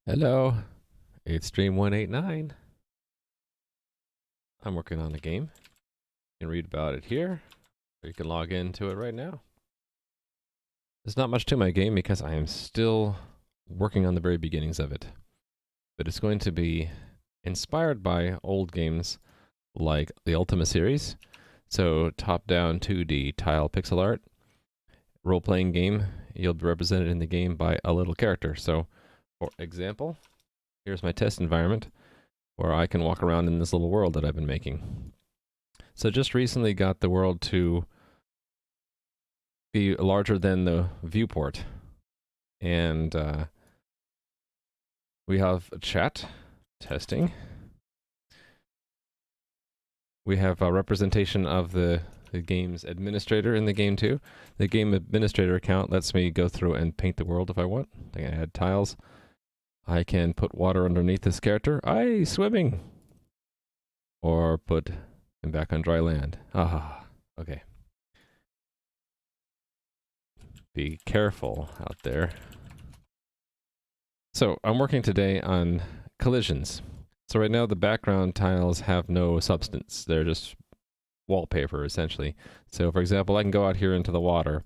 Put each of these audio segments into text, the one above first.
Hello, it's Stream 189. I'm working on a game. You can read about it here, or you can log into it right now. There's not much to my game because I am still working on the very beginnings of it. But it's going to be inspired by old games like the Ultima series. So top-down 2D tile pixel art, role-playing game. You'll be represented in the game by a little character. So, for example, here's my test environment where I can walk around in this little world that I've been making. So just recently got the world to be larger than the viewport. And we have a chat, testing. We have a representation of the game's administrator in the game too. The game administrator account lets me go through and paint the world if I want. I can add tiles. I can put water underneath this character. Aye, swimming! Or put him back on dry land. Ah, okay. Be careful out there. So, I'm working today on collisions. So right now the background tiles have no substance. They're just wallpaper, essentially. So for example, I can go out here into the water.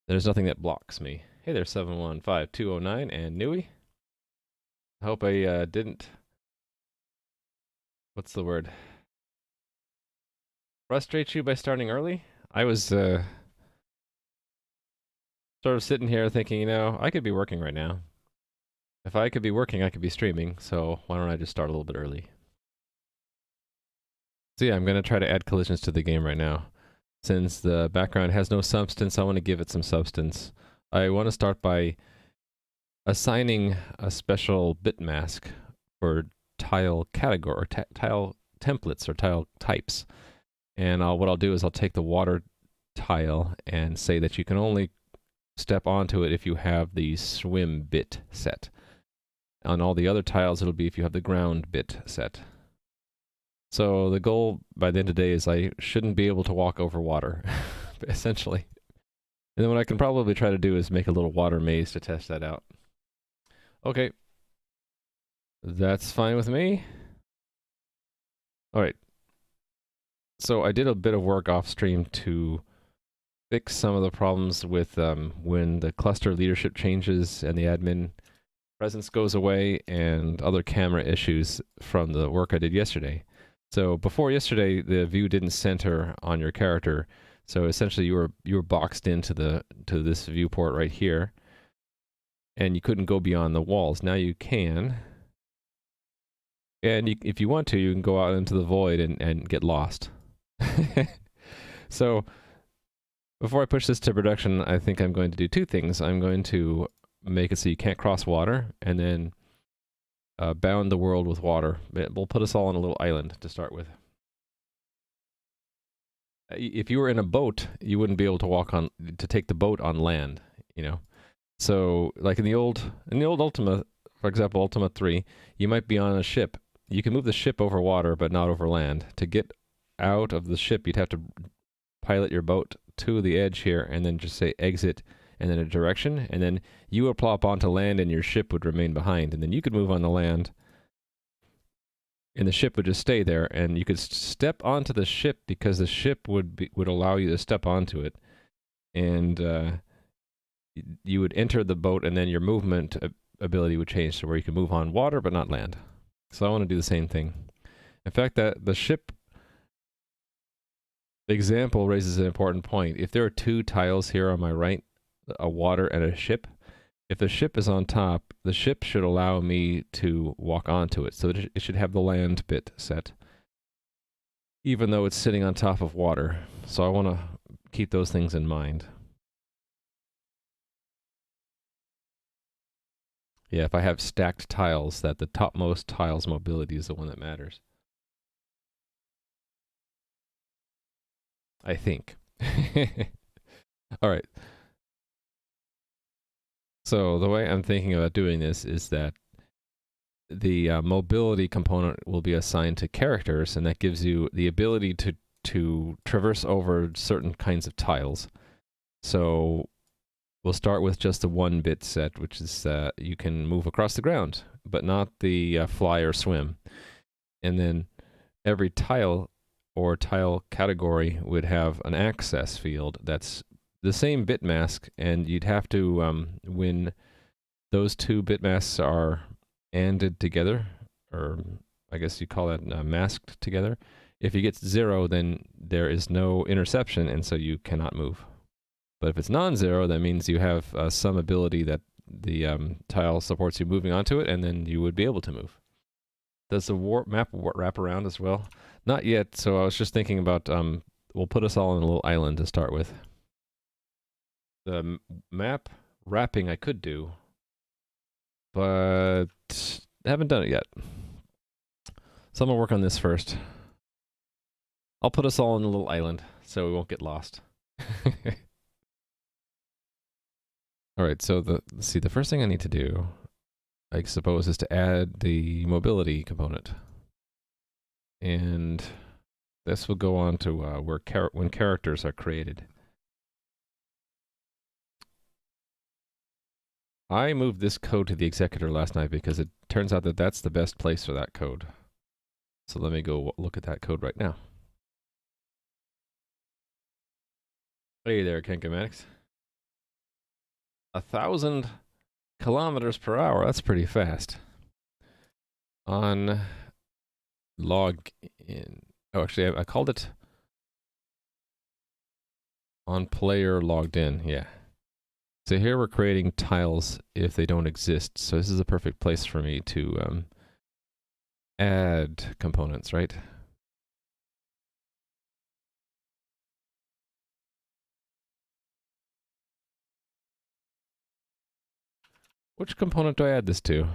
There's nothing that blocks me. Hey there, 715209 and Nui. I hope I didn't... What's the word? Frustrate you by starting early? I was sort of sitting here thinking, you know, I could be working right now. If I could be working, I could be streaming, so why don't I just start a little bit early? So yeah, I'm going to try to add collisions to the game right now. Since the background has no substance, I want to give it some substance. I want to start by assigning a special bit mask for tile category, or tile templates, or tile types. And what I'll do is I'll take the water tile and say that you can only step onto it if you have the swim bit set. On all the other tiles, it'll be if you have the ground bit set. So the goal by the end of the day is I shouldn't be able to walk over water, essentially. And then what I can probably try to do is make a little water maze to test that out. Okay. That's fine with me. Alright. So I did a bit of work off stream to fix some of the problems with when the cluster leadership changes and the admin presence goes away and other camera issues from the work I did yesterday. So before yesterday, the view didn't center on your character. So essentially you were boxed into this viewport right here, and you couldn't go beyond the walls. Now you can. And if you want to, you can go out into the void and get lost. So before I push this to production, I think I'm going to do two things. I'm going to make it so you can't cross water, and then bound the world with water. We'll put us all on a little island to start with. If you were in a boat, you wouldn't be able to take the boat on land, you know. So, like in the old Ultima, for example, Ultima 3, you might be on a ship. You can move the ship over water, but not over land. To get out of the ship, you'd have to pilot your boat to the edge here, and then just say exit, and then a direction, and then you would plop onto land and your ship would remain behind, and then you could move on the land, and the ship would just stay there, and you could step onto the ship because the ship would allow you to step onto it, and you would enter the boat, and then your movement ability would change to where you can move on water but not land. So I want to do the same thing. In fact, that the ship example raises an important point. If there are two tiles here on my right, a water and a ship, if the ship is on top, the ship should allow me to walk onto it. So it should have the land bit set, even though it's sitting on top of water. So I want to keep those things in mind. Yeah, if I have stacked tiles, that the topmost tile's mobility is the one that matters. I think. Alright. So the way I'm thinking about doing this is that the mobility component will be assigned to characters, and that gives you the ability to traverse over certain kinds of tiles. So we'll start with just the 1-bit set, which is you can move across the ground. but not the fly or swim. And then every tile or tile category would have an access field that's the same bit mask, and you'd have to, when those two bit masks are ANDed together, or I guess you call that masked together, if you get 0, then there is no interception, and so you cannot move. But if it's non-zero, that means you have some ability that the tile supports you moving onto it, and then you would be able to move. Does the map wrap around as well? Not yet, so I was just thinking about, we'll put us all on a little island to start with. The map wrapping I could do, but I haven't done it yet. So I'm going to work on this first. I'll put us all on a little island so we won't get lost. Alright, so the first thing I need to do, I suppose, is to add the mobility component. And this will go on to when characters are created. I moved this code to the executor last night because it turns out that that's the best place for that code. So let me go look at that code right now. Hey there, Kenkamatics. 1,000 kilometers per hour, that's pretty fast. On log in, oh actually I called it on player logged in, yeah. So here we're creating tiles if they don't exist, so this is a perfect place for me to add components, right? Which component do I add this to?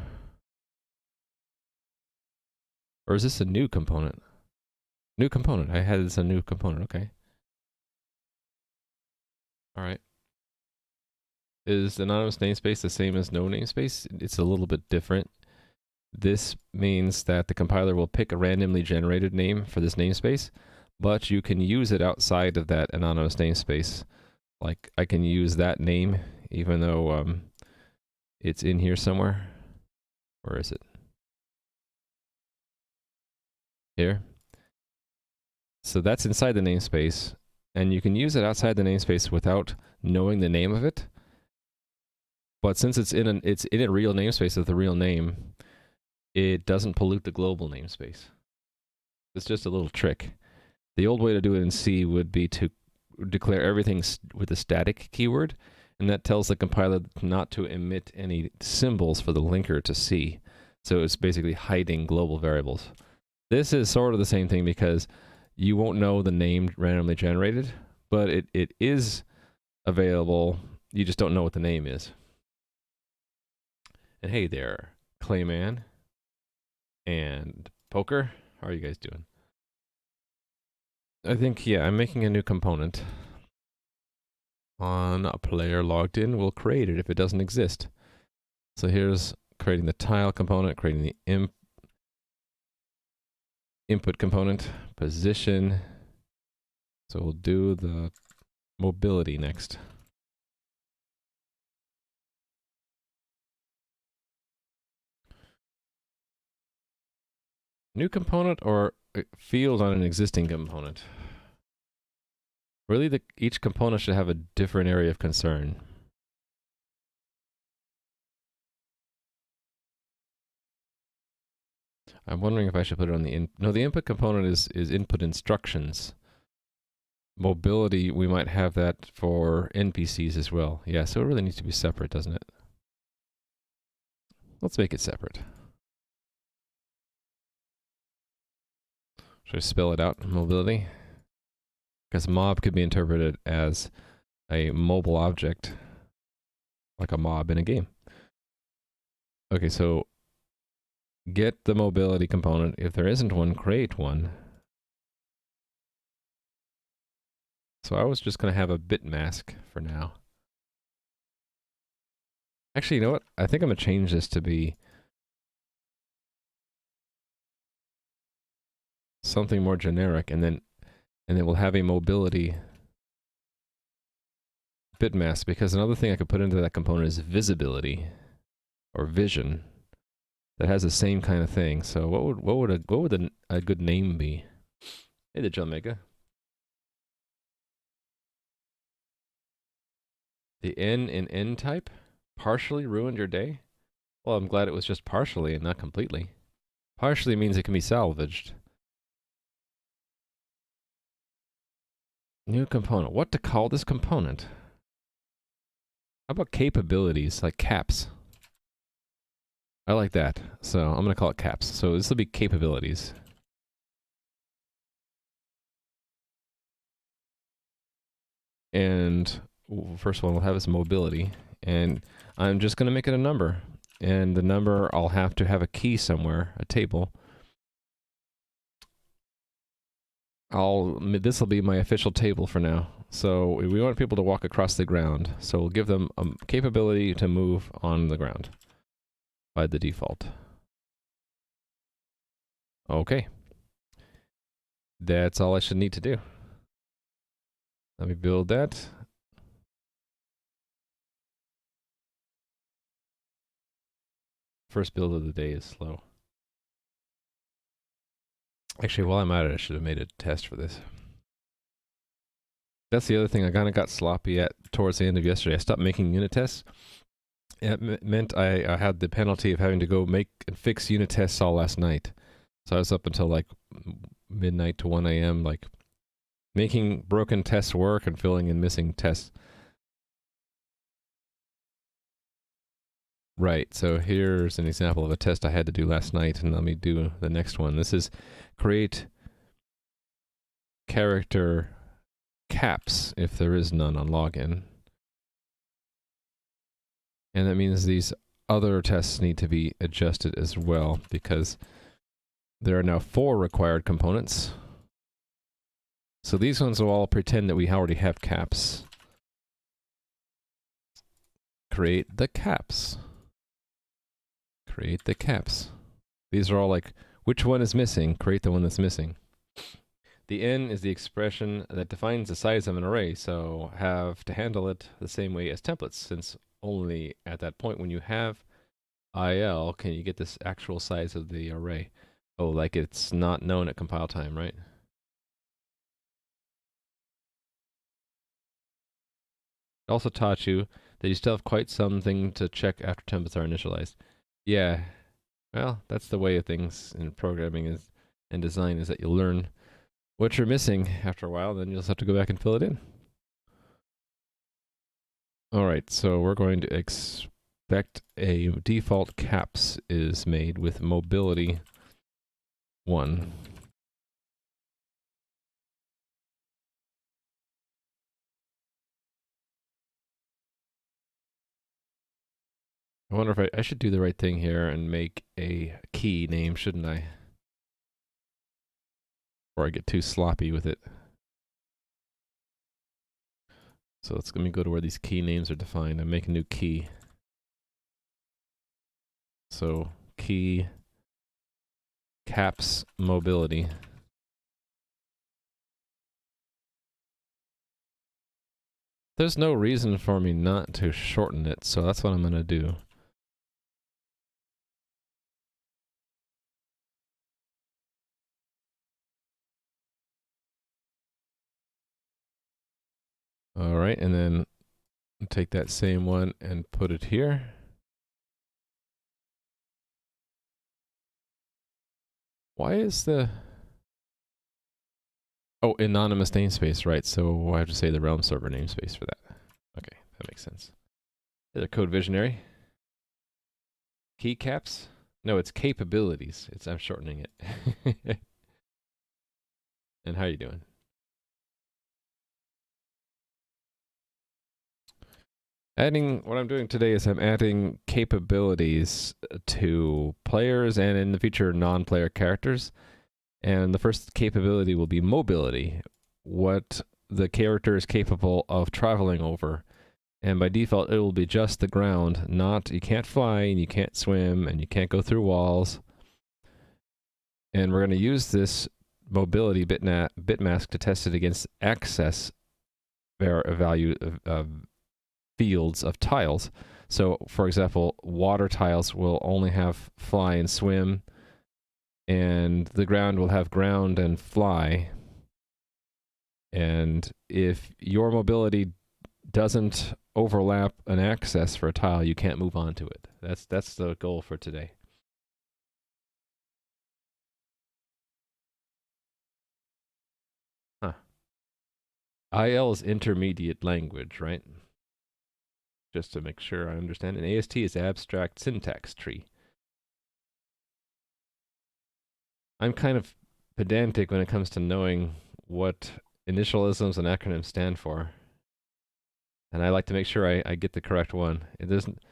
Or is this a new component? New component. I had this a new component. Okay. All right. Is anonymous namespace the same as no namespace? It's a little bit different. This means that the compiler will pick a randomly generated name for this namespace, but you can use it outside of that anonymous namespace. Like, I can use that name even though it's in here somewhere. Where is it? Here. So that's inside the namespace, and you can use it outside the namespace without knowing the name of it. But since it's in a real namespace with a real name, it doesn't pollute the global namespace. It's just a little trick. The old way to do it in C would be to declare everything with a static keyword, and that tells the compiler not to emit any symbols for the linker to C. So it's basically hiding global variables. This is sort of the same thing because you won't know the name randomly generated, but it is available. You just don't know what the name is. And hey there, Clayman and Poker. How are you guys doing? I think, yeah, I'm making a new component. On a player logged in, we'll create it if it doesn't exist. So here's creating the tile component, creating the input component, position. So we'll do the mobility next. New component or field on an existing component? Really, each component should have a different area of concern. I'm wondering if I should put it on the no, the input component is input instructions. Mobility, we might have that for NPCs as well. Yeah, so it really needs to be separate, doesn't it? Let's make it separate. Should I spell it out? Mobility? Because mob could be interpreted as a mobile object, like a mob in a game. Okay, so get the mobility component. If there isn't one, create one. So I was just going to have a bit mask for now. Actually, you know what? I think I'm going to change this to be something more generic, and then we'll have a mobility bit mask, because another thing I could put into that component is visibility or vision. that has the same kind of thing. So what would a good name be? Hey there, John Mega. The N in N type partially ruined your day? Well, I'm glad it was just partially and not completely. Partially means it can be salvaged. New component. What to call this component? How about capabilities, like caps? I like that. So I'm going to call it caps. So this will be capabilities. And first one we'll have is mobility. And I'm just going to make it a number. And the number, I'll have to have a key somewhere, a table. This will be my official table for now. So we want people to walk across the ground. So we'll give them a capability to move on the ground by the default. Okay. That's all I should need to do. Let me build that. First build of the day is slow. Actually, while I'm at it, I should have made a test for this. That's the other thing I kind of got sloppy at towards the end of yesterday. I stopped making unit tests. It meant I had the penalty of having to go make and fix unit tests all last night. So I was up until like midnight to 1 a.m. like making broken tests work and filling in missing tests. Right, so here's an example of a test I had to do last night, and let me do the next one. This is create character caps if there is none on login. And that means these other tests need to be adjusted as well, because there are now 4 required components. So these ones will all pretend that we already have caps. Create the caps. Create the caps. These are all like, which one is missing? Create the one that's missing. The N is the expression that defines the size of an array, so have to handle it the same way as templates, since only at that point when you have IL can you get this actual size of the array. Oh, like it's not known at compile time, right? It also taught you that you still have quite something to check after templates are initialized. Yeah, well, that's the way of things in programming and design, is that you'll learn what you're missing after a while, then you'll just have to go back and fill it in. Alright, so we're going to expect a default caps is made with mobility 1. I wonder if I should do the right thing here and make a key name, shouldn't I? Or I get too sloppy with it. So let me go to where these key names are defined and make a new key. So key caps mobility. There's no reason for me not to shorten it, so that's what I'm going to do. All right, and then take that same one and put it here. Why is the... Oh, anonymous namespace, right. So I have to say the realm server namespace for that. Okay, that makes sense. There's a code visionary. Keycaps? No, it's capabilities. I'm shortening it. And how are you doing? What I'm doing today is I'm adding capabilities to players and in the future non-player characters. And the first capability will be mobility, what the character is capable of traveling over. And by default, it will be just the ground, not, you can't fly, and you can't swim, and you can't go through walls. And we're going to use this mobility bitmask to test it against access value fields of tiles. So, for example, water tiles will only have fly and swim, and the ground will have ground and fly. And if your mobility doesn't overlap an access for a tile, you can't move on to it. That's the goal for today. Huh. IL is intermediate language, right? Just to make sure I understand. And AST is abstract syntax tree. I'm kind of pedantic when it comes to knowing what initialisms and acronyms stand for. And I like to make sure I get the correct one. It doesn't.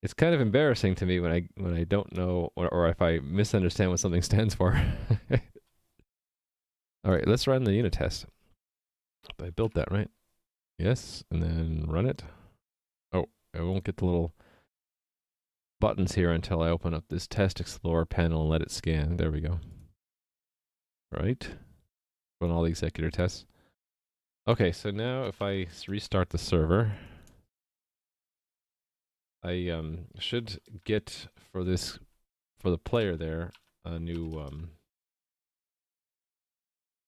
It's kind of embarrassing to me when I don't know or if I misunderstand what something stands for. All right, let's run the unit test. I built that, right? Yes, and then run it. Oh, I won't get the little buttons here until I open up this Test Explorer panel and let it scan. There we go. Right. Run all the executor tests. Okay, so now if I restart the server, I should get for the player there a new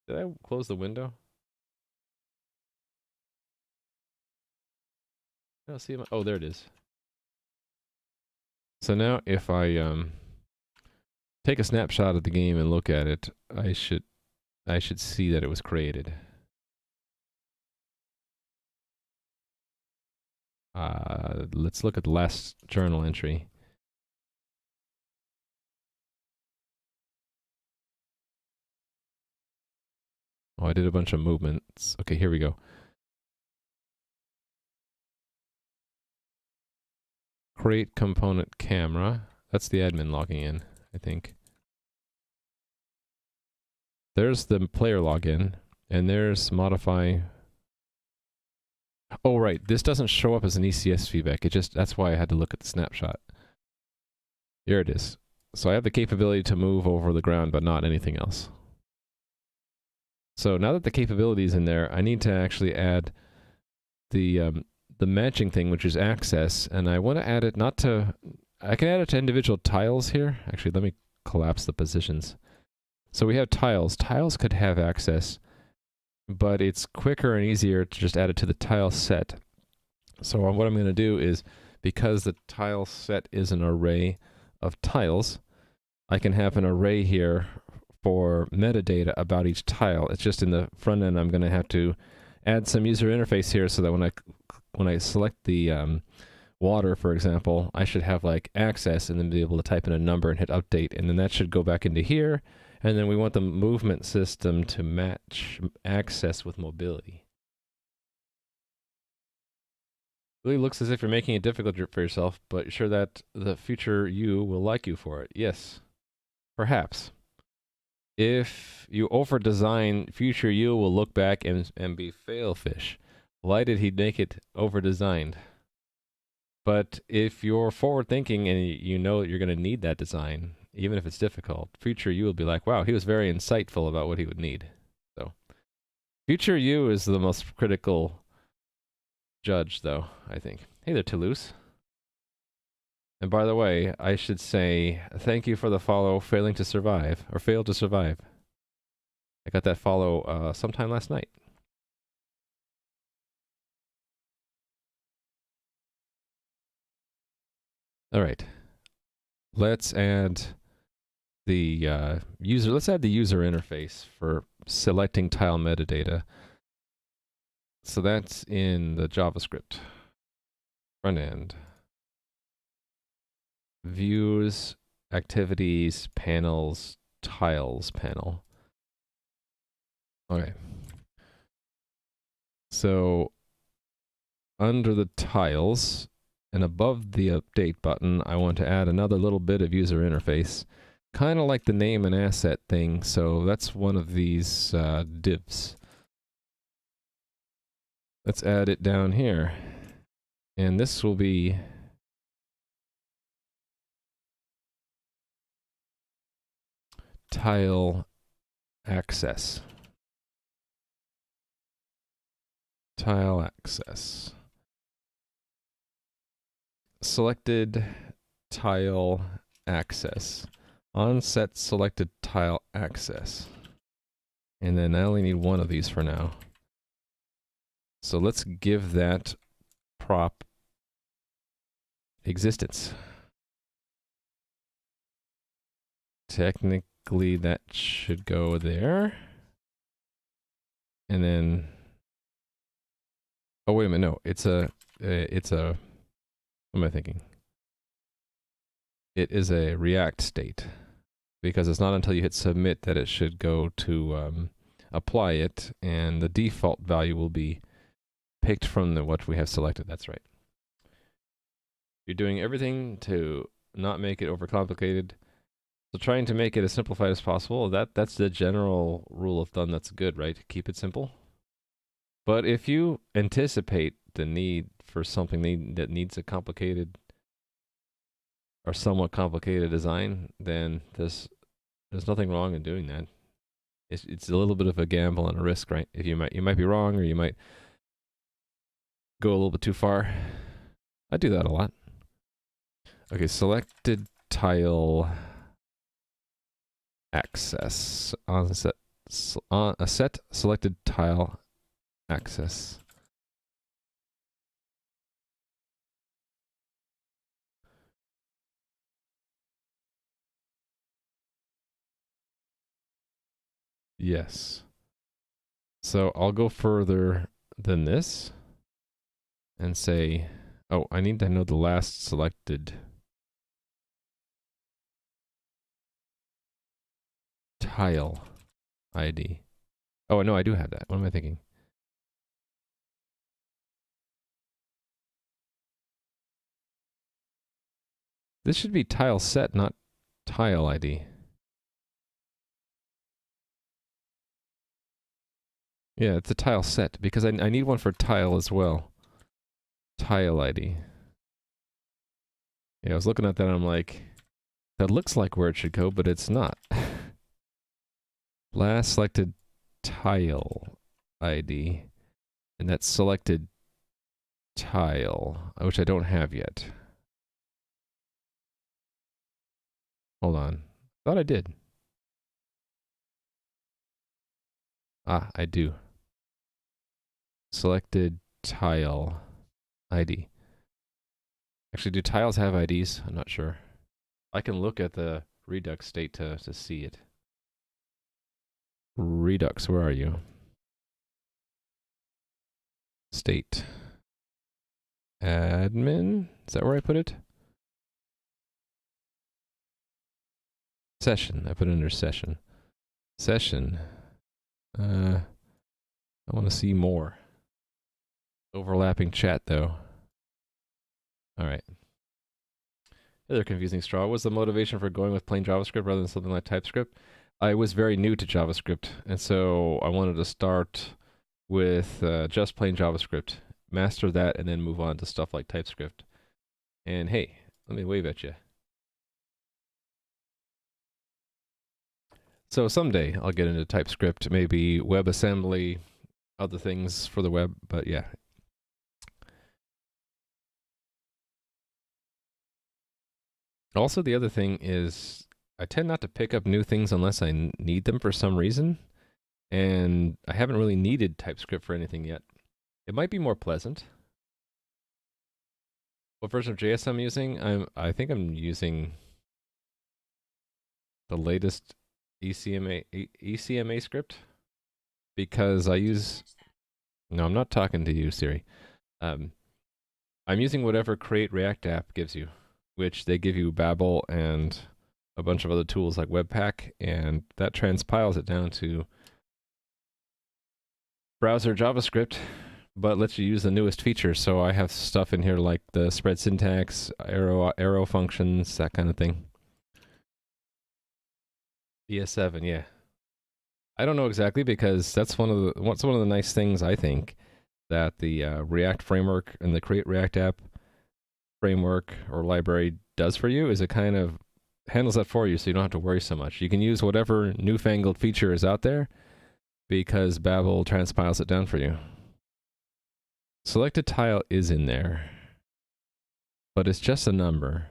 did I close the window? I don't see my, oh, there it is. So now if I take a snapshot of the game and look at it, I should see that it was created. Let's look at the last journal entry. Oh, I did a bunch of movements. Okay, here we go. Create component camera. That's the admin logging in, I think. There's the player login, and there's modify. Oh, right. This doesn't show up as an ECS feedback. That's why I had to look at the snapshot. Here it is. So I have the capability to move over the ground, but not anything else. So now that the capability is in there, I need to actually add the matching thing, which is access, and I want to add it not to. I can add it to individual tiles here. Actually, let me collapse the positions. So we have tiles. Tiles could have access, but it's quicker and easier to just add it to the tile set. So what I'm going to do is, because the tile set is an array of tiles, I can have an array here for metadata about each tile. It's just in the front end I'm going to have to add some user interface here so that when I select the water, for example, I should have like access and then be able to type in a number and hit update, and then that should go back into here. And then we want the movement system to match access with mobility. Really looks as if you're making it difficult for yourself, but you're sure that the future you will like you for it. Yes, perhaps. If you over-design, future you will look back and be fail-fish. Why did he make it over-designed? But if you're forward-thinking and you know you're going to need that design, even if it's difficult, future you will be like, wow, he was very insightful about what he would need. So, future you is the most critical judge, though, I think. Hey there, Toulouse. And by the way, I should say thank you for the follow, failing to survive, or failed to survive. I got that follow sometime last night. All right. Let's add the user. Let's add the user interface for selecting tile metadata. So that's in the JavaScript front end. Views, activities, panels, tiles panel. Okay. So under the tiles and above the update button, I want to add another little bit of user interface, kind of like the name and asset thing. So that's one of these divs. Let's add it down here. And this will be tile access. Tile access. selected tile access. On set selected tile access. And then I only need one of these for now. So let's give that prop existence. Technically that should go there. And then, oh wait a minute, no, it's a, what am I thinking? It is a React state, because it's not until you hit submit that it should go to apply it, and the default value will be picked from what we have selected. That's right. You're doing everything to not make it overcomplicated. So trying to make it as simplified as possible, that's the general rule of thumb. That's good, right? Keep it simple. But if you anticipate the need for something that needs a complicated or somewhat complicated design, then there's nothing wrong in doing that. It's a little bit of a gamble and a risk, right? If you might be wrong, or you might go a little bit too far. I do that a lot. Okay, selected tile access on a set selected tile access. Yes. So I'll go further than this and say, oh, I need to know the last selected tile ID. Oh, no, I do have that. What am I thinking? This should be tile set, not tile ID. Yeah, it's a tile set, because I need one for tile as well. Tile ID. Yeah, I was looking at that and I'm like, that looks like where it should go, but it's not. Last selected tile ID. And that's selected tile, which I don't have yet. Hold on. Thought I did. Ah, I do. Selected tile ID. Actually, do tiles have IDs? I'm not sure. I can look at the Redux state to see it. Redux, where are you? State. Admin? Is that where I put it? Session. I put it under session. Session. I want to see more. Overlapping chat, though. All right. Other confusing straw. What was the motivation for going with plain JavaScript rather than something like TypeScript? I was very new to JavaScript, and so I wanted to start with just plain JavaScript, master that, and then move on to stuff like TypeScript. And hey, let me wave at you. So someday I'll get into TypeScript, maybe WebAssembly, other things for the web, but yeah. Also, the other thing is I tend not to pick up new things unless I need them for some reason, and I haven't really needed TypeScript for anything yet. It might be more pleasant. What version of JS I'm using? I think I'm using the latest ECMA script, because I use... No, I'm not talking to you, Siri. I'm using whatever Create React app gives you, which they give you Babel and a bunch of other tools like Webpack, and that transpiles it down to browser JavaScript, but lets you use the newest features. So I have stuff in here like the spread syntax, arrow functions, that kind of thing. ES7, yeah. I don't know exactly, because that's one of the nice things I think that the React framework and the Create React app framework or library does for you is it kind of handles that for you, so you don't have to worry so much. You can use whatever newfangled feature is out there because Babel transpiles it down for you. Selected tile is in there. but it's just a number.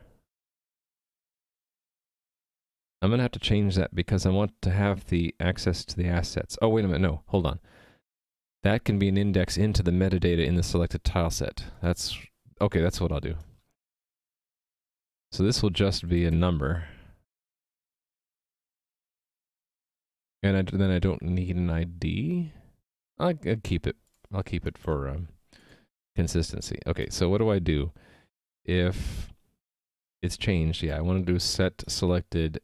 I'm going to have to change that because I want to have the access to the assets. Oh, wait a minute. No, hold on. That can be an index into the metadata in the selected tile set. That's okay. That's what I'll do. So this will just be a number. And then I don't need an ID. I'll keep it. I'll keep it for consistency. Okay, so what do I do? If it's changed, yeah, I want to do set selected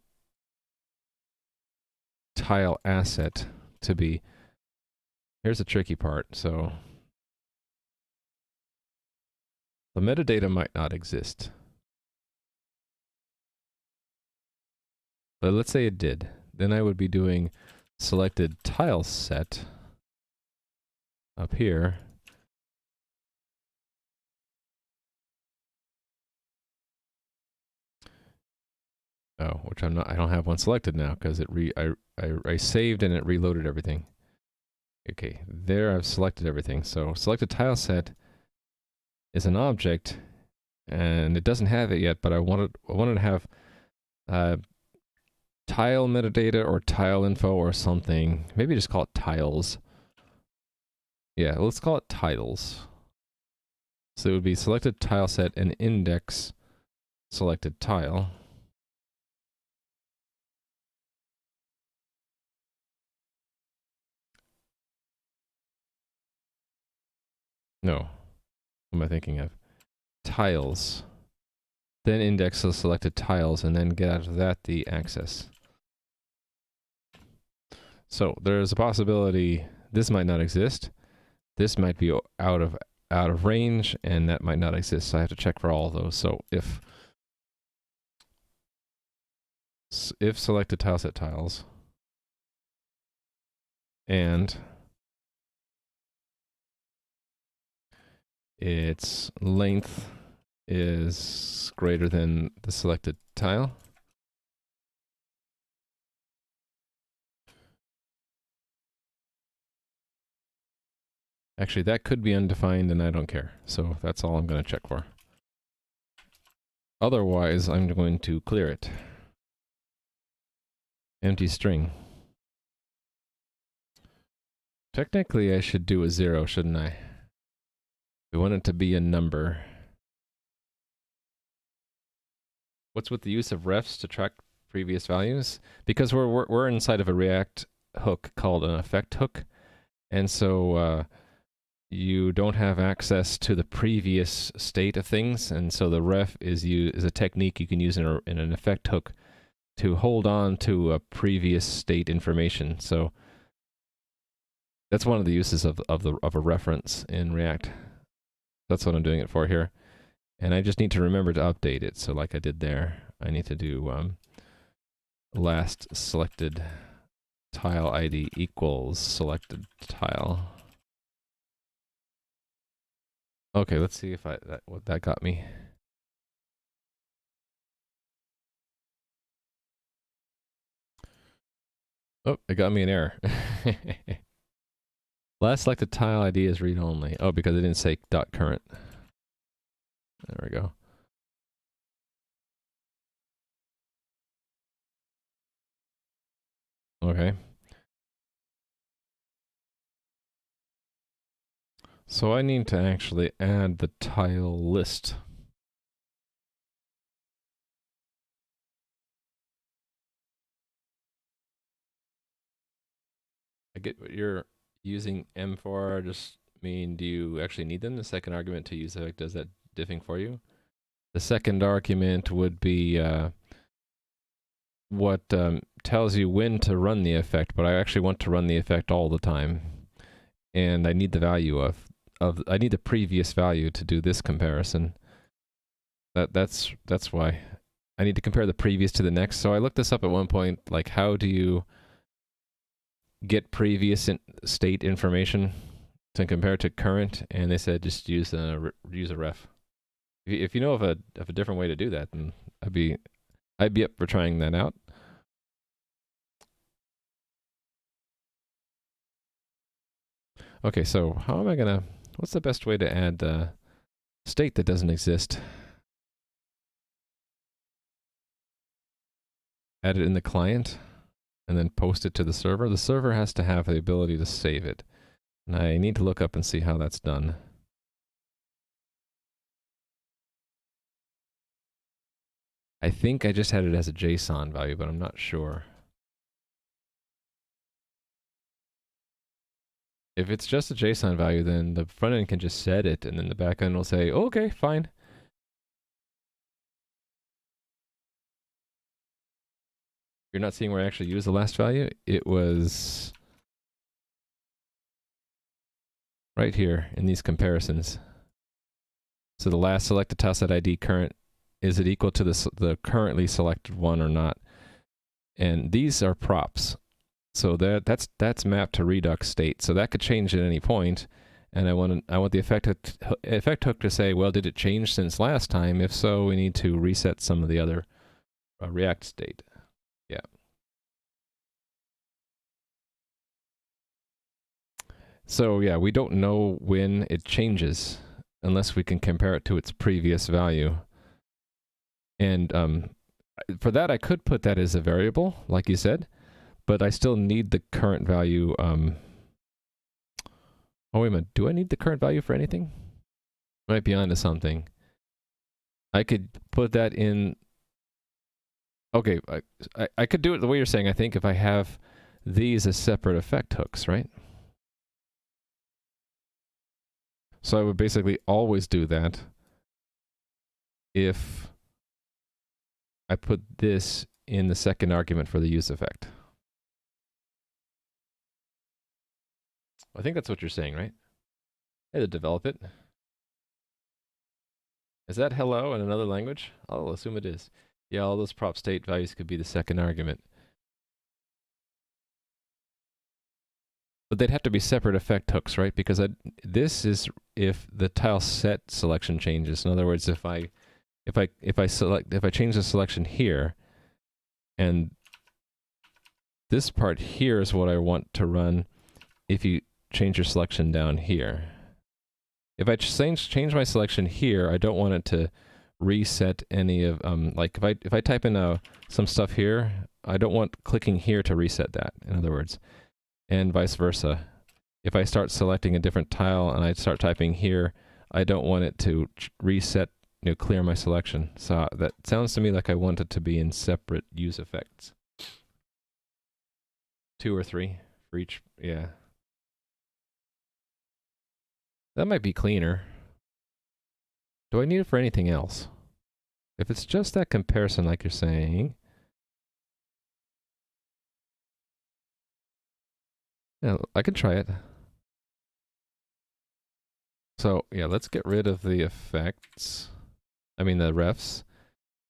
tile asset to be, here's the tricky part. So the metadata might not exist. But let's say it did. Then I would be doing selected tile set up here. Oh, which I'm not, I don't have one selected now because I saved and it reloaded everything. Okay, there I've selected everything. So selected tile set is an object and it doesn't have it yet, but I wanted to have tile metadata or tile info or something. Maybe just call it tiles. Yeah, let's call it titles. So it would be selected tile set and index selected tile. No. What am I thinking of? Tiles. Then index the selected tiles and then get out of that the access. So there's a possibility this might not exist. This might be out of range and that might not exist. So I have to check for all of those. So if selected tile set tiles and its length is greater than the selected tile. Actually, that could be undefined and I don't care. So that's all I'm going to check for. Otherwise, I'm going to clear it. Empty string. Technically, I should do a 0, shouldn't I? We want it to be a number. What's with the use of refs to track previous values? Because we're inside of a React hook called an effect hook, and so you don't have access to the previous state of things, and so the ref is a technique you can use in an effect hook to hold on to a previous state information. So that's one of the uses of a reference in React. That's what I'm doing it for here. And I just need to remember to update it. So like I did there, I need to do last selected tile ID equals selected tile. Okay, let's see if what that got me. Oh, it got me an error. Last selected tile ID is read only. Oh, because it didn't say .current. There we go. Okay. So I need to actually add the tile list. I get what you're using M for. Just mean, do you actually need them? The second argument to use effect does that diffing for you. The second argument would be what tells you when to run the effect, but I actually want to run the effect all the time. And I need the value I need the previous value to do this comparison. That's why. I need to compare the previous to the next. So I looked this up at one point, like how do you get previous state information to compare to current? And they said just use a ref. If you know of a different way to do that, then I'd be up for trying that out. Okay, so how am I gonna? What's the best way to add state that doesn't exist? edit in the client and then post it to the server. The server has to have the ability to save it. And I need to look up and see how that's done. I think I just had it as a JSON value, but I'm not sure. If it's just a JSON value, then the front end can just set it, and then the back end will say, oh, okay, fine. You're not seeing where I actually used the last value? It was right here in these comparisons. So the last selected tileset ID current, is it equal to the currently selected one or not? And these are props. So that's mapped to Redux state. So that could change at any point. And I want the effect hook to say, well, did it change since last time? If so, we need to reset some of the other React state. Yeah. So yeah, we don't know when it changes unless we can compare it to its previous value. And for that, I could put that as a variable, like you said, but I still need the current value. Oh, wait a minute. Do I need the current value for anything? Might be onto something. I could put that in. Okay, I could do it the way you're saying, I think, if I have these as separate effect hooks, right? So I would basically always do that if I put this in the second argument for the use effect. I think that's what you're saying, right? I had to develop it. Is that hello in another language? I'll assume it is. Yeah, all those prop state values could be the second argument. But they'd have to be separate effect hooks, right? Because this is if the tile set selection changes. In other words, if I change the selection here, and this part here is what I want to run if you change your selection down here. If I change my selection here, I don't want it to reset any of like if I type in some stuff here, I don't want clicking here to reset that, in other words. And vice versa. If I start selecting a different tile and I start typing here, I don't want it to reset, clear my selection. So that sounds to me like I want it to be in separate use effects. 2 or 3 for each, yeah. That might be cleaner. Do I need it for anything else? If it's just that comparison like you're saying, yeah, I could try it. So yeah, let's get rid of the effects. I mean the refs.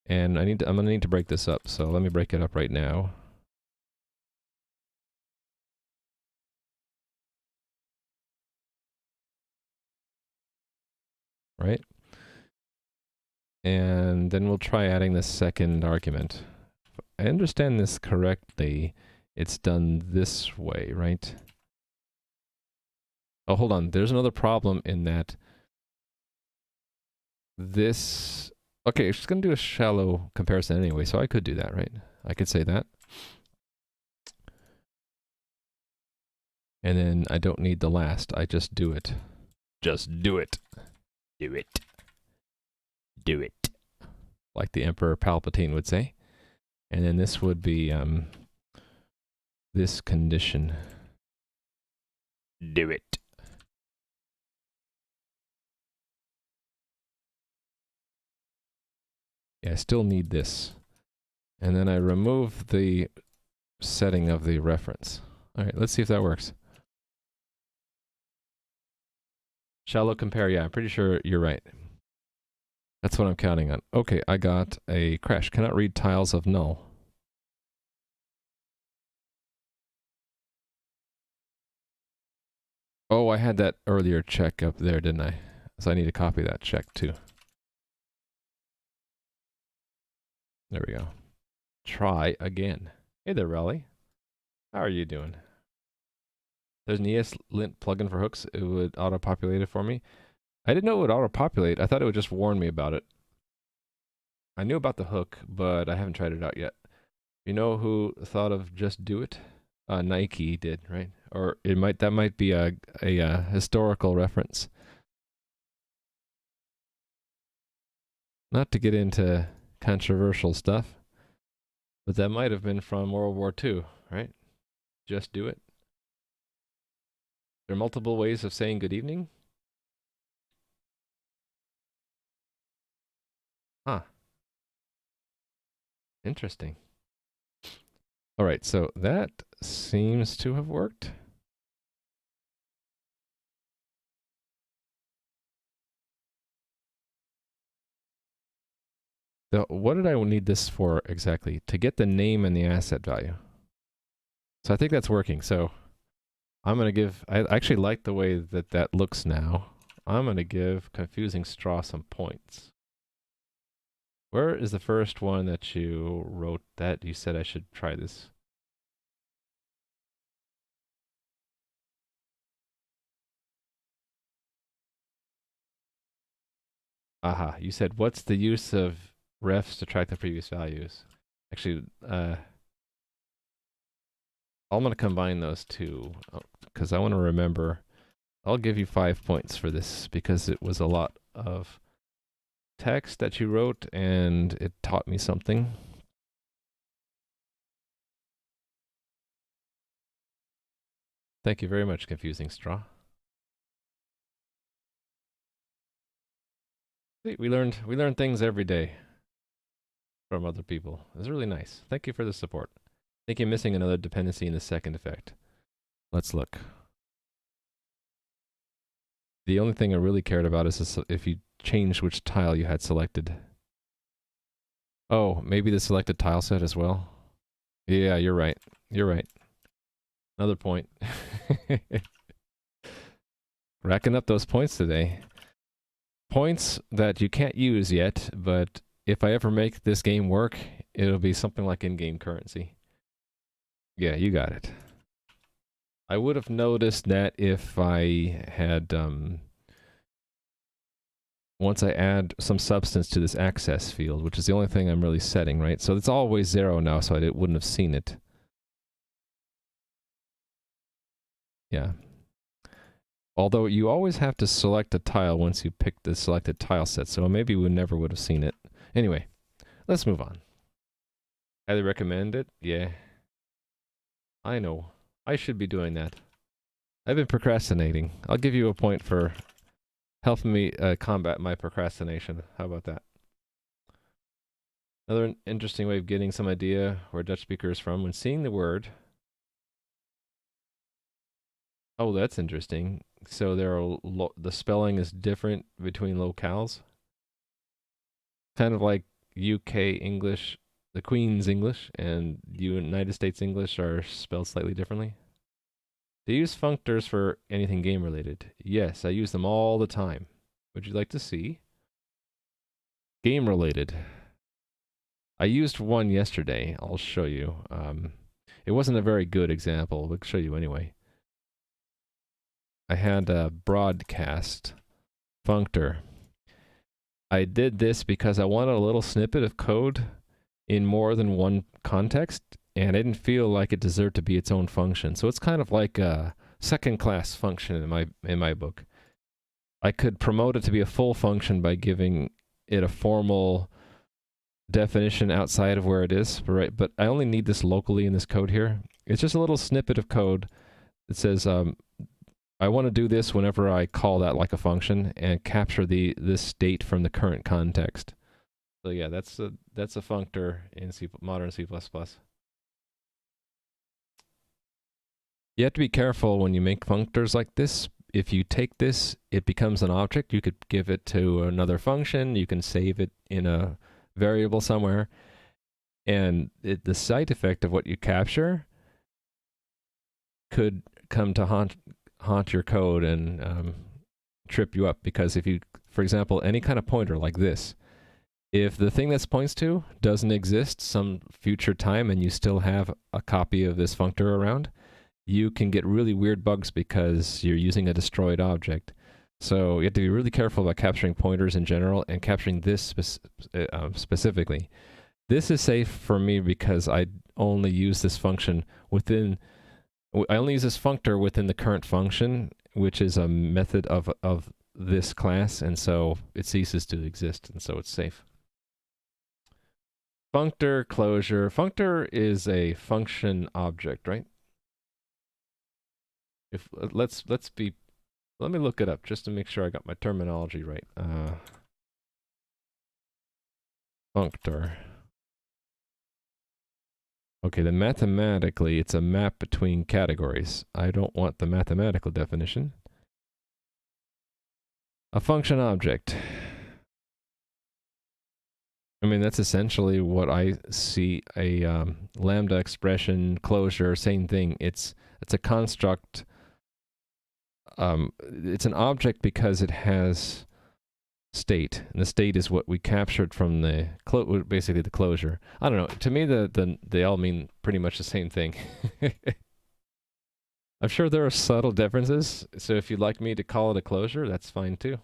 And I'm gonna need to break this up. So let me break it up right now. Right? And then we'll try adding the second argument. If I understand this correctly, it's done this way, right? Oh, hold on. There's another problem in that this... Okay, it's just going to do a shallow comparison anyway, so I could do that, right? I could say that. And then I don't need the last. I just do it. Just do it. Do it. Do it. Like the Emperor Palpatine would say. And then this would be this condition. Do it. Yeah, I still need this. And then I remove the setting of the reference. All right, let's see if that works. Shallow compare, yeah, I'm pretty sure you're right. That's what I'm counting on. Okay, I got a crash. Cannot read tiles of null. Oh, I had that earlier check up there, didn't I? So I need to copy that check too. There we go. Try again. Hey there, Raleigh. How are you doing? There's an ESLint plugin for hooks. It would auto-populate it for me. I didn't know it would auto-populate. I thought it would just warn me about it. I knew about the hook, but I haven't tried it out yet. You know who thought of just do it? Nike did, right? Or that might be a historical reference. Not to get into controversial stuff, but that might have been from World War II, right? Just do it. There are multiple ways of saying good evening. Huh. Interesting. All right, so that seems to have worked. What did I need this for exactly? To get the name and the asset value. So I think that's working. So I'm going to give, I actually like the way that that looks now. I'm going to give confusing straw some points. Where is the first one that you wrote that you said I should try this? Aha, you said, what's the use of refs to track the previous values? Actually, I'm going to combine those two because I want to remember. I'll give you 5 points for this because it was a lot of text that you wrote and it taught me something. Thank you very much, Confusing Straw. We learned things every day from other people. It's really nice. Thank you for the support. I think you're missing another dependency in the second effect. Let's look. The only thing I really cared about is if you changed which tile you had selected. Oh, maybe the selected tile set as well? Yeah, you're right. You're right. Another point. Racking up those points today. Points that you can't use yet, but if I ever make this game work, it'll be something like in-game currency. Yeah, you got it. I would have noticed that if I had, once I add some substance to this access field, which is the only thing I'm really setting, right? So it's always 0 now, so I wouldn't have seen it. Yeah. Although you always have to select a tile once you pick the selected tile set, so maybe we never would have seen it. Anyway, let's move on. Highly recommend it? Yeah. I know. I should be doing that. I've been procrastinating. I'll give you a point for helping me combat my procrastination. How about that? Another interesting way of getting some idea where Dutch speaker is from. When seeing the word... Oh, that's interesting. So there are the spelling is different between locales. Kind of like UK English, the Queen's English, and United States English are spelled slightly differently. Do you use functors for anything game related? Yes, I use them all the time. Would you like to see? Game related. I used one yesterday. I'll show you. It wasn't a very good example. We'll show you anyway. I had a broadcast functor. I did this because I wanted a little snippet of code in more than one context, and I didn't feel like it deserved to be its own function. So it's kind of like a second-class function in my book. I could promote it to be a full function by giving it a formal definition outside of where it is, right? But I only need this locally in this code here. It's just a little snippet of code that says, I want to do this whenever I call that like a function and capture this state from the current context. So yeah, that's a functor in modern C++. You have to be careful when you make functors like this. If you take this, it becomes an object. You could give it to another function. You can save it in a variable somewhere. And the side effect of what you capture could come to haunt your code and trip you up, because if you, for example, any kind of pointer like this, if the thing this points to doesn't exist some future time and you still have a copy of this functor around, you can get really weird bugs because you're using a destroyed object. So you have to be really careful about capturing pointers in general and capturing this specifically. This is safe for me because I only use this function within, I only use this functor within the current function, which is a method of this class, and so it ceases to exist, and so it's safe. Functor closure. Functor is a function object, right? If let me look it up just to make sure I got my terminology right. Functor. Okay, then mathematically, it's a map between categories. I don't want the mathematical definition. A function object. I mean, that's essentially what I see. A lambda expression, closure, same thing. It's a construct. It's an object because it has state, and the state is what we captured from the basically the closure. I don't know. To me, they all mean pretty much the same thing. I'm sure there are subtle differences. So if you'd like me to call it a closure, that's fine too.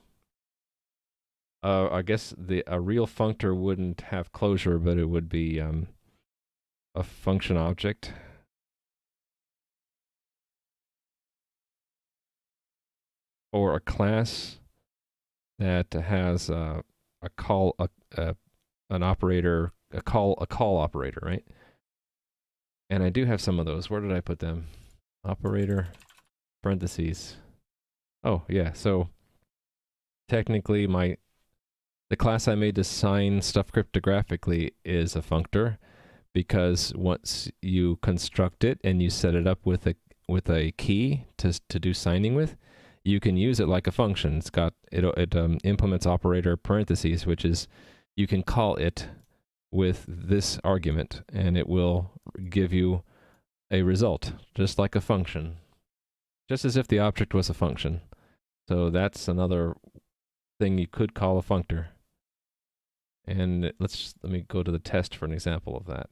I guess a real functor wouldn't have closure, but it would be a function object. Or a class that has a call, an operator, a call operator, right? And I do have some of those. Where did I put them? Operator, parentheses. Oh, yeah. So technically the class I made to sign stuff cryptographically is a functor, because once you construct it and you set it up with a key to do signing with, you can use it like a function. It's got it implements operator parentheses, which is you can call it with this argument and it will give you a result, just like a function, just as if the object was a function. So that's another thing you could call a functor. And let me go to the test for an example of that.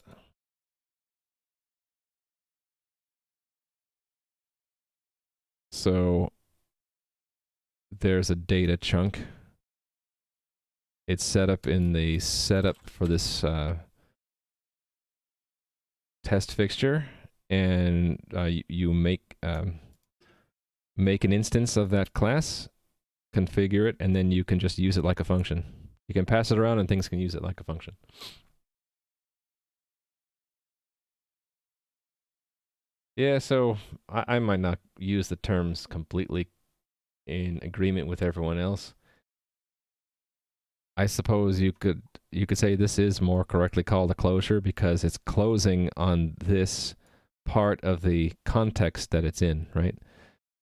So there's a data chunk. It's set up in the setup for this test fixture, and you make an instance of that class, configure it, and then you can just use it like a function. You can pass it around and things can use it like a function. Yeah, so I might not use the terms completely in agreement with everyone else. I suppose you could say this is more correctly called a closure because it's closing on this part of the context that it's in, right?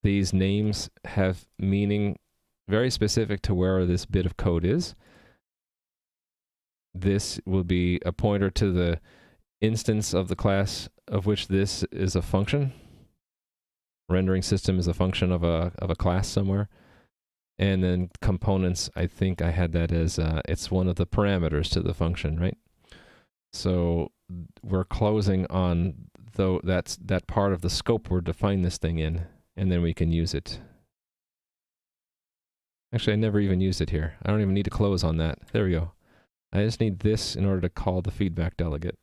These names have meaning very specific to where this bit of code is. This will be a pointer to the instance of the class of which this is a function. Rendering system is a function of a class somewhere. And then components, I think I had that as it's one of the parameters to the function, right? So we're closing on that part of the scope we're defining this thing in, and then we can use it. Actually, I never even used it here. I don't even need to close on that. There we go. I just need this in order to call the feedback delegate,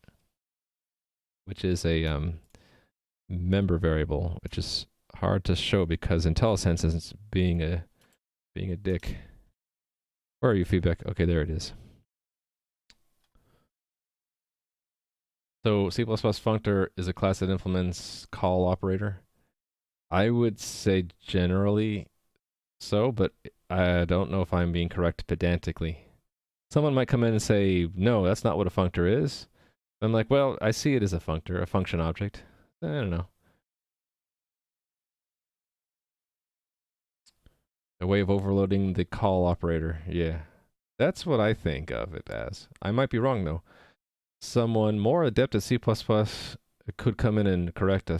which is a member variable, which is hard to show because IntelliSense is being a dick. Where are you, feedback? Okay, there it is. So C++ functor is a class that implements call operator. I would say generally so, but I don't know if I'm being correct pedantically. Someone might come in and say, no, that's not what a functor is. I'm like, well, I see it as a functor, a function object. I don't know. A way of overloading the call operator. Yeah. That's what I think of it as. I might be wrong, though. Someone more adept at C++ could come in and correct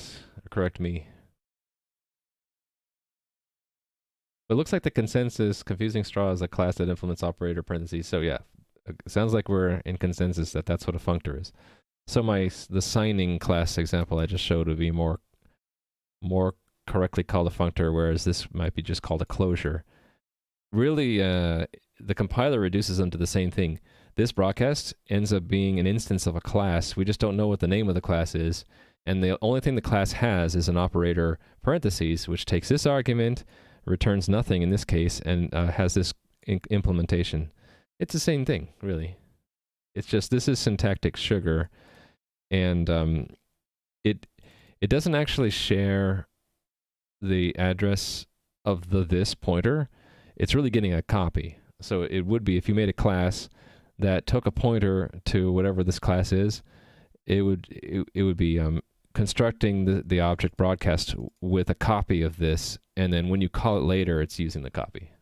me. It looks like the consensus, confusing straw is a class that implements operator parentheses. So yeah, it sounds like we're in consensus that that's what a functor is. So the signing class example I just showed would be more correctly called a functor, whereas this might be just called a closure. Really, the compiler reduces them to the same thing. this broadcast ends up being an instance of a class. We just don't know what the name of the class is. And the only thing the class has is an operator parentheses, which takes this argument, returns nothing in this case, and has this implementation. It's the same thing, really. It's just this is syntactic sugar, and it doesn't actually share the address of the this pointer. It's really getting a copy. So it would be if you made a class that took a pointer to whatever this class is, it would be constructing the object broadcast with a copy of this, and then when you call it later, it's using the copy.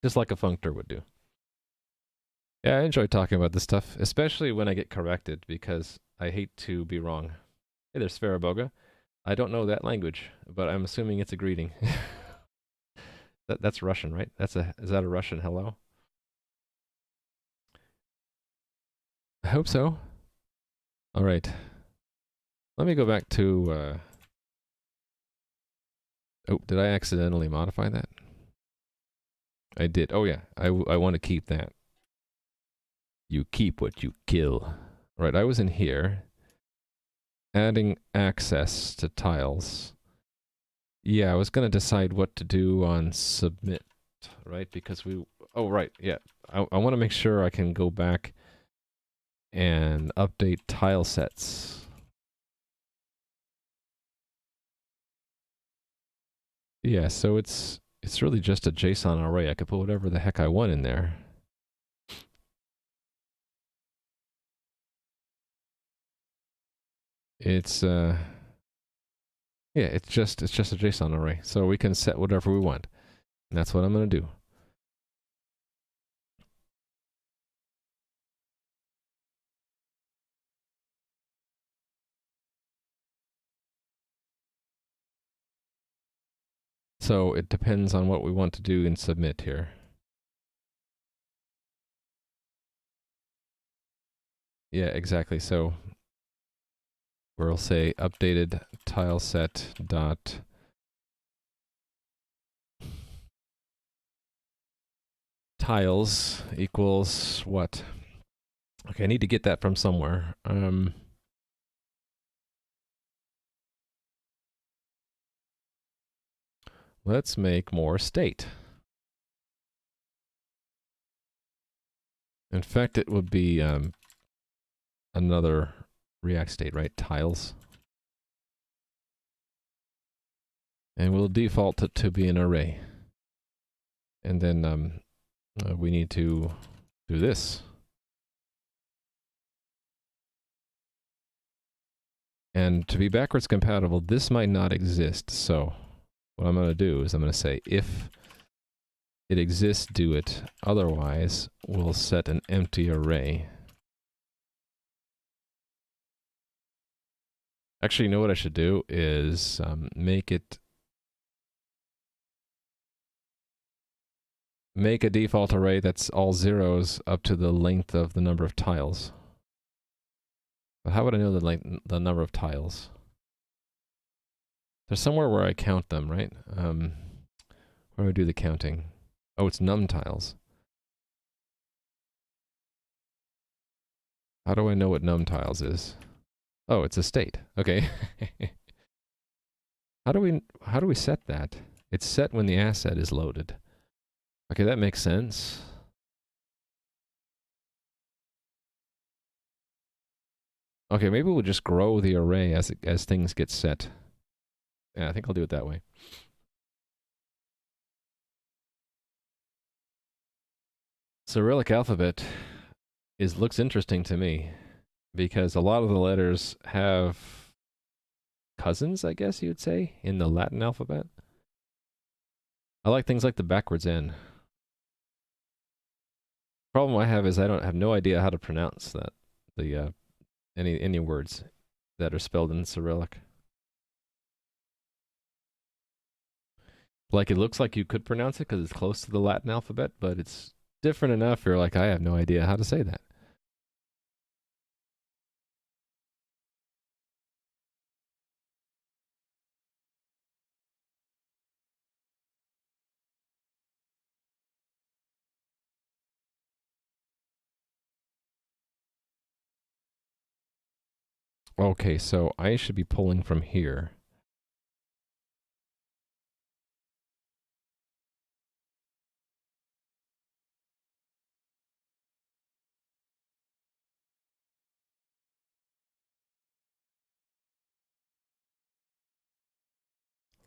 Just like a functor would do. Yeah, I enjoy talking about this stuff, especially when I get corrected, because I hate to be wrong. Hey, there's Faraboga. I don't know that language, but I'm assuming it's a greeting. That's Russian, right? Is that a Russian hello? I hope so. All right. Let me go back to... Oh, did I accidentally modify that? I did. Oh, yeah. I want to keep that. You keep what you kill. All right, I was in here. Adding access to tiles. Yeah, I was going to decide what to do on submit, right? Because we... Oh, right, yeah. I want to make sure I can go back and update tile sets. Yeah, so it's really just a JSON array. I could put whatever the heck I want in there. It's yeah, it's just a JSON array. So we can set whatever we want. And that's what I'm going to do. So it depends on what we want to do in submit here. Yeah, exactly. So we'll say updated tile set dot tiles equals what? Okay, I need to get that from somewhere. Let's make more state. In fact, it would be another React state, right? Tiles. And we'll default it to be an array. And then we need to do this. And to be backwards compatible, this might not exist. So what I'm going to do is I'm going to say if it exists, do it. Otherwise, we'll set an empty array. Actually, you know what I should do is make a default array that's all zeros up to the length of the number of tiles. But how would I know the number of tiles? There's somewhere where I count them, right? Where do I do the counting? Oh, it's num tiles. How do I know what num tiles is? Oh, it's a state. Okay. How do we set that? It's set when the asset is loaded. Okay, that makes sense. Okay, maybe we'll just grow the array as things get set. Yeah, I think I'll do it that way. Cyrillic alphabet looks interesting to me because a lot of the letters have cousins, I guess you'd say, in the Latin alphabet. I like things like the backwards N. Problem I have is I have no idea how to pronounce that. Any words that are spelled in Cyrillic. Like, it looks like you could pronounce it because it's close to the Latin alphabet, but it's different enough you're like, I have no idea how to say that. Okay, so I should be pulling from here.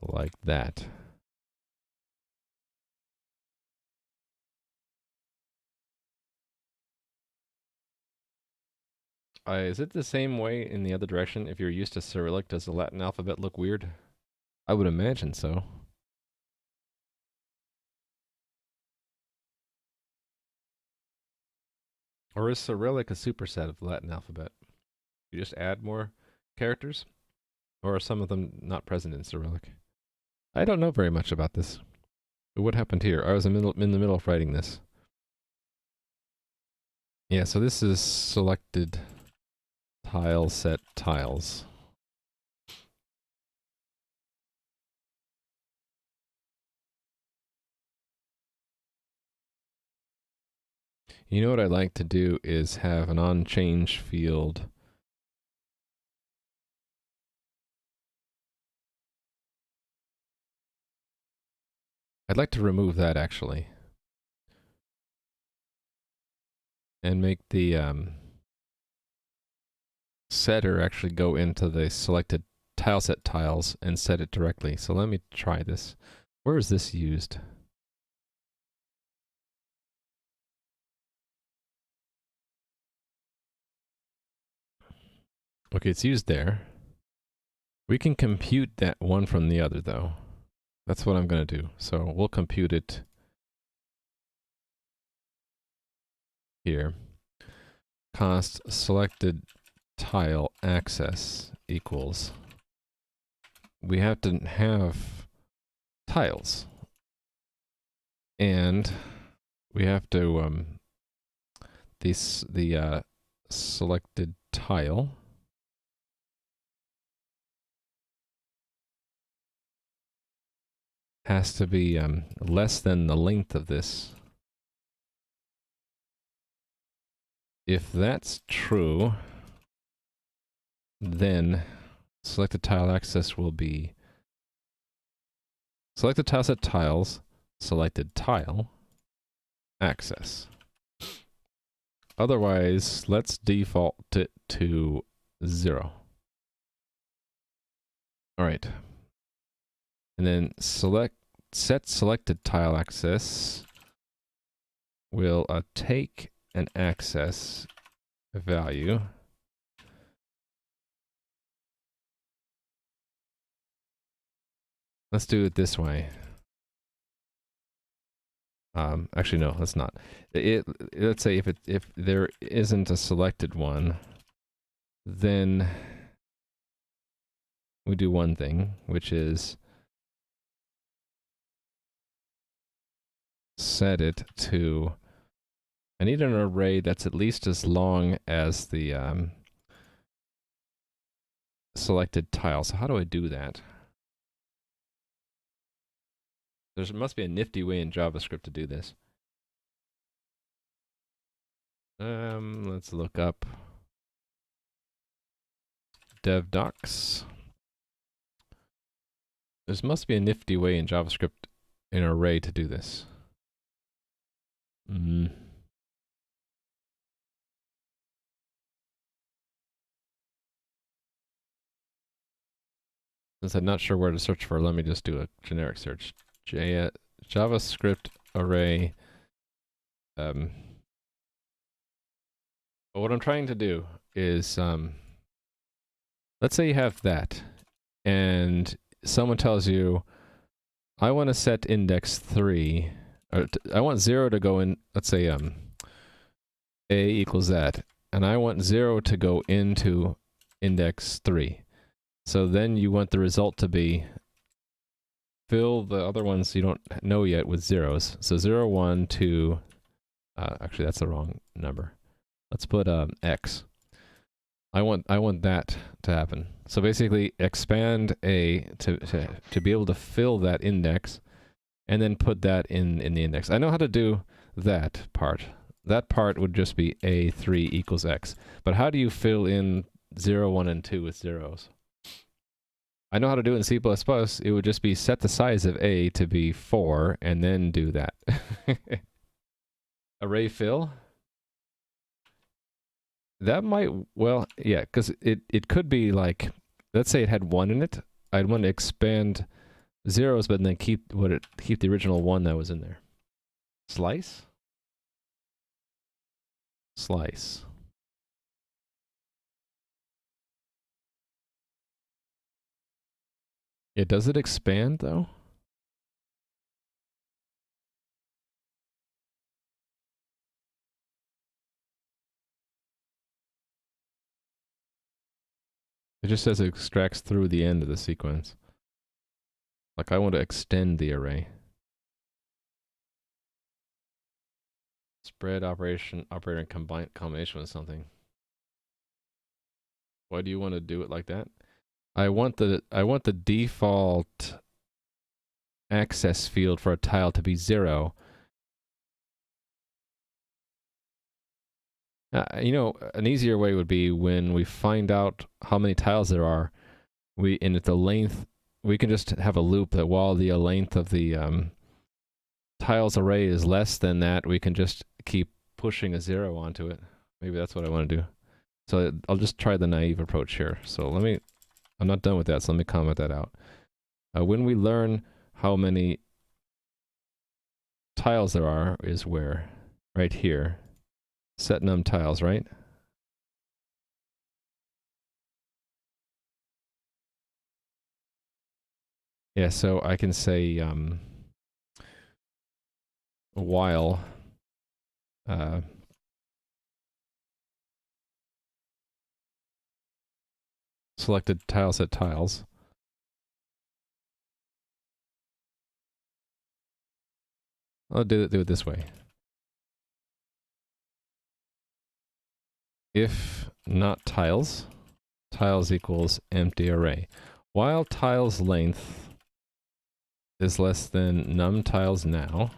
Like that. Is it the same way in the other direction? If you're used to Cyrillic, does the Latin alphabet look weird? I would imagine so. Or is Cyrillic a superset of the Latin alphabet? You just add more characters? Or are some of them not present in Cyrillic? I don't know very much about this. But what happened here? I was in the middle of writing this. Yeah, so this is selected tile set tiles. You know what I'd like to do is have an on-change field. I'd like to remove that actually. And make the setter actually go into the selected tileset tiles and set it directly. So let me try this. Where is this used? Okay, it's used there. We can compute that one from the other though. That's what I'm going to do. So we'll compute it here. Const selected tile access equals. We have to have tiles. And we have to the selected tile has to be less than the length of this. If that's true, then selected tile access will be selected tile set tiles, selected tile access. Otherwise, let's default it to 0. All right. And then set selected tile access will take an access value let's do it this way. Actually, no, let's not. Let's say if there isn't a selected one, then we do one thing, which is set it to. I need an array that's at least as long as the selected tile. So how do I do that? There must be a nifty way in JavaScript to do this. Let's look up dev docs. There must be a nifty way in JavaScript in an array to do this. Since I'm not sure where to search for, let me just do a generic search. JavaScript array. But what I'm trying to do is, let's say you have that, and someone tells you, I want to set index 3, or I want 0 to go in, let's say A equals that, and I want 0 to go into index 3. So then you want the result to be fill the other ones you don't know yet with zeros. So 0, 1, 2, actually that's the wrong number. Let's put X. I want that to happen. So basically expand A to be able to fill that index and then put that in the index. I know how to do that part. That part would just be A3 equals X. But how do you fill in 0, 1, and 2 with zeros. I know how to do it in C++. It would just be set the size of A to be 4 and then do that. Array fill. That might, well, yeah, because it could be like, let's say it had 1 in it. I'd want to expand zeros, but then keep the original 1 that was in there. Slice? Slice. Yeah, does it expand though? It just says it extracts through the end of the sequence. Like I want to extend the array. Spread operator in combination with something. Why do you want to do it like that? I want the default access field for a tile to be 0. You know, an easier way would be when we find out how many tiles there are, and at the length, we can just have a loop that while the length of the tiles array is less than that, we can just keep pushing a 0 onto it. Maybe that's what I want to do. So I'll just try the naive approach here. So I'm not done with that, so let me comment that out. When we learn how many tiles there are is where? Right here. Set num tiles, right? Yeah, so I can say while selected tile set tiles. I'll do it this way. If not tiles, tiles equals empty array. While tiles length is less than num tiles now,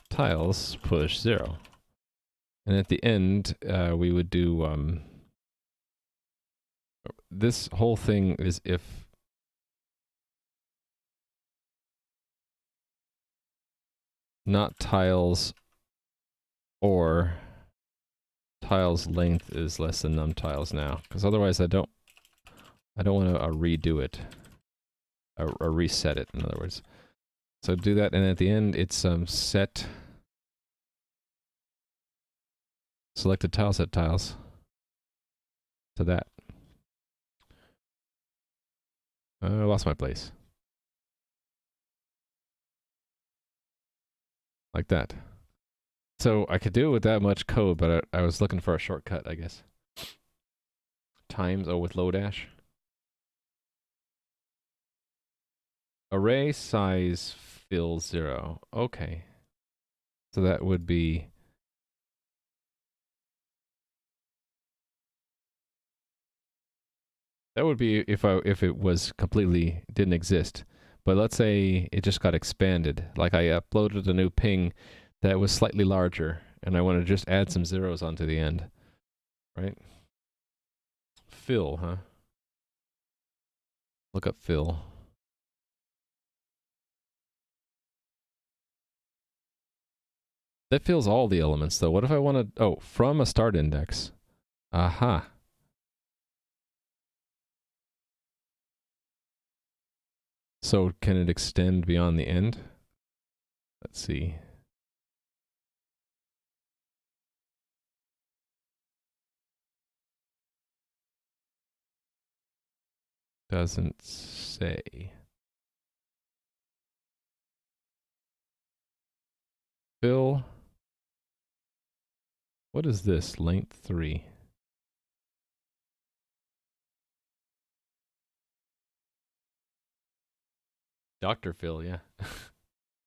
tiles push 0. And at the end, we would do this whole thing is if not tiles or tiles length is less than num tiles now, because otherwise I don't want to redo it or reset it, in other words. So do that, and at the end it's set selected tile set tiles to that. I lost my place. Like that. So I could do it with that much code, but I was looking for a shortcut, I guess. Times, with Lodash. Array size fill 0. Okay. So that would be if it was completely didn't exist. But let's say it just got expanded. Like I uploaded a new ping that was slightly larger, and I want to just add some zeros onto the end. Right? Fill, huh? Look up fill. That fills all the elements, though. What if I want to... Oh, from a start index. Aha. So can it extend beyond the end? Let's see. Doesn't say. Fill. What is this? Length 3. Dr. Phil, yeah. You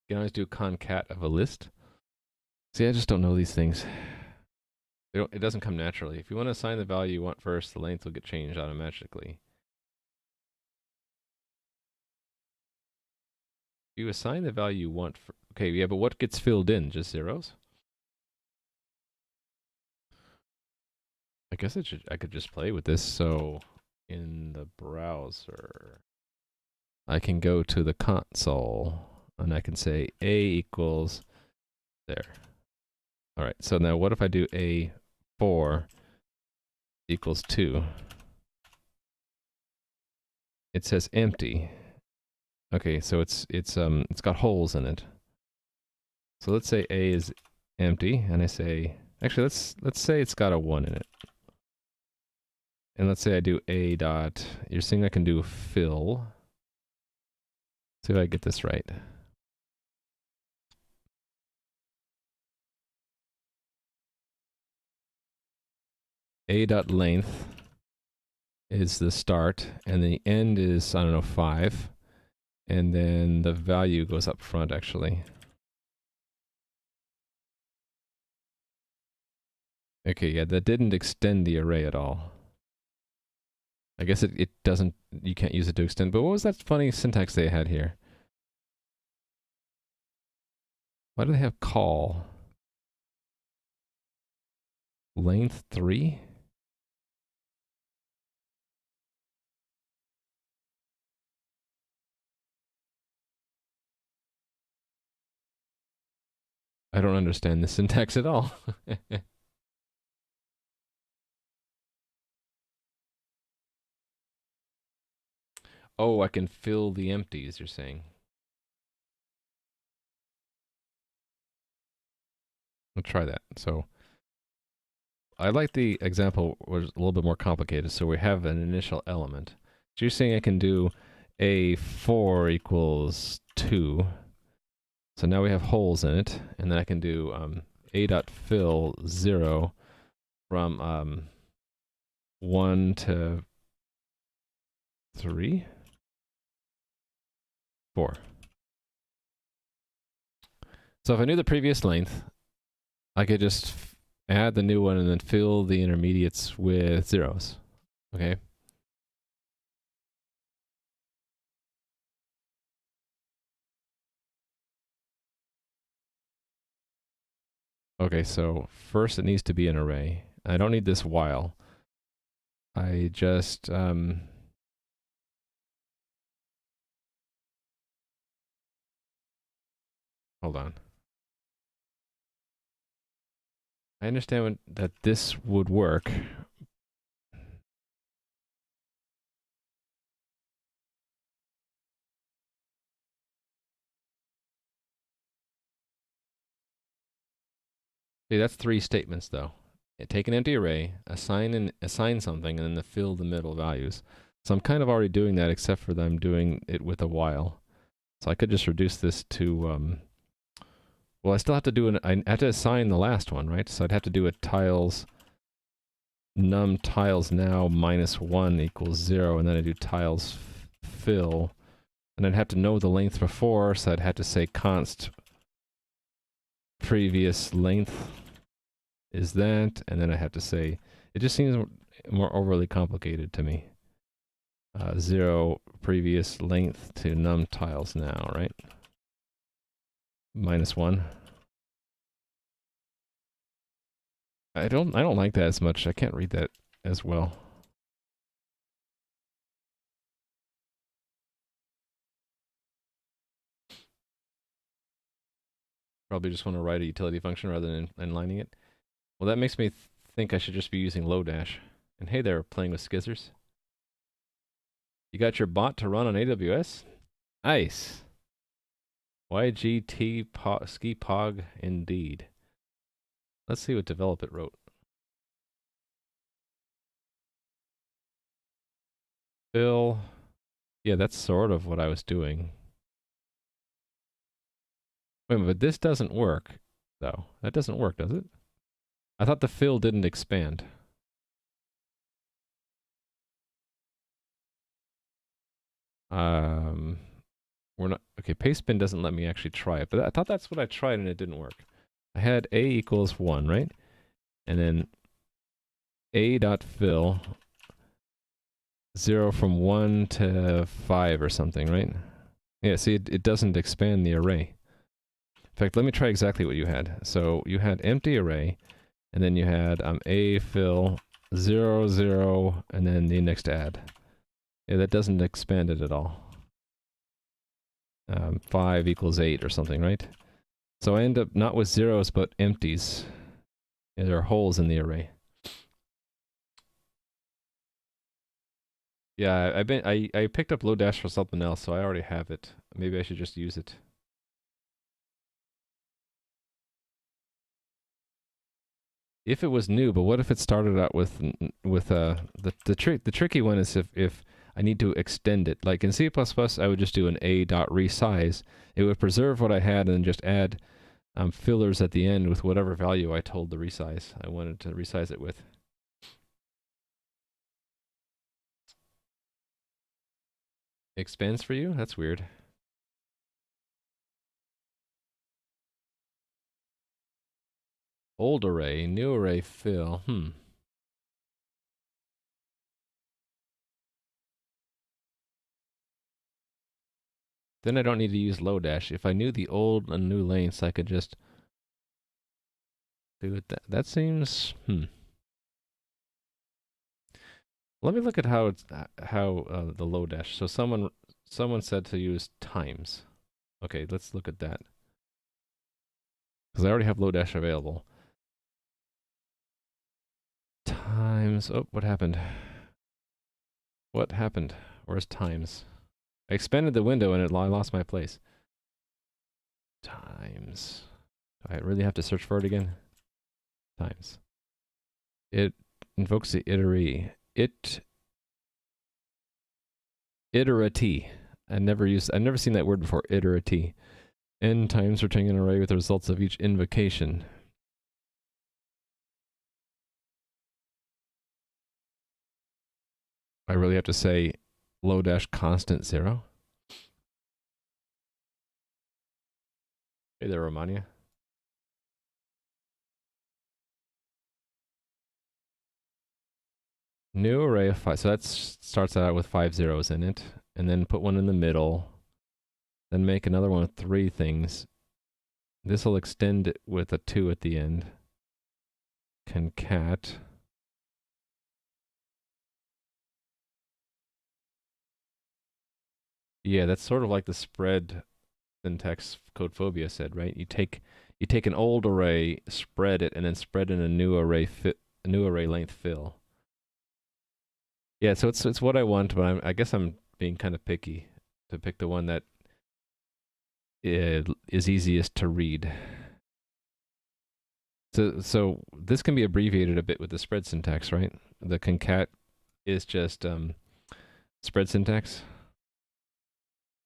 can always do concat of a list. See, I just don't know these things. It doesn't come naturally. If you want to assign the value you want first, the length will get changed automatically. You assign the value you want. Okay, yeah, but what gets filled in? Just zeros? I guess I could just play with this. So in the browser, I can go to the console and I can say a equals there. All right. So now what if I do a4 equals 2? It says empty. Okay, so it's got holes in it. So let's say a is empty, and I say, actually let's say it's got a 1 in it. And let's say I do a dot, you're seeing I can do fill. See if I get this right. A dot length is the start, and the end is, I don't know, 5. And then the value goes up front, actually. Okay, yeah, that didn't extend the array at all. I guess it doesn't, you can't use it to extend, but what was that funny syntax they had here? Why do they have call? Length 3? I don't understand the syntax at all. Oh, I can fill the empties, you're saying. I'll try that. So I like the example was a little bit more complicated. So we have an initial element. So you're saying I can do a4 equals 2. So now we have holes in it, and then I can do a dot fill 0 from 1 to 3, 4. So if I knew the previous length, I could just add the new one and then fill the intermediates with zeros. Okay. Okay, so first it needs to be an array. I don't need this while. I just hold on. I understand that this would work. See, that's 3 statements though. Take an empty array, assign something, and then fill the middle values. So I'm kind of already doing that, except for that I'm doing it with a while. So I could just reduce this to well, I still have to do I have to assign the last one, right? So I'd have to do a tiles num tiles now minus 1 equals 0, and then I do tiles fill, and I'd have to know the length before, so I'd have to say const previous length is that, and then I have to say, it just seems more overly complicated to me. 0 previous length to num tiles now, right? Minus 1. I don't like that as much. I can't read that as well. Probably just want to write a utility function rather than inlining it. Well, that makes me think I should just be using Lodash. And hey there, playing with skizzers. You got your bot to run on AWS? Nice. YGT ski pog indeed. Let's see what develop it wrote. Fill. Yeah, that's sort of what I was doing. Wait a minute, but this doesn't work, though. That doesn't work, does it? I thought the fill didn't expand. We're not, okay, pastebin doesn't let me actually try it, but I thought that's what I tried and it didn't work. I had a equals 1, right? And then a dot fill 0 from 1 to 5 or something, right? Yeah, see, it doesn't expand the array. In fact, let me try exactly what you had. So you had empty array, and then you had a fill 0, 0, and then the index to add. Yeah, that doesn't expand it at all. 5 equals 8 or something, right? So I end up not with zeros, but empties. Yeah, there are holes in the array. Yeah, I picked up Lodash for something else, so I already have it. Maybe I should just use it. If it was new, but what if it started out with the tricky one is if I need to extend it. Like in C++, I would just do an a.resize. It would preserve what I had and then just add fillers at the end with whatever value I told the resize I wanted to resize it with. Expands for you? That's weird. Old array, new array fill. Then I don't need to use Lodash. If I knew the old and new lengths, I could just do it. That seems Let me look at how it's the Lodash. So someone said to use times. Okay, let's look at that because I already have Lodash available. Times. Oh, what happened? What happened? Where's times? I expanded the window and I lost my place. Times. Do I really have to search for it again? Times. It invokes the iterate. Iterate. I've never seen that word before. Iterate. N times returning an array with the results of each invocation. I really have to say Lodash constant 0. Hey there, Romania. New array of 5. So that starts out with 5 zeros in it. And then put one in the middle. Then make another one with 3 things. This will extend it with a 2 at the end. Concat. Yeah, that's sort of like the spread syntax Codephobia said, right? You take an old array, spread it, and then spread in a new array length fill. Yeah, so it's what I want, but I guess I'm being kind of picky to pick the one that is easiest to read. So this can be abbreviated a bit with the spread syntax, right? The concat is just spread syntax.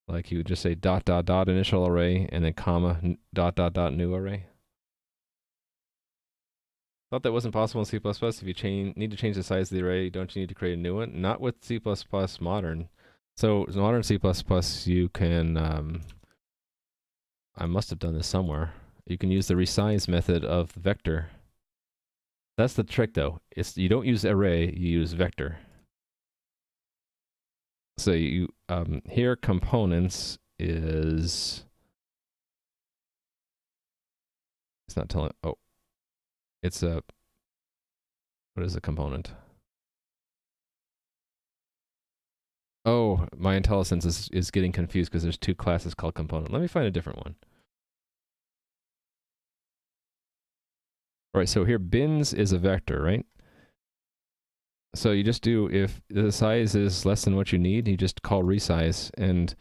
Like you would just say ... initial array and then comma ... new array. Thought that wasn't possible in C++. If you need to change the size of the array, don't you need to create a new one? Not with C++ modern. So modern C++, you can, I must have done this somewhere. You can use the resize method of vector. That's the trick though. You don't use array, you use vector. So you, here components is, it's not telling, oh, it's a, what is a component? Oh, my IntelliSense is getting confused because there's 2 classes called component. Let me find a different one. All right, so here bins is a vector, right? So you just do, if the size is less than what you need, you just call resize, and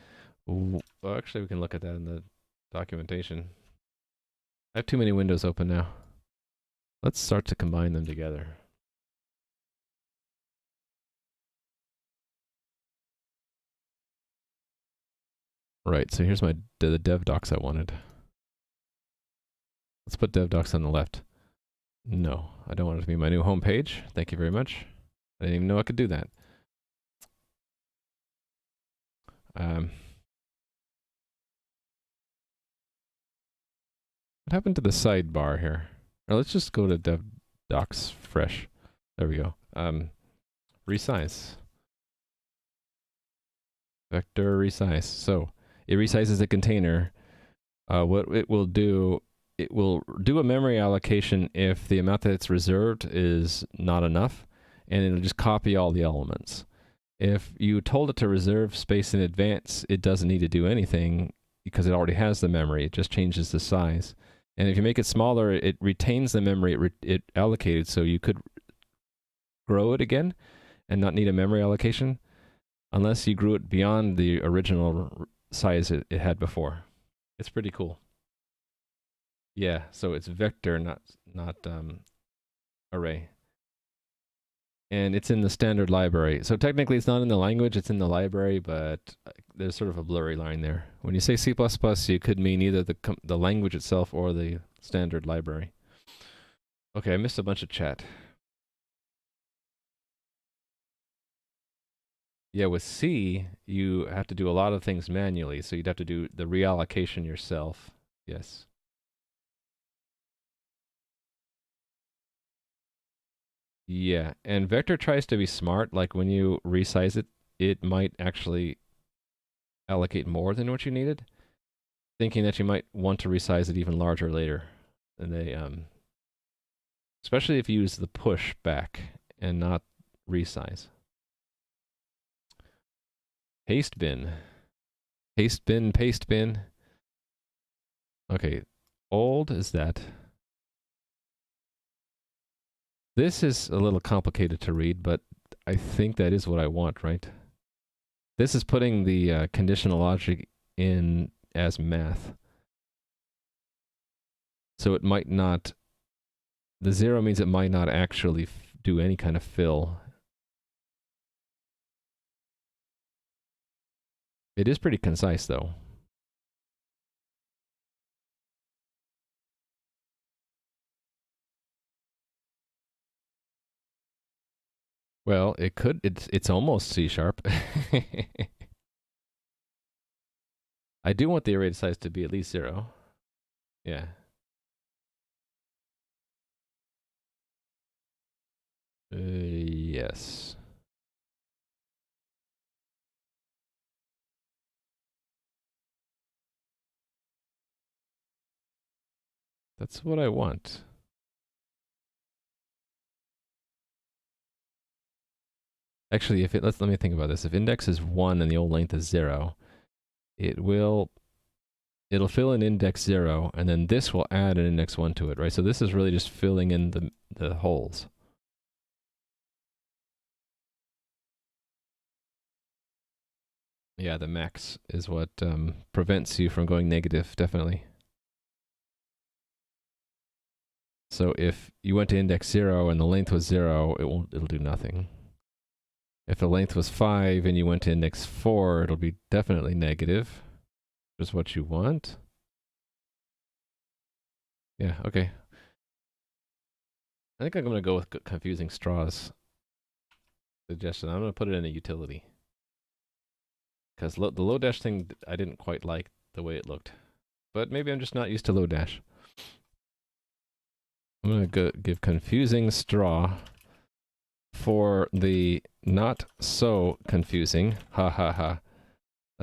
well, actually we can look at that in the documentation. I have too many windows open now. Let's start to combine them together. Right, so here's the dev docs I wanted. Let's put dev docs on the left. No, I don't want it to be my new home page. Thank you very much. I didn't even know I could do that. What happened to the sidebar here? Or let's just go to dev docs fresh. There we go. Resize. Vector resize. So it resizes a container. What it will do a memory allocation if the amount that it's reserved is not enough. and it'll just copy all the elements. If you told it to reserve space in advance, it doesn't need to do anything because it already has the memory. It just changes the size. And if you make it smaller, it retains the memory it allocated, so you could grow it again and not need a memory allocation unless you grew it beyond the original size it had before. It's pretty cool. Yeah, so it's vector, not array. And it's in the standard library. So technically it's not in the language, it's in the library, but there's sort of a blurry line there. When you say C++, you could mean either the language itself or the standard library. Okay, I missed a bunch of chat. Yeah, with C, you have to do a lot of things manually, so you'd have to do the reallocation yourself. Yes. Yeah, and vector tries to be smart. Like when you resize it, it might actually allocate more than what you needed, thinking that you might want to resize it even larger later. And they, especially if you use the push back and not resize. Paste bin. Paste bin, paste bin. Okay, old is that. This is a little complicated to read, but I think that is what I want, right? This is putting the conditional logic in as math. So it might not, the 0 means it might not actually do any kind of fill. It is pretty concise though. Well, it could, it's almost C#. I do want the array size to be at least 0. Yeah. Yes. That's what I want. Actually, if it, let me think about this. If index is 1 and the old length is 0, it'll fill in index 0, and then this will add an index 1 to it, right? So this is really just filling in the holes. Yeah, the max is what prevents you from going negative, definitely. So if you went to index 0 and the length was 0, it'll do nothing. If the length was 5 and you went to index 4, it'll be definitely negative, which is what you want. Yeah, okay. I think I'm going to go with confusing straws suggestion. I'm going to put it in a utility. Because the Lodash thing, I didn't quite like the way it looked. But maybe I'm just not used to Lodash. I'm going to give confusing straw for the not so confusing, a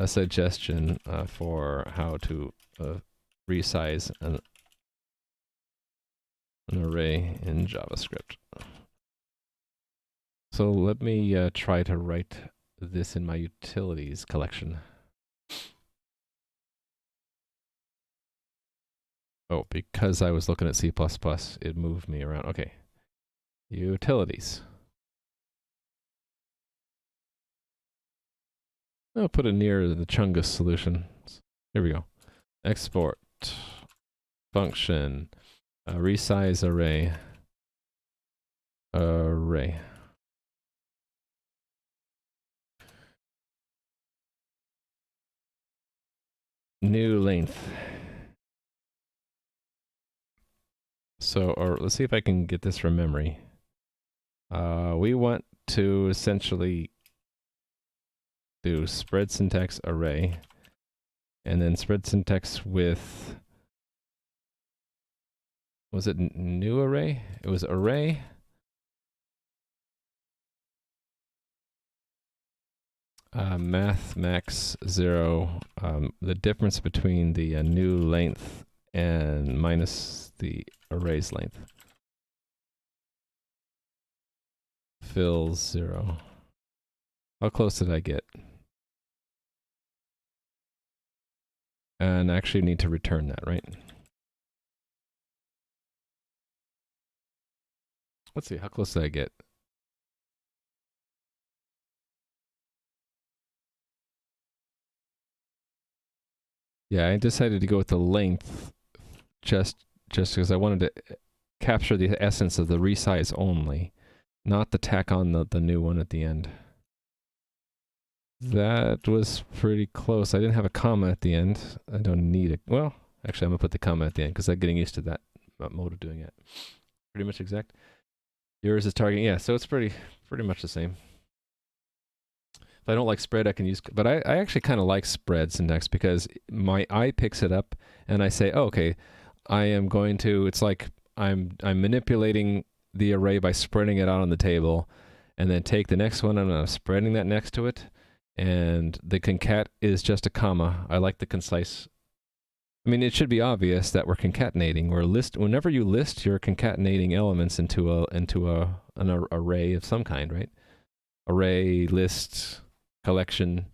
suggestion for how to resize an array in JavaScript. So let me try to write this in my utilities collection. Oh, because I was looking at C++, it moved me around. Okay. Utilities. I'll put it near the Chungus solution. Here we go. Export function resize array. New length. So, or let's see if I can get this from memory. We want to essentially do spread syntax array, and then spread syntax with, was it new array? It was array. Math max 0, the difference between the new length and minus the array's length. fills 0. How close did I get? And I actually need to return that, right? Let's see, how close did I get? Yeah, I decided to go with the length just because I wanted to capture the essence of the resize only, not the tack on the new one at the end. That was pretty close. I didn't have a comma at the end. I don't need it. Well, actually, I'm going to put the comma at the end because I'm getting used to that mode of doing it. Pretty much exact. Yours is targeting. Yeah, so it's pretty much the same. If I don't like spread, I can use... But I actually kind of like spread syntax because my eye picks it up and I say, oh, okay, I am going to... It's like I'm manipulating the array by spreading it out on the table and then take the next one and I'm spreading that next to it. And the concat is just a comma. I like the concise. I mean, it should be obvious that we're concatenating. Whenever you list, you're concatenating elements into an array of some kind, right? Array, list, collection.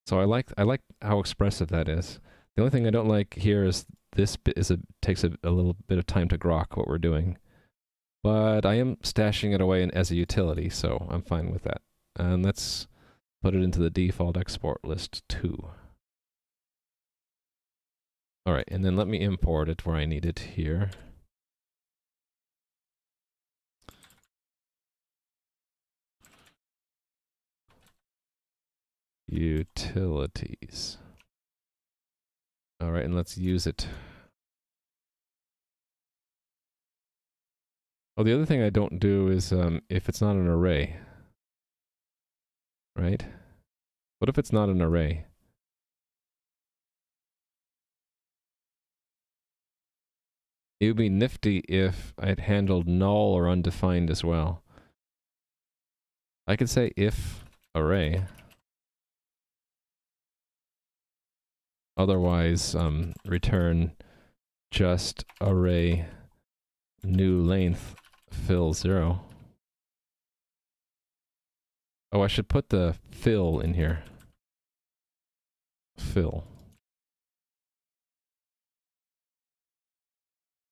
So I like how expressive that is. The only thing I don't like here is this bit takes a little bit of time to grok what we're doing. But I am stashing it away as a utility, so I'm fine with that. And let's put it into the default export list too. All right, and then let me import it where I need it here. Utilities. All right, and let's use it. Oh, the other thing I don't do is if it's not an array, right? What if it's not an array? It would be nifty if I'd handled null or undefined as well. I could say if array. Otherwise, return just array new length fill 0. Oh, I should put the fill in here. Fill.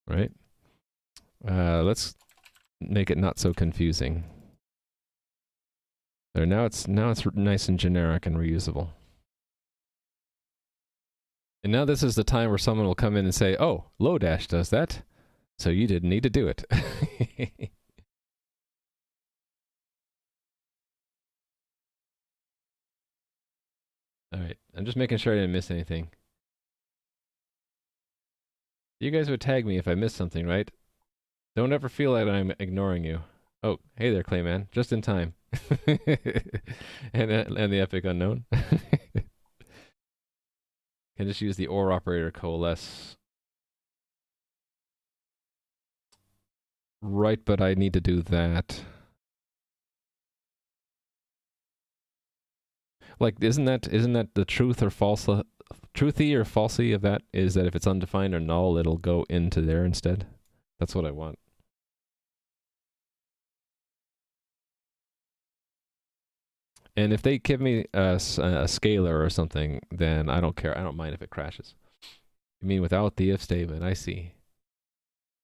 Right? Let's make it not so confusing. There, now it's nice and generic and reusable. And now this is the time where someone will come in and say, oh, Lodash does that, so you didn't need to do it. Alright, I'm just making sure I didn't miss anything. You guys would tag me if I missed something, right? Don't ever feel like I'm ignoring you. Oh, hey there, Clayman. Just in time. and the epic unknown. Can just use the OR operator coalesce. Right, but I need to do that. Like, isn't that the truth or truthy or falsy of that is that if it's undefined or null, it'll go into there instead? That's what I want. And if they give me a scalar or something, then I don't care. I don't mind if it crashes. You mean without the if statement? I see.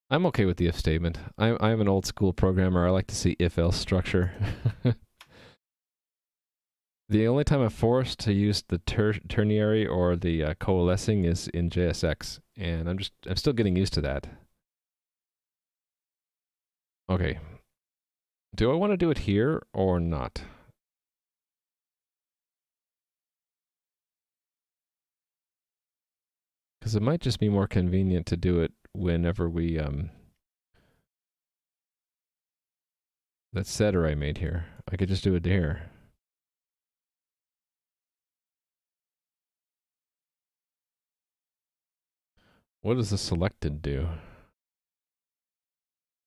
I'm okay with the if statement. I'm an old school programmer. I like to see if-else structure. The only time I'm forced to use the ternary or the coalescing is in JSX, and I'm still getting used to that. Okay. Do I want to do it here or not? Because it might just be more convenient to do it whenever we that setter I made here. I could just do it here. What does the selected do?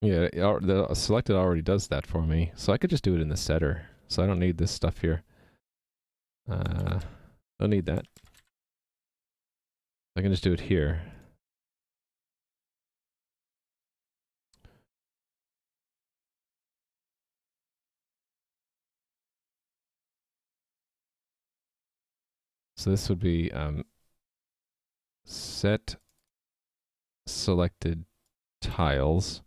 Yeah, the selected already does that for me. So I could just do it in the setter. So I don't need this stuff here. Don't need that. I can just do it here. So this would be set selected tiles.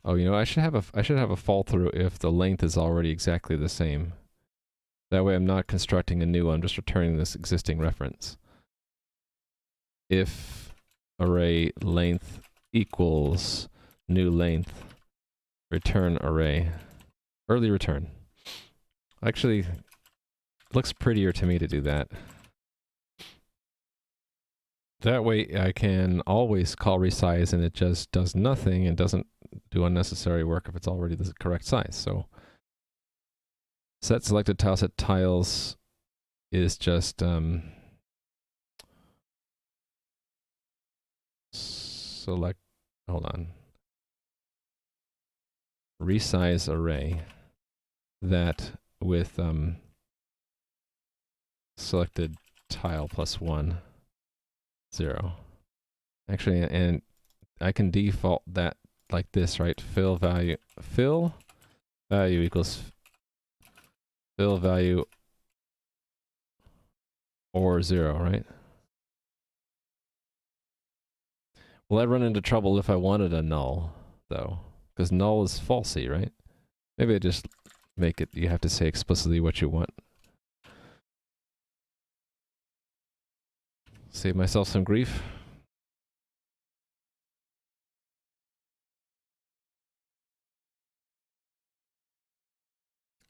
Oh, you know, I should have a fall through if the length is already exactly the same. That way I'm not constructing a new one, I'm just returning this existing reference. If array length equals new length, return array. Early return. Actually, it looks prettier to me to do that. That way I can always call resize and it just does nothing and doesn't do unnecessary work if it's already the correct size. So set selected tile set tiles is just select, hold on, resize array that with selected tile plus 1, 0. Actually, and I can default that like this, right? Fill value equals fill value or 0, right? Will I run into trouble if I wanted a null, though? Because null is falsy, right? Maybe I just make it, you have to say explicitly what you want. Save myself some grief.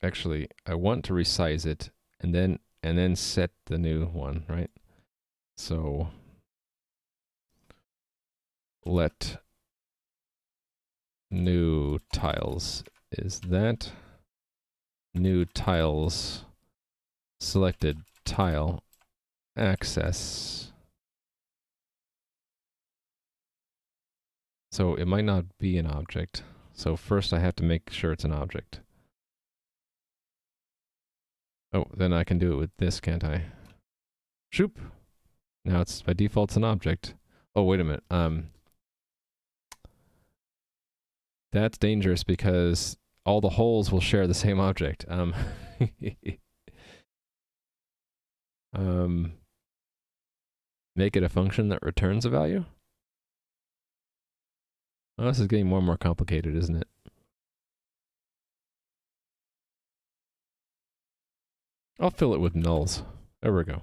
Actually, I want to resize it and then set the new one, right? So let new tiles is that new tiles selected tile access. So it might not be an object. So first I have to make sure it's an object. Oh, then I can do it with this, can't I? Shoop. Now it's by default it's an object. Oh, wait a minute. That's dangerous because all the holes will share the same object. Make it a function that returns a value? Oh, this is getting more and more complicated, isn't it? I'll fill it with nulls. There we go.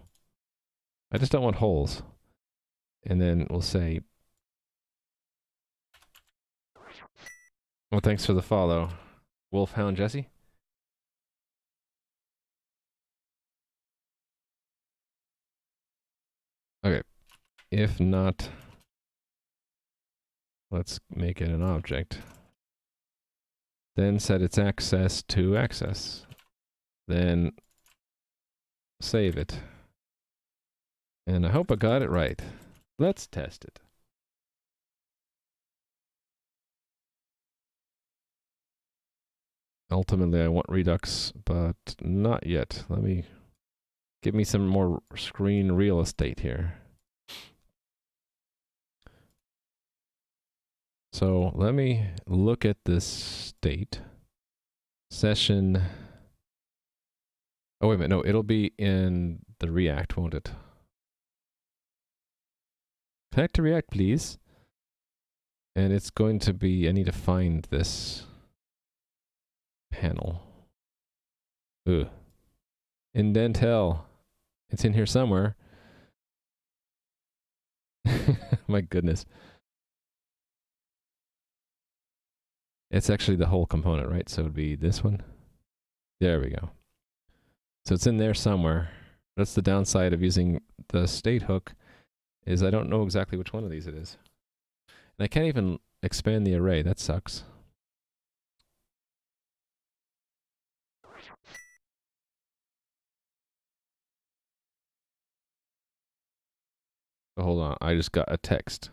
I just don't want holes. And then we'll say, well, thanks for the follow. Wolfhound Jesse? Okay. If not, let's make it an object. Then set its access to access. Then save it. And I hope I got it right. Let's test it. Ultimately, I want Redux, but not yet. Give me some more screen real estate here. So let me look at this state. Session. Oh, wait a minute. No, it'll be in the React, won't it? Connect to React, please. And it's going to be, I need to find this panel. Ugh. Indentel. It's in here somewhere. My goodness. It's actually the whole component, right? So it would be this one. There we go. So it's in there somewhere. That's the downside of using the state hook, is I don't know exactly which one of these it is. And I can't even expand the array. That sucks. Oh, hold on. I just got a text.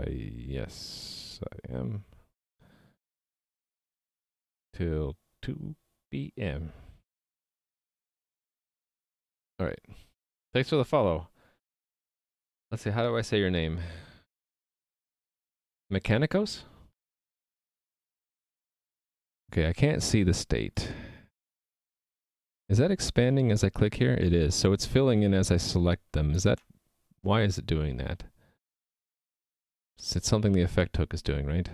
Yes, I am. Till 2 p.m. All right. Thanks for the follow. Let's see. How do I say your name? Mechanicos? Okay, I can't see the state. Is that expanding as I click here? It is. So it's filling in as I select them. Is that, why is it doing that? It's something the effect hook is doing, right?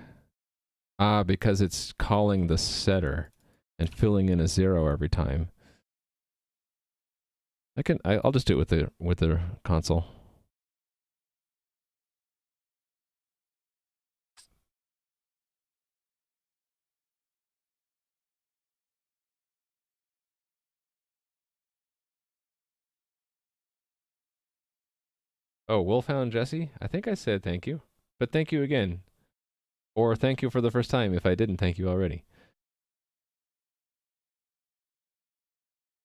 Ah, because it's calling the setter and filling in a 0 every time. I'll just do it with the console. Oh, Wolfhound Jesse? I think I said thank you. But thank you again. Or thank you for the first time if I didn't thank you already.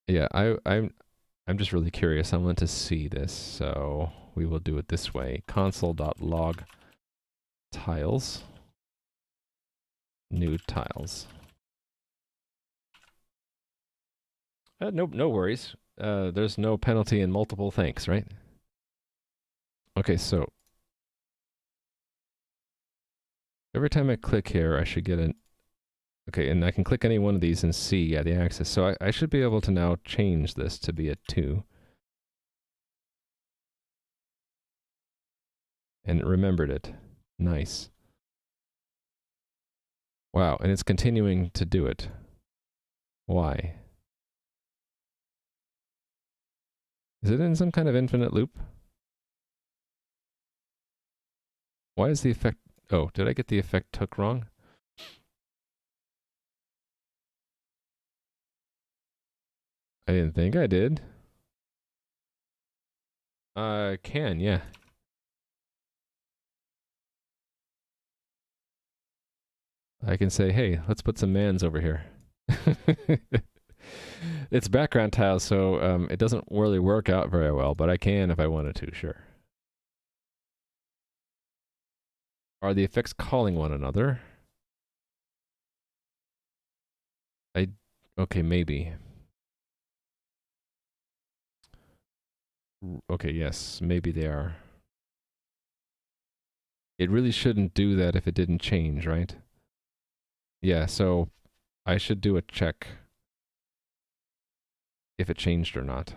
Yeah, I'm just really curious. I want to see this, so we will do it this way. Console.log tiles. New tiles. No worries. There's no penalty in multiple thanks, right? Okay, so every time I click here, I should get an... Okay, and I can click any one of these and see, yeah, the axis. So I should be able to now change this to be a 2. And it remembered it. Nice. Wow, and it's continuing to do it. Why? Is it in some kind of infinite loop? Why is the effect... Oh, did I get the effect hook wrong? I didn't think I did. I can, yeah. I can say, hey, let's put some mans over here. It's background tiles, so it doesn't really work out very well, but I can if I wanted to, sure. Are the effects calling one another? Okay, maybe. Okay, yes, maybe they are. It really shouldn't do that if it didn't change, right? Yeah, so I should do a check if it changed or not.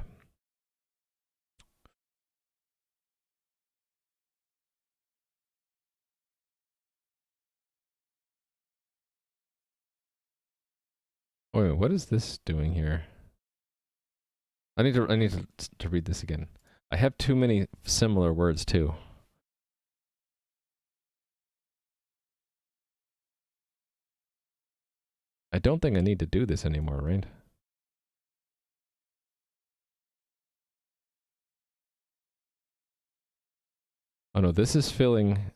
Wait, what is this doing here? I need to read this again. I have too many similar words too. I don't think I need to do this anymore, right? Oh no, this is filling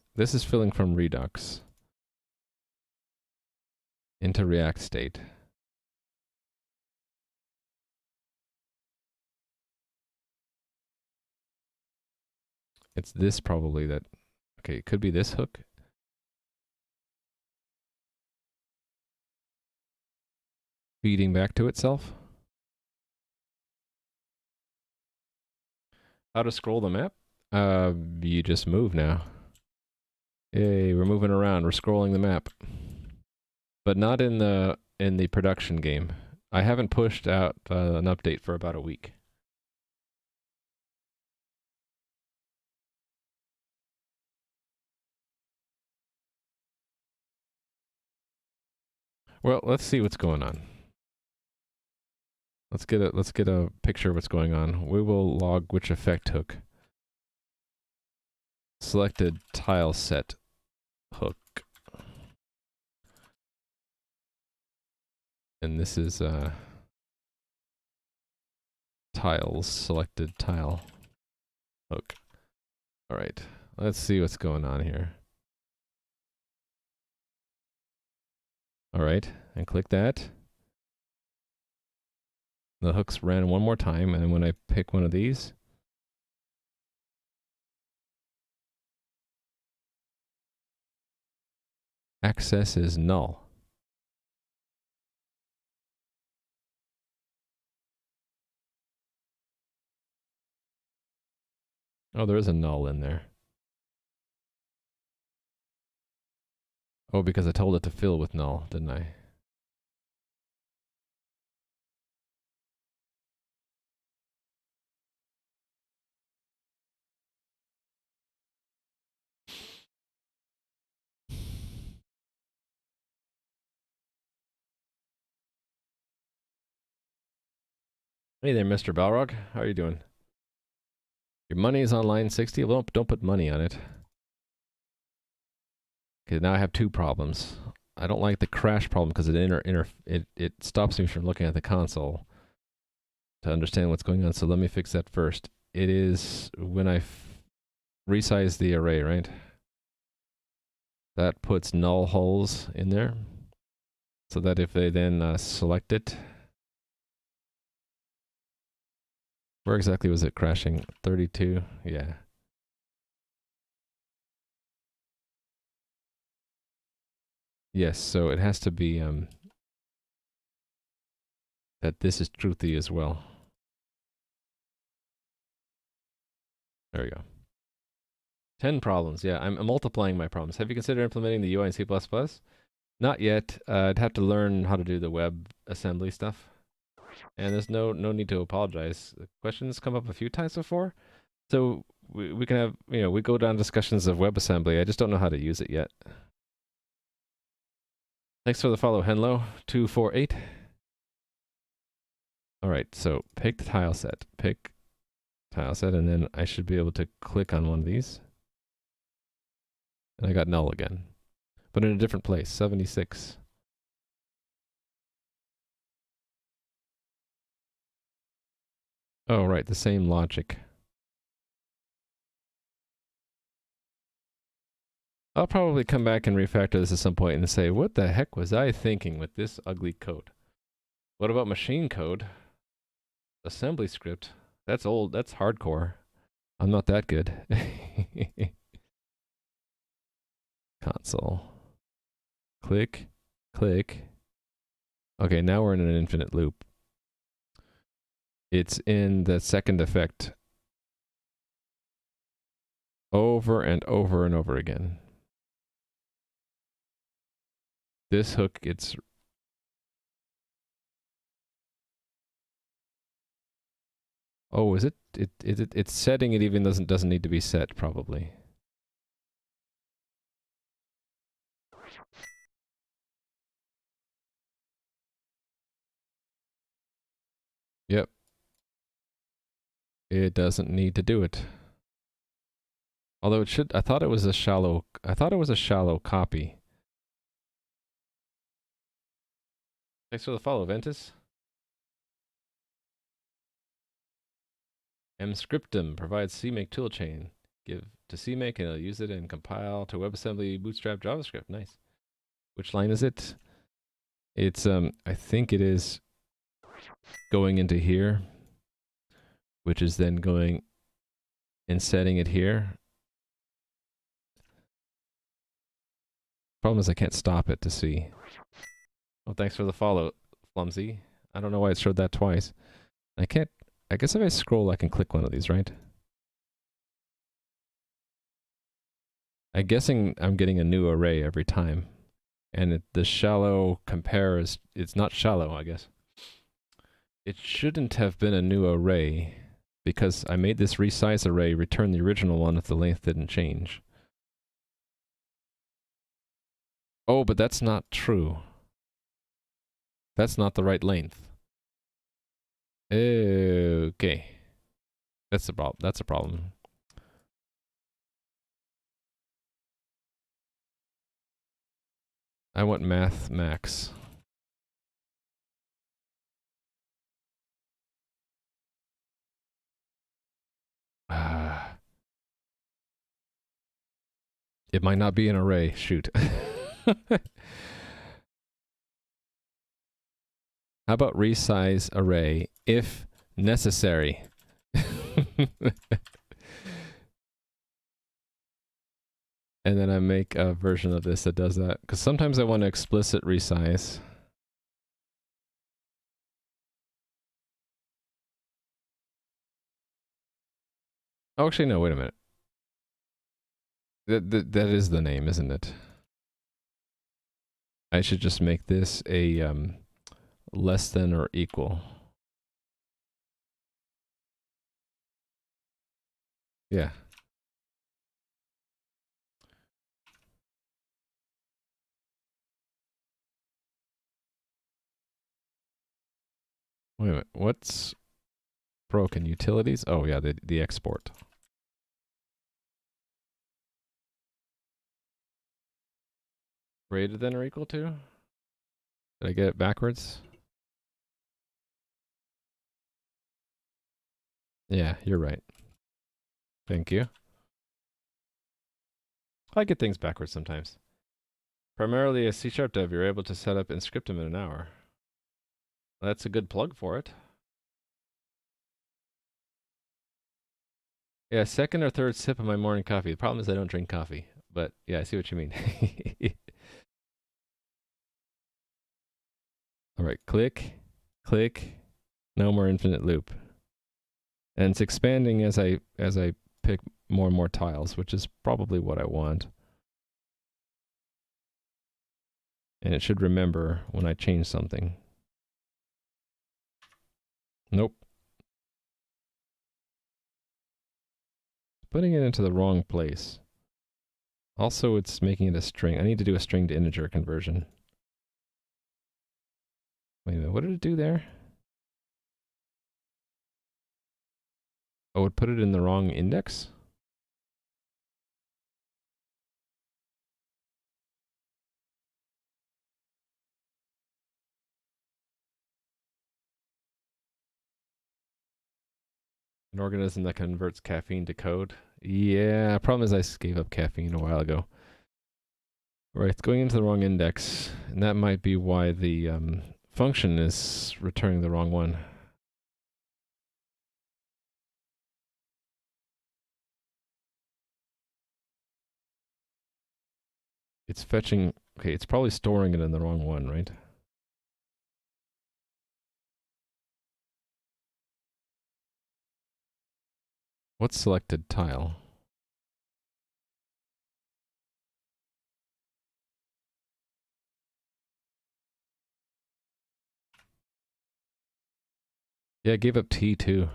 from Redux into React state. It's this probably that, okay, it could be this hook. Feeding back to itself. How to scroll the map? You just move now. Yay, we're moving around, we're scrolling the map. But not in the production game. I haven't pushed out an update for about a week. Well, let's see what's going on. Let's get a picture of what's going on. We will log which effect hook. Selected tile set hook. And this is tiles, selected tile hook. All right, let's see what's going on here. All right, and click that. The hooks ran one more time, and when I pick one of these, access is null. Oh, there is a null in there. Oh, because I told it to fill with null, didn't I? Hey there, Mr. Balrog. How are you doing? Your money is on line 60? Well, don't put money on it. Okay, now I have two problems. I don't like the crash problem because it stops me from looking at the console to understand what's going on. So let me fix that first. It is when I resize the array, right? That puts null holes in there, so that if they then select it, where exactly was it crashing? 32, yeah. Yes, so it has to be that this is truthy as well. There we go. 10 problems, yeah, I'm multiplying my problems. Have you considered implementing the UI in C++? Not yet. I'd have to learn how to do the web assembly stuff. And there's no need to apologize. The questions come up a few times before. So we can have, we go down discussions of WebAssembly. I just don't know how to use it yet. Thanks for the follow, Henlo248. All right, so pick the tile set. Pick tile set, and then I should be able to click on one of these. And I got null again, but in a different place, 76. Oh, right, the same logic. I'll probably come back and refactor this at some point and say, what the heck was I thinking with this ugly code? What about machine code? Assembly script? That's old, that's hardcore. I'm not that good. Console. Click, click. Okay, now we're in an infinite loop. It's in the second effect. Over and over and over again. This hook, it's... Oh, is it? It's setting it even doesn't need to be set, probably. Yep. It doesn't need to do it. Although it should, I thought it was a shallow copy. Thanks for the follow, Ventus. mscriptum provides CMake toolchain. Give to CMake and it'll use it and compile to WebAssembly Bootstrap JavaScript. Nice. Which line is it? It's, I think it is going into here, which is then going and setting it here. Problem is I can't stop it to see. Oh, thanks for the follow, Flumsy. I don't know why it showed that twice. I guess if I scroll, I can click one of these, right? I'm guessing I'm getting a new array every time. And the shallow compare is, it's not shallow, I guess. It shouldn't have been a new array because I made this resize array return the original one if the length didn't change. Oh, but that's not true. That's not the right length. Okay. That's the problem. That's a problem. I want math max. It might not be an array. Shoot. How about resize array if necessary? And then I make a version of this that does that. Because sometimes I want to explicit resize. Oh, actually, no, wait a minute. That is the name, isn't it? I should just make this a less than or equal. Yeah. Wait a minute. What's broken? Utilities? Oh yeah, the export. Greater than or equal to? Did I get it backwards? Yeah, you're right. Thank you. I get things backwards sometimes. Primarily a C# dev, you're able to set up and script them in an hour. That's a good plug for it. Yeah, second or third sip of my morning coffee. The problem is I don't drink coffee. But yeah, I see what you mean. All right, click, click. No more infinite loop. And it's expanding as I pick more and more tiles, which is probably what I want. And it should remember when I change something. Nope. Putting it into the wrong place. Also, it's making it a string. I need to do a string to integer conversion. Wait a minute, what did it do there? Oh, it put it in the wrong index? An organism that converts caffeine to code. Yeah, problem is I gave up caffeine a while ago. Right, it's going into the wrong index, and that might be why the function is returning the wrong one. It's fetching, okay, it's probably storing it in the wrong one, right? What's selected tile? Yeah, I gave up T too.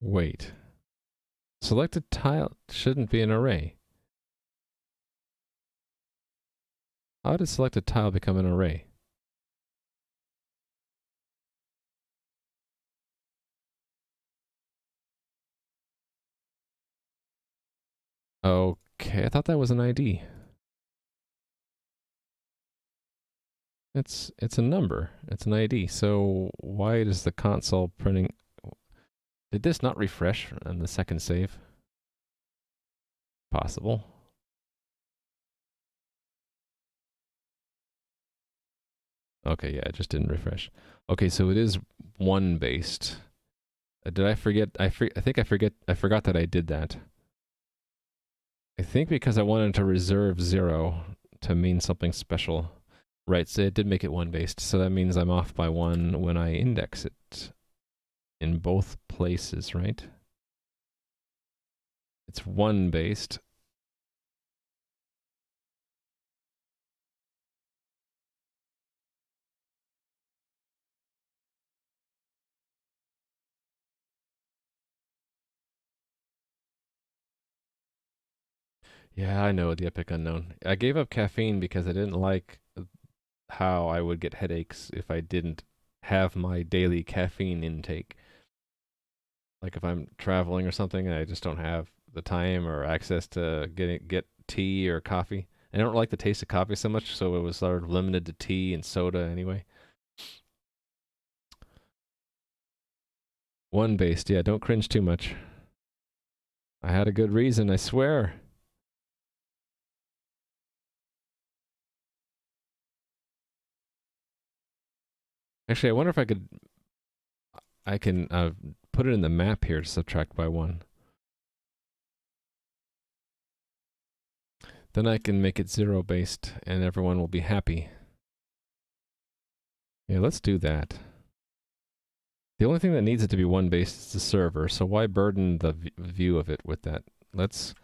Wait. Selected tile shouldn't be an array. How did selected tile become an array? Okay, I thought that was an ID. It's a number. It's an ID. So why is the console printing? Did this not refresh on the second save? Possible. Okay, yeah, it just didn't refresh. Okay, so it is one based. Did I forget? I think I forgot that I did that. I think because I wanted to reserve 0 to mean something special. Right, so it did make it one based. So that means I'm off by 1 when I index it in both places, right? It's 1 based. Yeah, I know, the epic unknown. I gave up caffeine because I didn't like how I would get headaches if I didn't have my daily caffeine intake. Like if I'm traveling or something and I just don't have the time or access to get tea or coffee. I don't like the taste of coffee so much, so it was sort of limited to tea and soda anyway. 1 based, yeah, don't cringe too much. I had a good reason, I swear. Actually, I wonder if I can put it in the map here to subtract by 1. Then I can make it 0 based and everyone will be happy. Yeah, let's do that. The only thing that needs it to be one base is the server, so why burden the view of it with that? Let's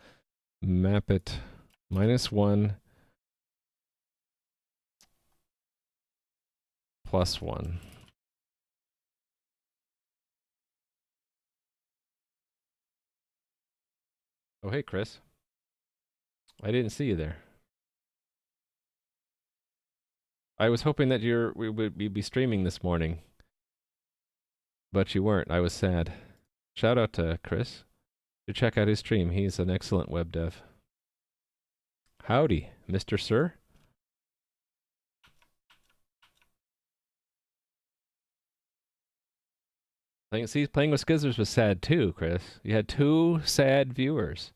map it -1 +1. Oh, hey, Chris. I didn't see you there. I was hoping that we'd be streaming this morning, but you weren't. I was sad. Shout out to Chris. To check out his stream. He's an excellent web dev. Howdy, Mr. Sir. Playing with Skizzers was sad too, Chris. You had 2 sad viewers.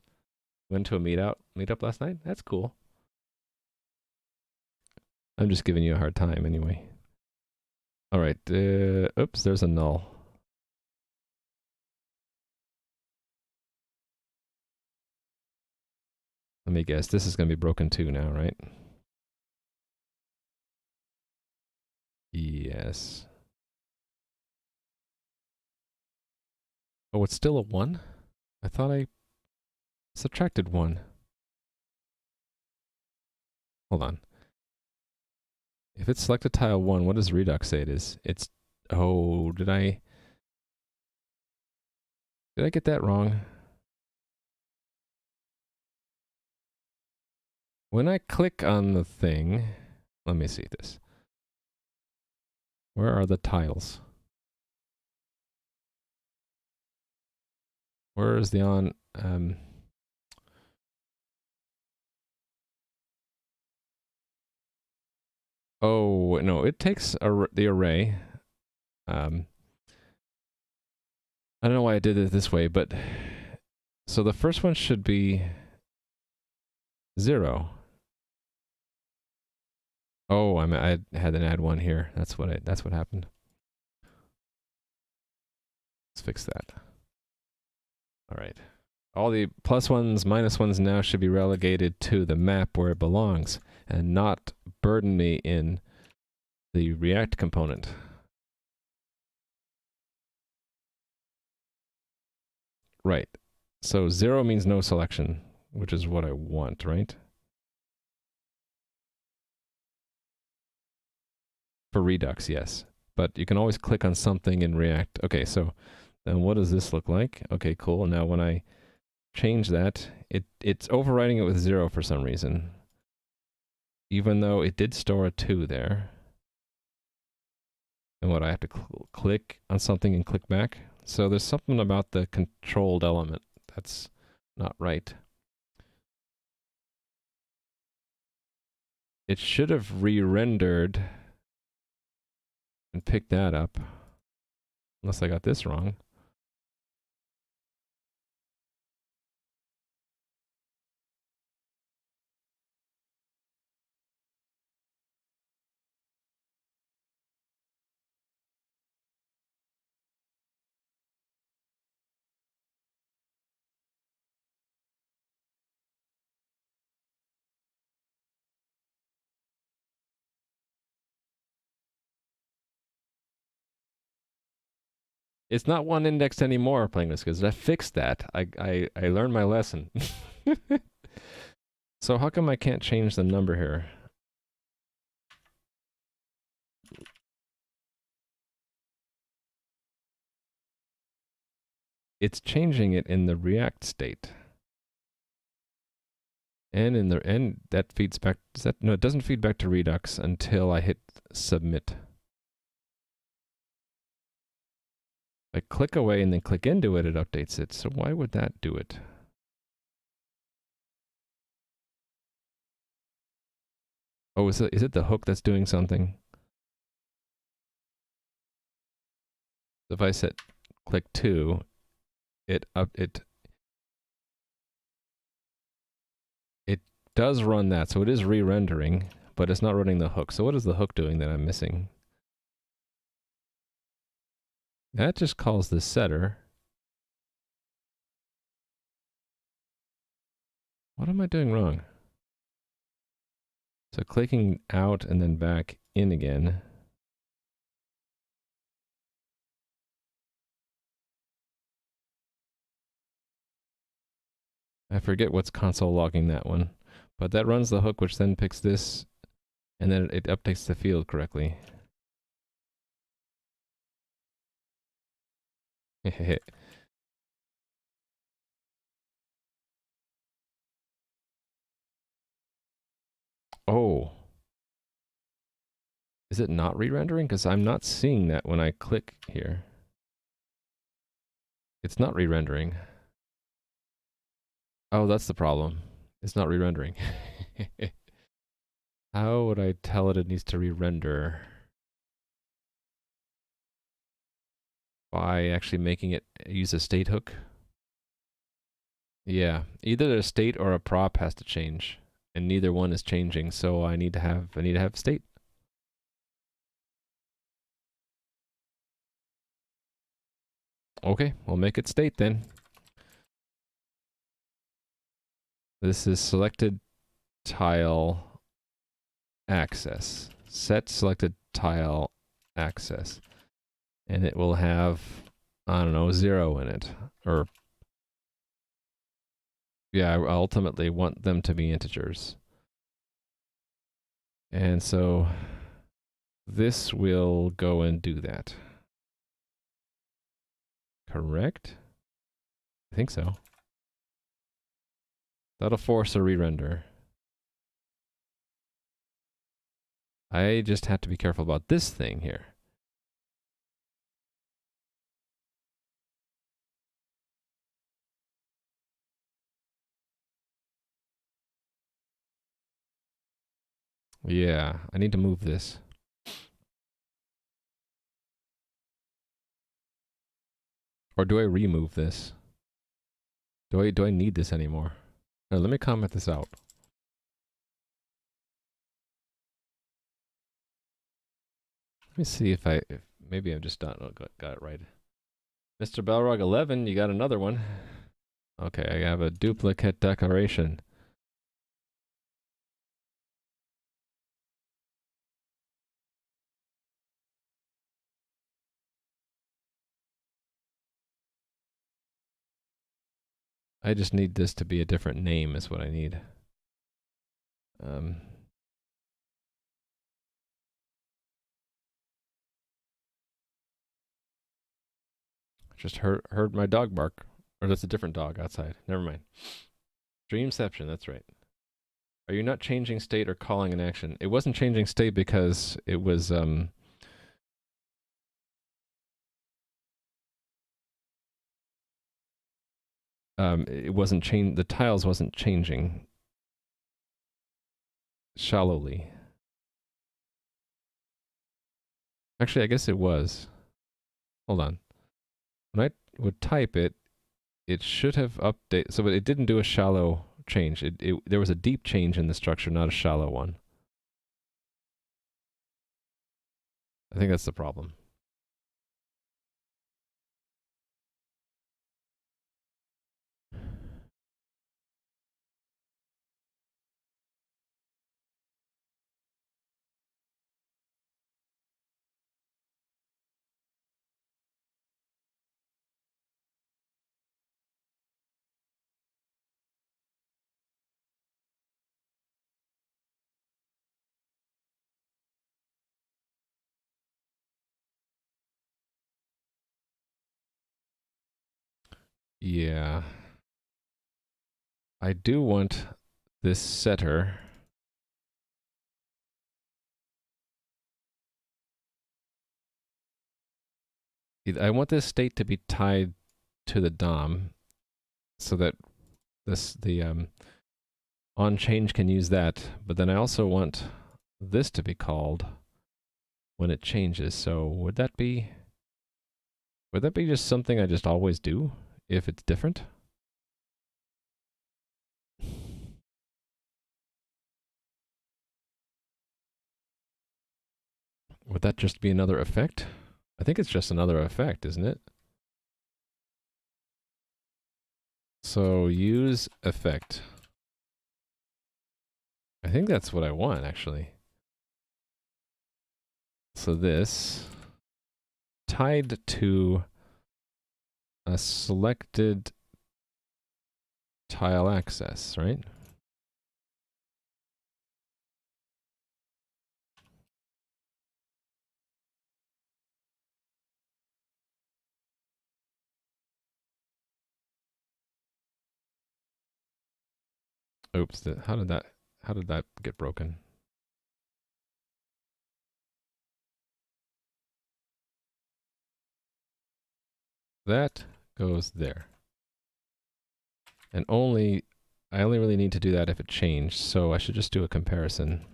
Went to a meetup last night? That's cool. I'm just giving you a hard time anyway. Alright, oops, there's a null. Let me guess, this is going to be broken too now, right? Yes. Oh, it's still a 1? I thought I subtracted 1. Hold on. If it's selected tile 1, what does Redux say it is? It's... Oh, did I get that wrong? When I click on the thing... Let me see this. Where are the tiles? Where is the on... Oh, no, it takes the array. I don't know why I did it this way, but... So the first one should be 0. Oh, I had an add 1 here. That's what happened. Let's fix that. All right. All the +1s, -1s now should be relegated to the map where it belongs and not burden me in the React component. Right. So 0 means no selection, which is what I want, right? For Redux, yes. But you can always click on something in React. Okay, so then what does this look like? Okay, cool. Now when I change that, it's overriding it with 0 for some reason. Even though it did store a 2 there. And what, I have to click on something and click back? So there's something about the controlled element that's not right. It should have re-rendered and picked that up. Unless I got this wrong. It's not one indexed anymore, playing this, because I fixed that. I learned my lesson. So how come I can't change the number here? It's changing it in the React state. And in the end, that feeds back. No, it doesn't feed back to Redux until I hit submit. I click away and then click into it, it updates it. So why would that do it? Oh, is it the hook that's doing something? If I set click 2, it does run that, so it is re-rendering, but it's not running the hook. So what is the hook doing that I'm missing? That just calls the setter. What am I doing wrong? So clicking out and then back in again. I forget what's console logging that one. But that runs the hook, which then picks this, and then it updates the field correctly. Oh. Is it not re-rendering? Because I'm not seeing that when I click here. It's not re-rendering. Oh, that's the problem. It's not re-rendering. How would I tell it needs to re-render? By actually making it use a state hook? Yeah, either a state or a prop has to change, and neither one is changing, so I need to have state. Okay, we'll make it state then. This is selected tile access. Set selected tile access. And it will have, I don't know, 0 in it. Or, yeah, I ultimately want them to be integers. And so this will go and do that. Correct? I think so. That'll force a re-render. I just have to be careful about this thing here. Yeah, I need to move this. Or do I remove this? Do I need this anymore? No, let me comment this out. Let me see if maybe I'm just not got it right. Mr. Balrog 11, you got another one. Okay, I have a duplicate declaration. I just need this to be a different name is what I need. Just heard my dog bark. Or that's a different dog outside. Never mind. Dreamception, that's right. Are you not changing state or calling an action? It wasn't changing state because it was it wasn't the tiles wasn't changing shallowly. Actually, I guess it was. Hold on. When I would type it, it should have updated. So it didn't do a shallow change. There was a deep change in the structure, not a shallow one. I think that's the problem. Yeah. I do want this setter. I want this state to be tied to the DOM so that the on change can use that, but then I also want this to be called when it changes. So would that be just something I just always do if it's different? Would that just be another effect? I think it's just another effect, isn't it? So use effect. I think that's what I want, actually. So this tied to a selected tile access, right? Oops, how did that get broken? That goes there. And I only really need to do that if it changed, so I should just do a comparison.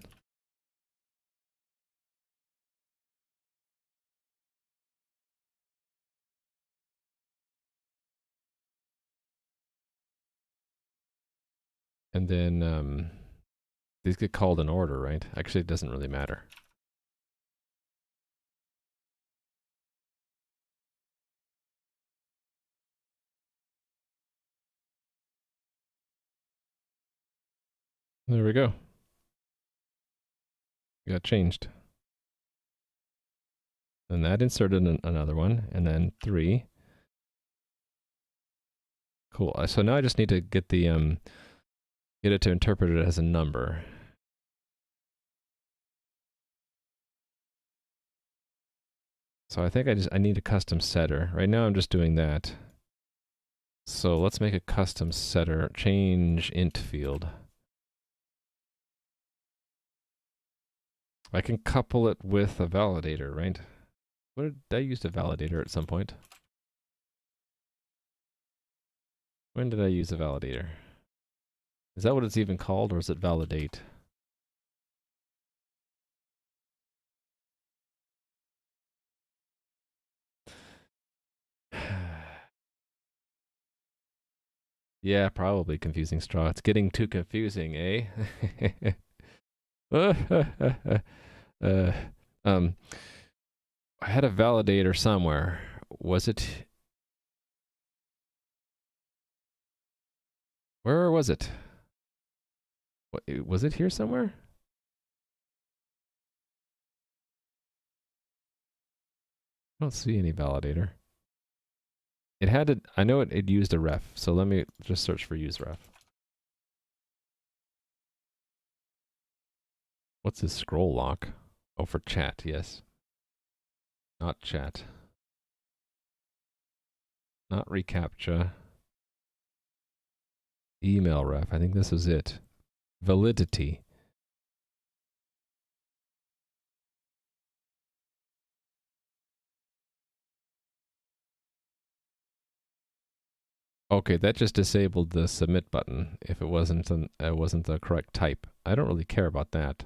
And then these get called in order, right? Actually, it doesn't really matter. There we go. Got changed. And that inserted another one, and then 3. Cool. So now I just need to get the get it to interpret it as a number. So I think I need a custom setter. Right now I'm just doing that. So let's make a custom setter. Change int field. I can couple it with a validator, right? What did I use a validator at some point? When did I use a validator? Is that what it's even called, or is it validate? Yeah, probably confusing straw. It's getting too confusing, eh? uh, I had a validator somewhere. Was it? Where was it? What, was it here somewhere? I don't see any validator. It had to, I know it used a ref, so let me just search for use ref. What's this scroll lock? Oh, for chat, yes. Not chat. Not reCAPTCHA. Email ref, I think this is it. Validity. Okay, that just disabled the submit button if it wasn't the correct type. I don't really care about that.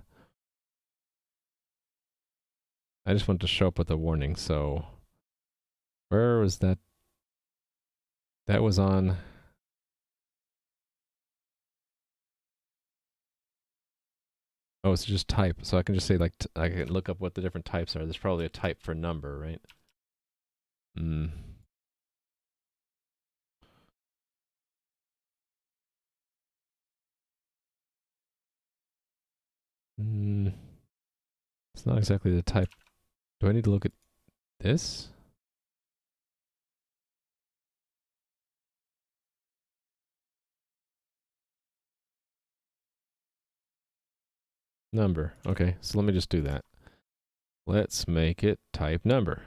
I just want to show up with a warning, so where was that? That was on. Oh, it's just type. So I can just say like I can look up what the different types are. There's probably a type for number, right? Hmm. Mm, it's not exactly the type. Do I need to look at this? Number. Okay, so let me just do that. Let's make it type number.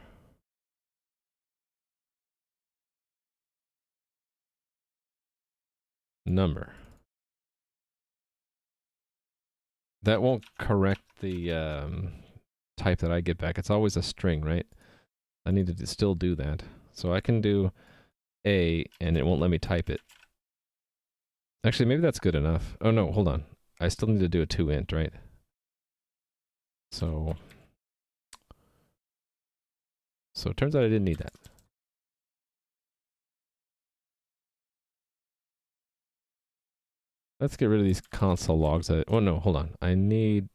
Number. That won't correct the type that I get back. It's always a string, right? I need to still do that. So I can do A, and it won't let me type it. Actually, maybe that's good enough. Oh no, hold on. I still need to do a toInt, right? So it turns out I didn't need that. Let's get rid of these console logs. Oh no, hold on. I need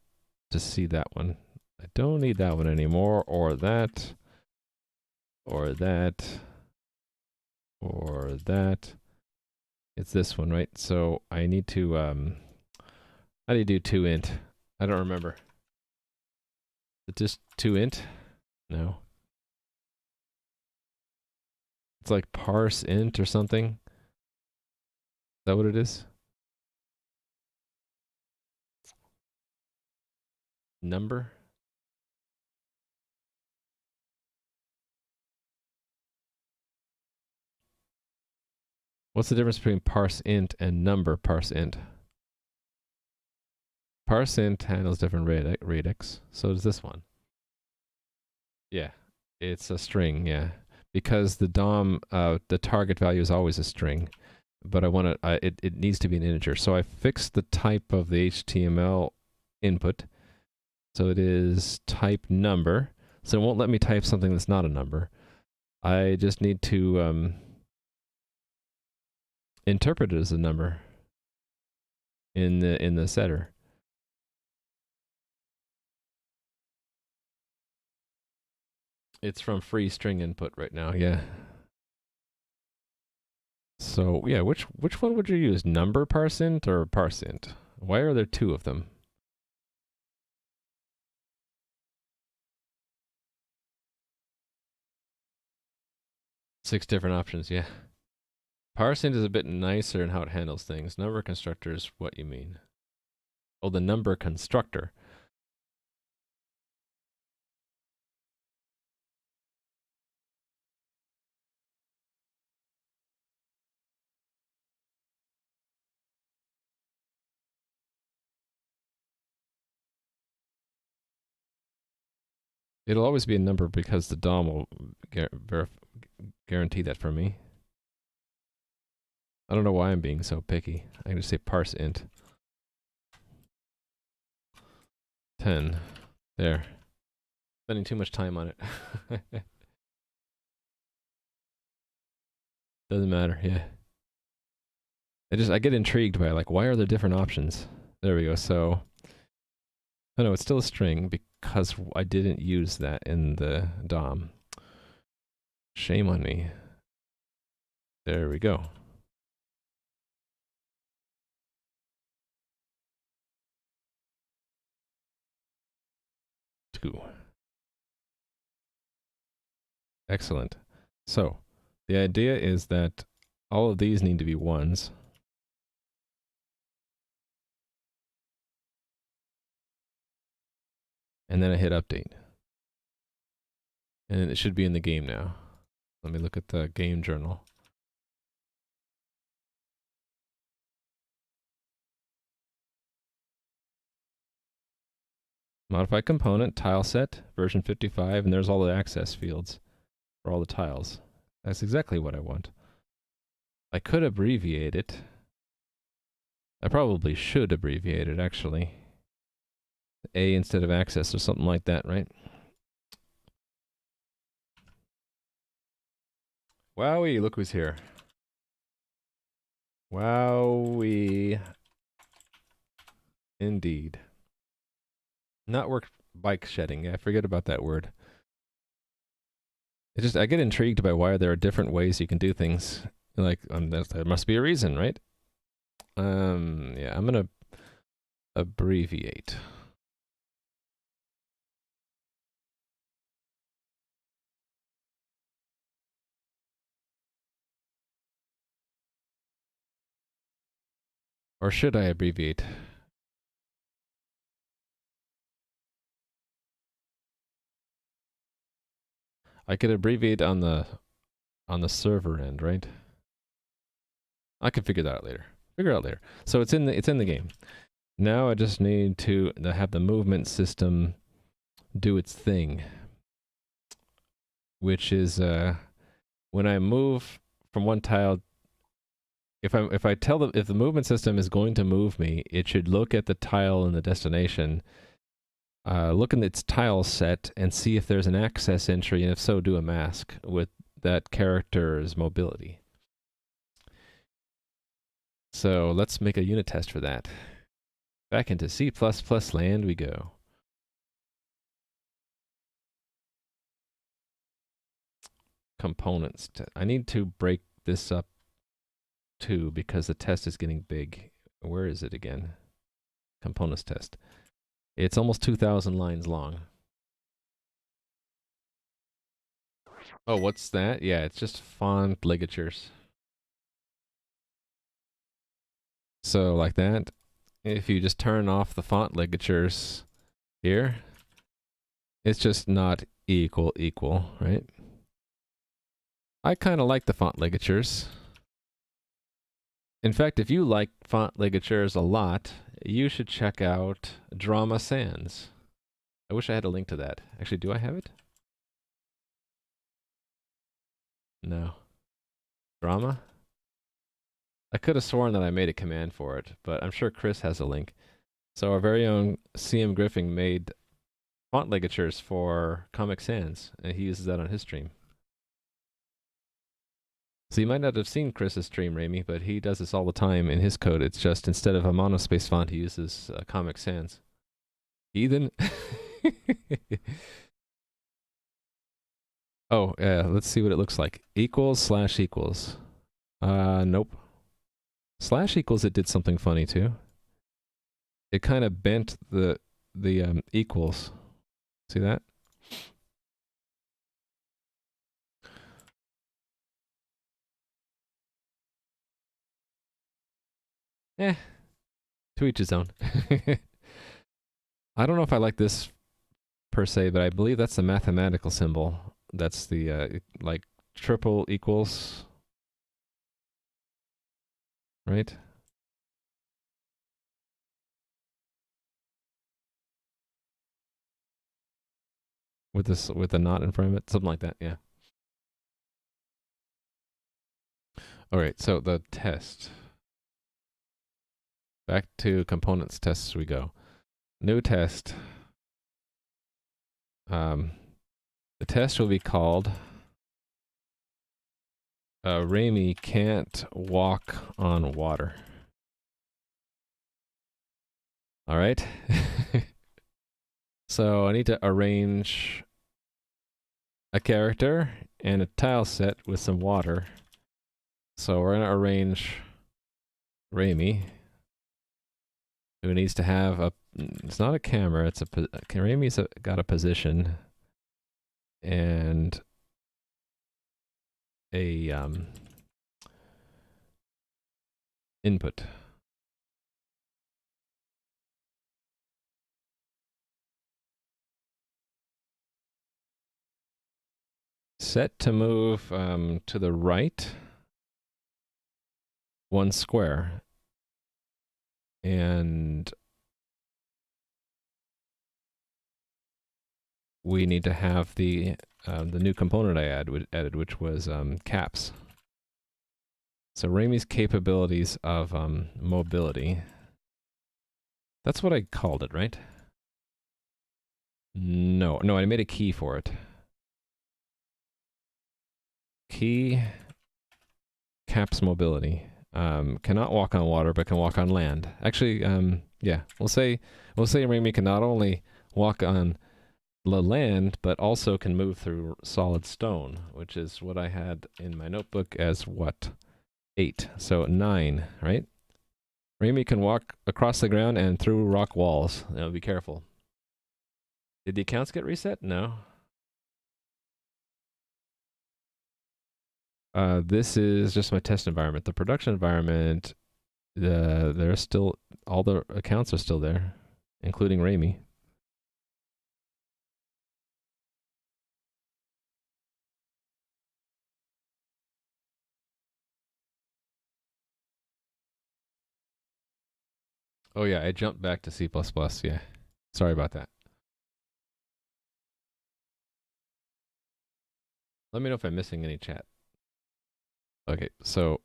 to see that one. I don't need that one anymore, or that, or that, or that. It's this one, right? So I need to, how do you do toInt? I don't remember. Is it just toInt? No. It's like parse int or something. that what it is? Number? What's the difference between parse int and number parse int? Parse int handles different Redux. So does this one. Yeah, it's a string. Yeah, because the DOM, the target value is always a string, but I want to. It needs to be an integer. So I fixed the type of the HTML input. So it is type number. So it won't let me type something that's not a number. I just need to interpret it as a number in the setter. It's from free string input right now. Yeah. So yeah, which one would you use? Number parseInt or parseInt? Why are there two of them? Six different options, yeah. ParseInt is a bit nicer in how it handles things. Number constructor is what you mean. Oh, the number constructor. It'll always be a number because the DOM will guarantee that for me. I don't know why I'm being so picky. I can just say parseInt. 10. There. Spending too much time on it. Doesn't matter, yeah. I get intrigued by like, why are there different options? There we go. So, oh no, it's still a string because I didn't use that in the DOM. Shame on me. There we go. Two. Excellent. So, the idea is that all of these need to be ones. And then I hit update. And it should be in the game now. Let me look at the game journal. Modify component, tile set, version 55, and there's all the access fields for all the tiles. That's exactly what I want. I could abbreviate it. I probably should abbreviate it, actually. A instead of access or something like that, right? Wowie, look who's here. Wowie. Indeed. Not work bike shedding. I forget about that word. I get intrigued by why there are different ways you can do things. Like, there must be a reason, right? Yeah, I'm gonna abbreviate. Or should I abbreviate? I could abbreviate on the server end, right? I can figure that out later. So it's in the game. Now I just need to have the movement system do its thing, which is when I move from one tile. If the movement system is going to move me, it should look at the tile in the destination, look in its tile set, and see if there's an access entry, and if so, do a mask with that character's mobility. So let's make a unit test for that. Back into C++ land we go. Components. I need to break this up too because the test is getting big. Where is it again? Components test. It's almost 2,000 lines long. Oh, what's that? Yeah, it's just font ligatures. So like that. If you just turn off the font ligatures here, it's just not equal, right? I kind of like the font ligatures. In fact, if you like font ligatures a lot, you should check out Drama Sans. I wish I had a link to that. Actually, do I have it? No. Drama? I could have sworn that I made a command for it, but I'm sure Chris has a link. So our very own CM Griffin made font ligatures for Comic Sans, and he uses that on his stream. So you might not have seen Chris's stream, Rami, but he does this all the time in his code. It's just instead of a monospace font, he uses Comic Sans. Heathen. Oh, yeah, let's see what it looks like. Equals / equals. Nope. / equals, it did something funny too. It kind of bent the equals. See that? Eh, to each his own. I don't know if I like this per se, but I believe that's the mathematical symbol. That's the like triple equals, right? With this, with the knot in front of it, something like that. Yeah. All right. So the test. Back to components tests we go. New test. The test will be called Rami can't walk on water. All right. So I need to arrange a character and a tile set with some water. So we're going to arrange Rami, who needs to have a, it's not a camera, it's a, Rami's got a position and a input. Set to move to the right 1 square. And we need to have the new component I added, which was caps. So Rami's capabilities of mobility. That's what I called it, right? No, I made a key for it. Key caps mobility. Cannot walk on water, but can walk on land. Actually, yeah, we'll say Rami can not only walk on the land, but also can move through solid stone, which is what I had in my notebook as what? 8. So 9, right? Rami can walk across the ground and through rock walls. Now be careful. Did the accounts get reset? No. This is just my test environment. The production environment, there's still, all the accounts are still there, including Rami. Oh yeah, I jumped back to C++, yeah. Sorry about that. Let me know if I'm missing any chat. Okay, so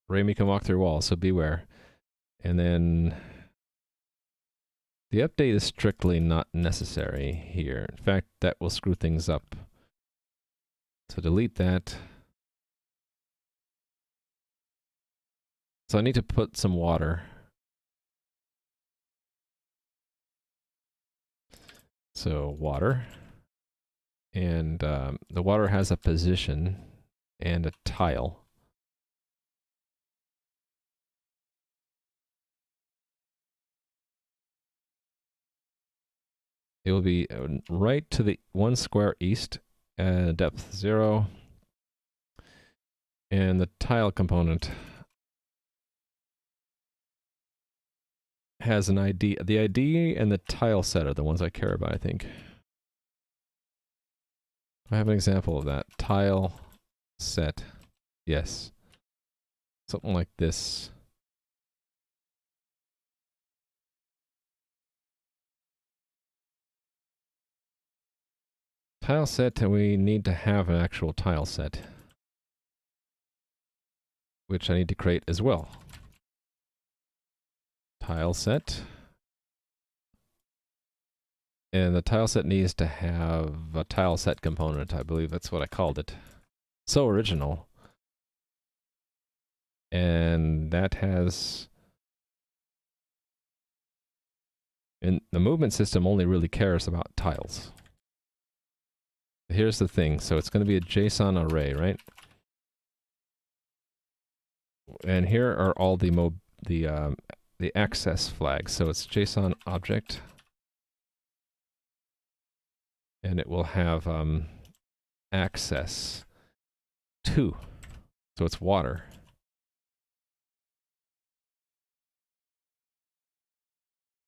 Rami can walk through walls, so beware. And then the update is strictly not necessary here. In fact, that will screw things up. So delete that. So I need to put some water. So water. And the water has a position and a tile. It will be right to the 1 square east, depth 0. And the tile component has an ID. The ID and the tile set are the ones I care about, I think. I have an example of that. Tile set. Yes. Something like this. Tile set, and we need to have an actual tile set, which I need to create as well. Tile set. And the tile set needs to have a tile set component. I believe that's what I called it. So original. And that has... And the movement system only really cares about tiles. Here's the thing. So it's going to be a JSON array, right? And here are all the access flags. So it's JSON object. And it will have access to. So it's water.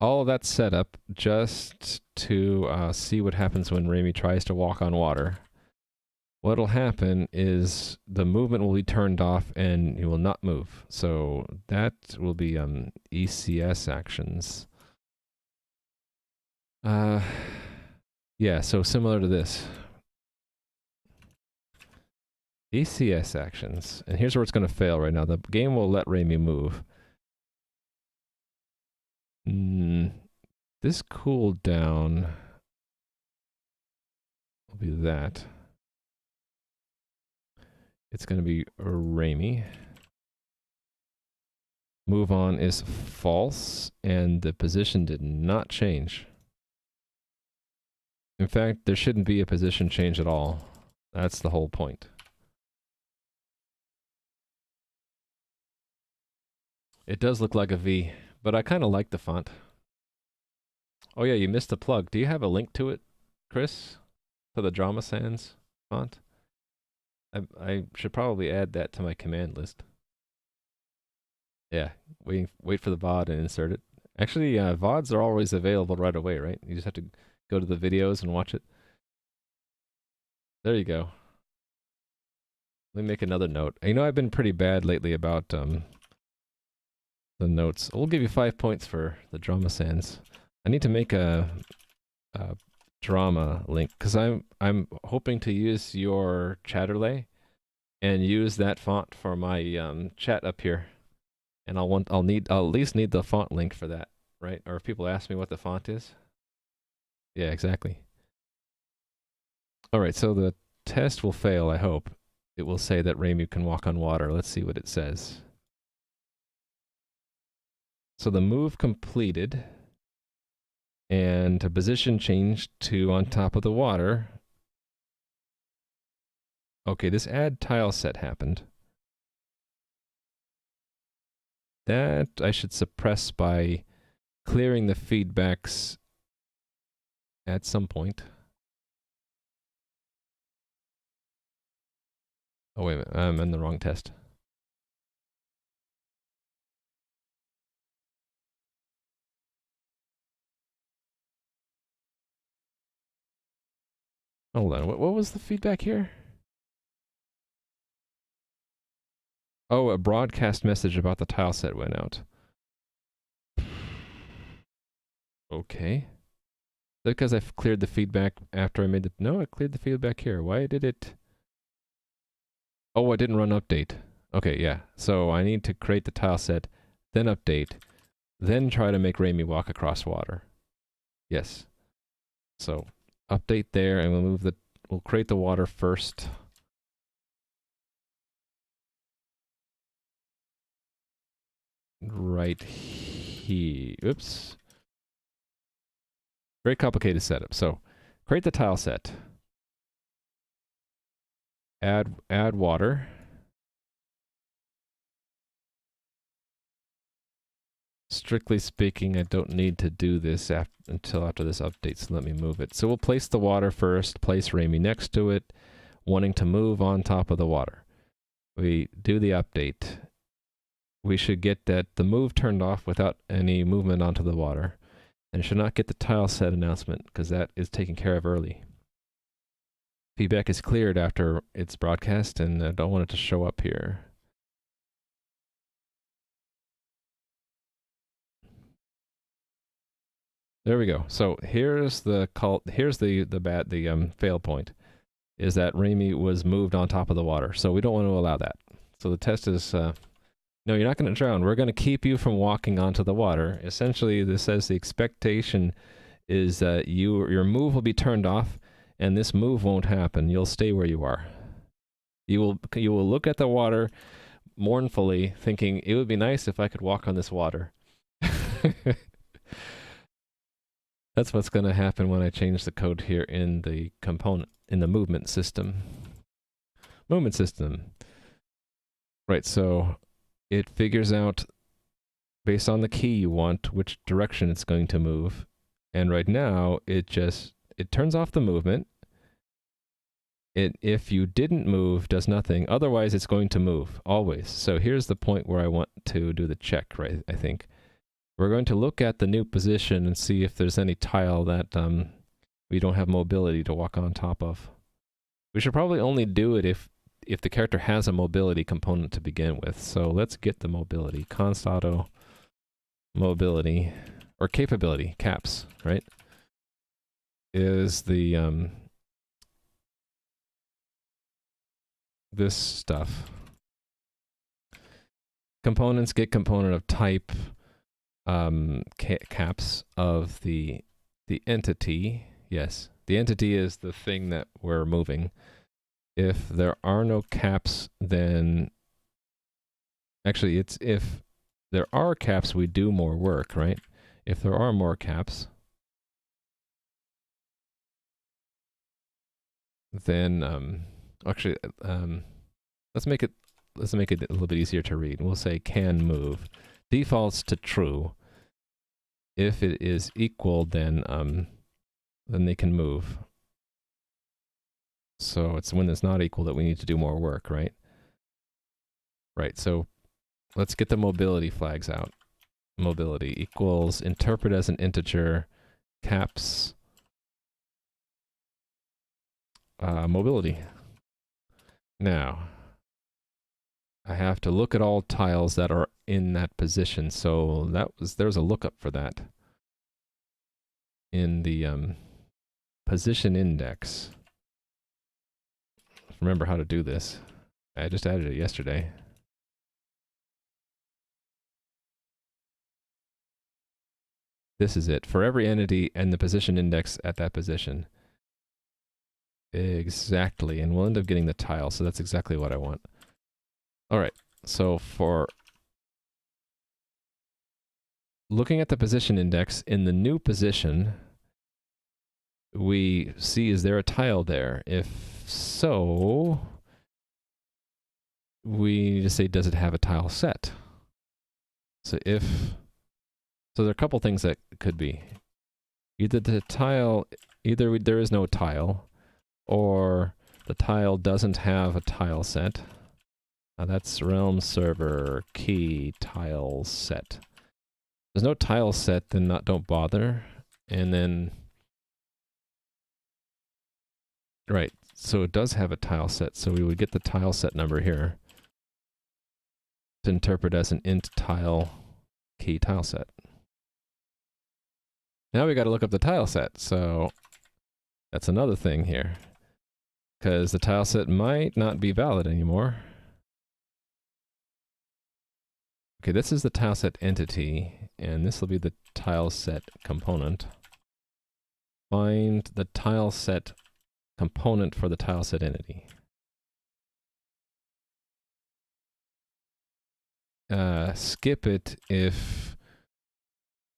All of that's set up just to see what happens when Rami tries to walk on water. What'll happen is the movement will be turned off and he will not move. So that will be ECS actions. Yeah, so similar to this. ECS actions. And here's where it's going to fail right now. The game will let Rami move. This cooldown will be that. It's going to be Rami. Move on is false, and the position did not change. In fact, there shouldn't be a position change at all. That's the whole point. It does look like a V, but I kind of like the font. Oh yeah, you missed the plug. Do you have a link to it, Chris? To the Drama Sans font? I should probably add that to my command list. Yeah, wait for the VOD and insert it. Actually, VODs are always available right away, right? You just have to go to the videos and watch it. There you go. Let me make another note. You know, I've been pretty bad lately about the notes. We'll give you 5 points for the Drama Sans. I need to make a drama link because I'm hoping to use your Chatterlay and use that font for my chat up here. And I'll at least need the font link for that, right? Or if people ask me what the font is. Yeah, exactly. All right, so the test will fail, I hope. It will say that Rami can walk on water. Let's see what it says. So the move completed and a position changed to on top of the water. Okay, this add tile set happened. That I should suppress by clearing the feedbacks at some point. Oh, wait a minute, I'm in the wrong test. Hold on, what was the feedback here? Oh, a broadcast message about the tile set went out. Okay. Because I've cleared the feedback after I made the... No, I cleared the feedback here. Why did it... Oh, I didn't run update. Okay, yeah. So I need to create the tile set, then update, then try to make Rami walk across water. Yes. So update there, and we'll create the water first. Right here. Oops. Very complicated setup. So create the tile set. Add water. Strictly speaking, I don't need to do this until after this update, so let me move it. So we'll place the water first, place Rami next to it, wanting to move on top of the water. We do the update. we should get that the move turned off without any movement onto the water. And should not get the tile set announcement because that is taken care of early. Feedback is cleared after it's broadcast, and I don't want it to show up here. There we go. So here's the fail point, is that Raimi was moved on top of the water. So we don't want to allow that. So the test is, no, you're not going to drown. We're going to keep you from walking onto the water. Essentially, this says the expectation is that your move will be turned off, and this move won't happen. You'll stay where you are. You will look at the water mournfully, thinking it would be nice if I could walk on this water. That's what's going to happen when I change the code here in the component, in the movement system. Movement system. Right, so it figures out, based on the key you want, which direction it's going to move. And right now, it turns off the movement. If you didn't move, does nothing. Otherwise, it's going to move, always. So here's the point where I want to do the check, right, I think. We're going to look at the new position and see if there's any tile that we don't have mobility to walk on top of. We should probably only do it if the character has a mobility component to begin with. So let's get the mobility. Const auto mobility, or capability, caps, right? Is the this stuff. Components, get component of type caps of the entity. Yes, the entity is the thing that we're moving. If there are no caps, then actually it's if there are caps, we do more work, right? If there are more caps, then actually let's make it a little bit easier to read. We'll say can move. Defaults to true. If it is equal, then they can move. So it's when it's not equal that we need to do more work, right? Right, so let's get the mobility flags out. Mobility equals interpret as an integer, caps, mobility. Now, I have to look at all tiles that are in that position. So there's a lookup for that in the position index. Remember how to do this. I just added it yesterday. This is it for every entity and the position index at that position. Exactly, and we'll end up getting the tile, so that's exactly what I want. All right, so for looking at the position index in the new position, we see, is there a tile there? If so, we need to say, does it have a tile set? So there are a couple things that could be. Either there is no tile, or the tile doesn't have a tile set. That's realm server key tile set. If there's no tile set, then don't bother. And then, right, so it does have a tile set, so we would get the tile set number here to interpret as an int tile key tile set. Now we got to look up the tile set, so that's another thing here, because the tile set might not be valid anymore. Okay, this is the tileset entity, and this will be the tileset component. Find the tileset component for the tileset entity. Skip it if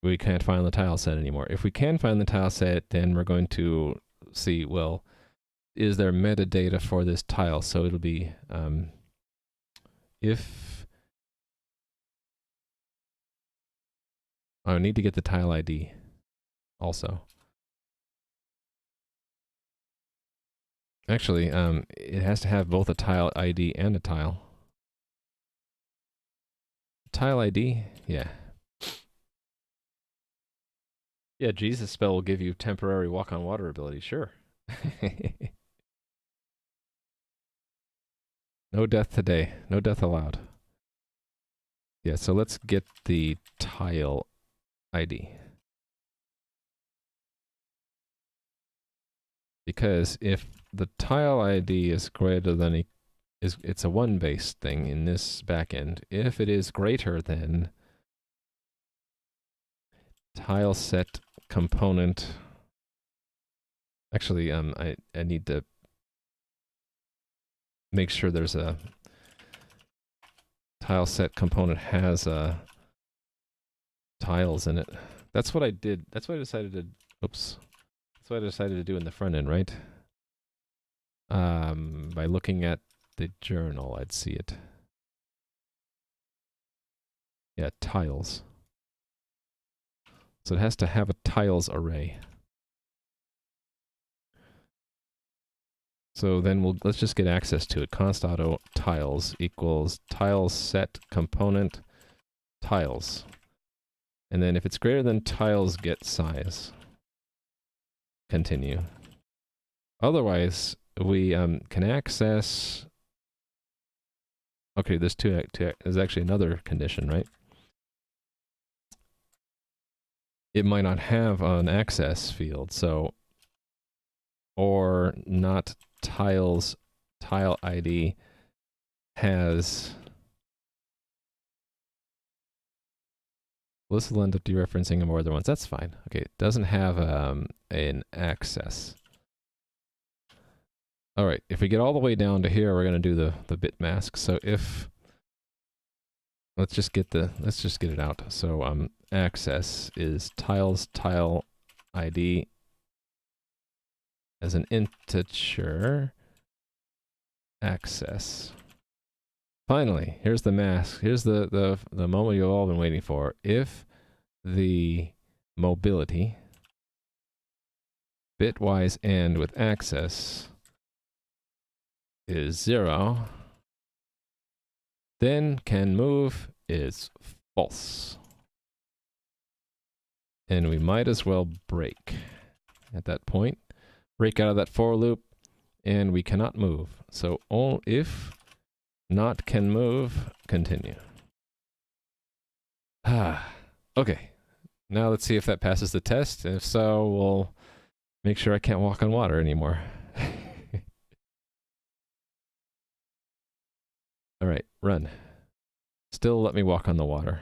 we can't find the tileset anymore. If we can find the tileset, then we're going to see, well, is there metadata for this tile? So it'll be if I need to get the tile ID also. Actually, it has to have both a tile ID and a tile. tile ID? Yeah. Yeah, Jesus spell will give you temporary walk on water ability, sure. No death today. No death allowed. Yeah, so let's get the tile ID. Because if the tile ID is greater than it's a one-based thing in this backend. If it is greater than tile set component, actually, I need to make sure there's a tile set component has tiles in it. That's what I did. That's what I decided to. Oops. That's what I decided to do in the front end, right? By looking at the journal, I'd see it. Yeah, tiles. So it has to have a tiles array. So then let's just get access to it. Const auto tiles equals tiles set component tiles. And then if it's greater than tiles get size. Continue. Otherwise, we can access. Okay, there's there's actually another condition, right? It might not have an access field, so or not tiles tile ID has. Well, this will end up dereferencing more than once. That's fine. Okay, it doesn't have an access. All right, if we get all the way down to here, we're gonna do the bit mask. So if let's just get it out. So access is tiles tile ID as an integer access. Finally, here's the mask. Here's the moment you've all been waiting for. If the mobility bitwise and with access is 0, then can move is false. And we might as well break at that point. Break out of that for loop, and we cannot move. So if not can move, continue. Okay. Now let's see if that passes the test. If so, we'll make sure I can't walk on water anymore. All right, run. Still let me walk on the water.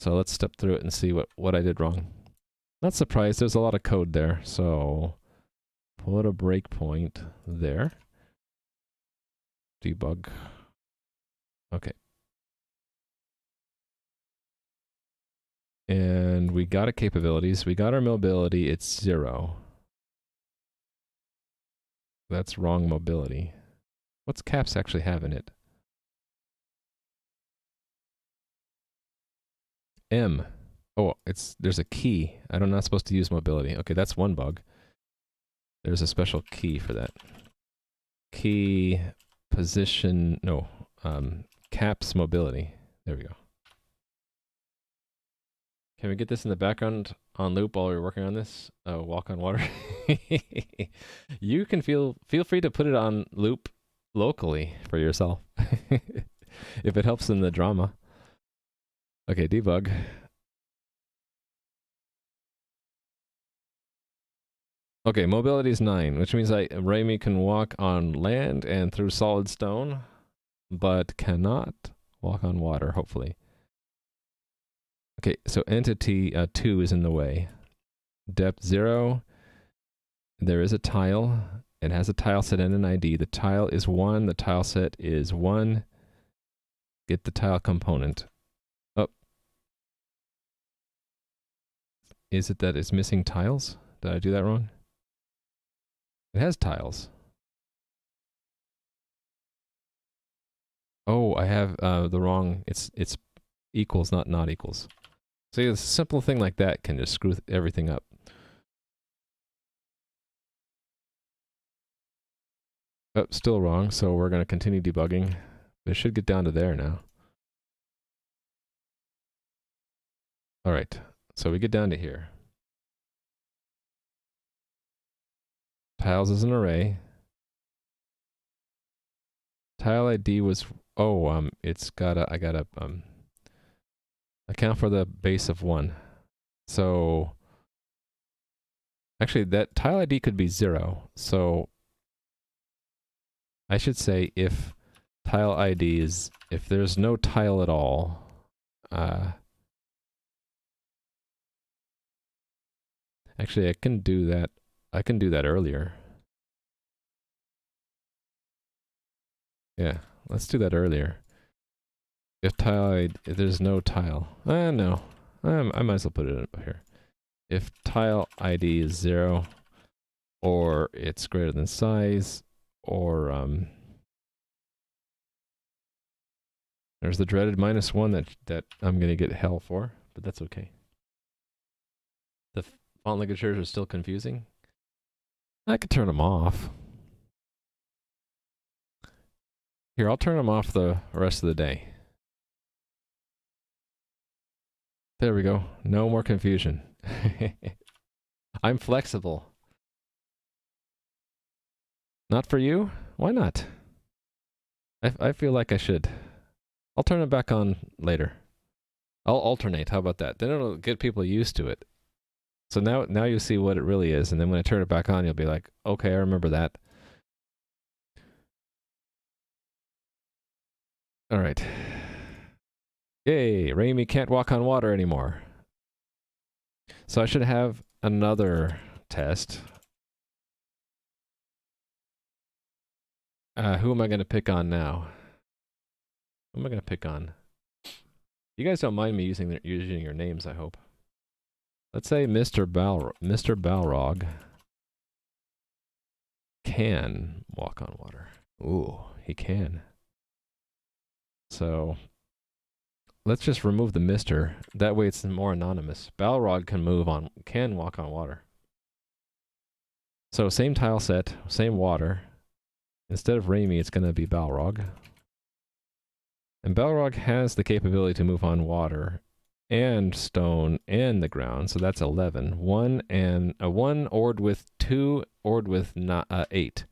So let's step through it and see what I did wrong. Not surprised, there's a lot of code there, so put a breakpoint there. Debug. Okay. And we got our capabilities. We got our mobility. It's 0. That's wrong mobility. What's caps actually have in it? M. Oh, there's a key. I'm not supposed to use mobility. Okay, that's one bug. There's a special key for that. Key position, no, caps mobility. There we go. Can we get this in the background on loop while we're working on this? Walk on water. You can feel free to put it on loop locally for yourself. If it helps in the drama. Okay, debug. Okay, mobility is 9, which means Raimi can walk on land and through solid stone, but cannot walk on water, hopefully. Okay, so entity 2 is in the way. Depth 0. There is a tile. It has a tile set and an ID. The tile is 1. The tile set is 1. Get the tile component. Oh. Is it that it's missing tiles? Did I do that wrong? It has tiles. Oh, I have the wrong. It's equals, not equals. See, a simple thing like that can just screw everything up. Oh, still wrong, so we're going to continue debugging. It should get down to there now. All right, so we get down to here. Tiles is an array. Tile ID was, oh, it's gotta, I gotta, account for the base of 1. So, actually, that tile ID could be 0. So, I should say if tile ID is, if there's no tile at all, actually, I can do that. I can do that earlier. Yeah, let's do that earlier. If if there's no tile, no, I might as well put it up here. If tile ID is 0, or it's greater than size, or there's the dreaded -1 that I'm gonna get hell for, but that's okay. The font ligatures are still confusing. I could turn them off. Here, I'll turn them off the rest of the day. There we go. No more confusion. I'm flexible. Not for you? Why not? I feel like I should. I'll turn it back on later. I'll alternate. How about that? Then it'll get people used to it. So now you see what it really is, and then when I turn it back on, you'll be like, okay, I remember that. All right. Yay, Raimi can't walk on water anymore. So I should have another test. Who am I going to pick on now? Who am I going to pick on? You guys don't mind me using your names, I hope. Let's say Mr. Balrog can walk on water. Ooh, he can. So let's just remove the Mr. That way it's more anonymous. Balrog can walk on water. So same tile set, same water. Instead of Raimi, it's going to be Balrog. And Balrog has the capability to move on water and stone and the ground, so that's 11. 1 ORed with 2 ORed with 8.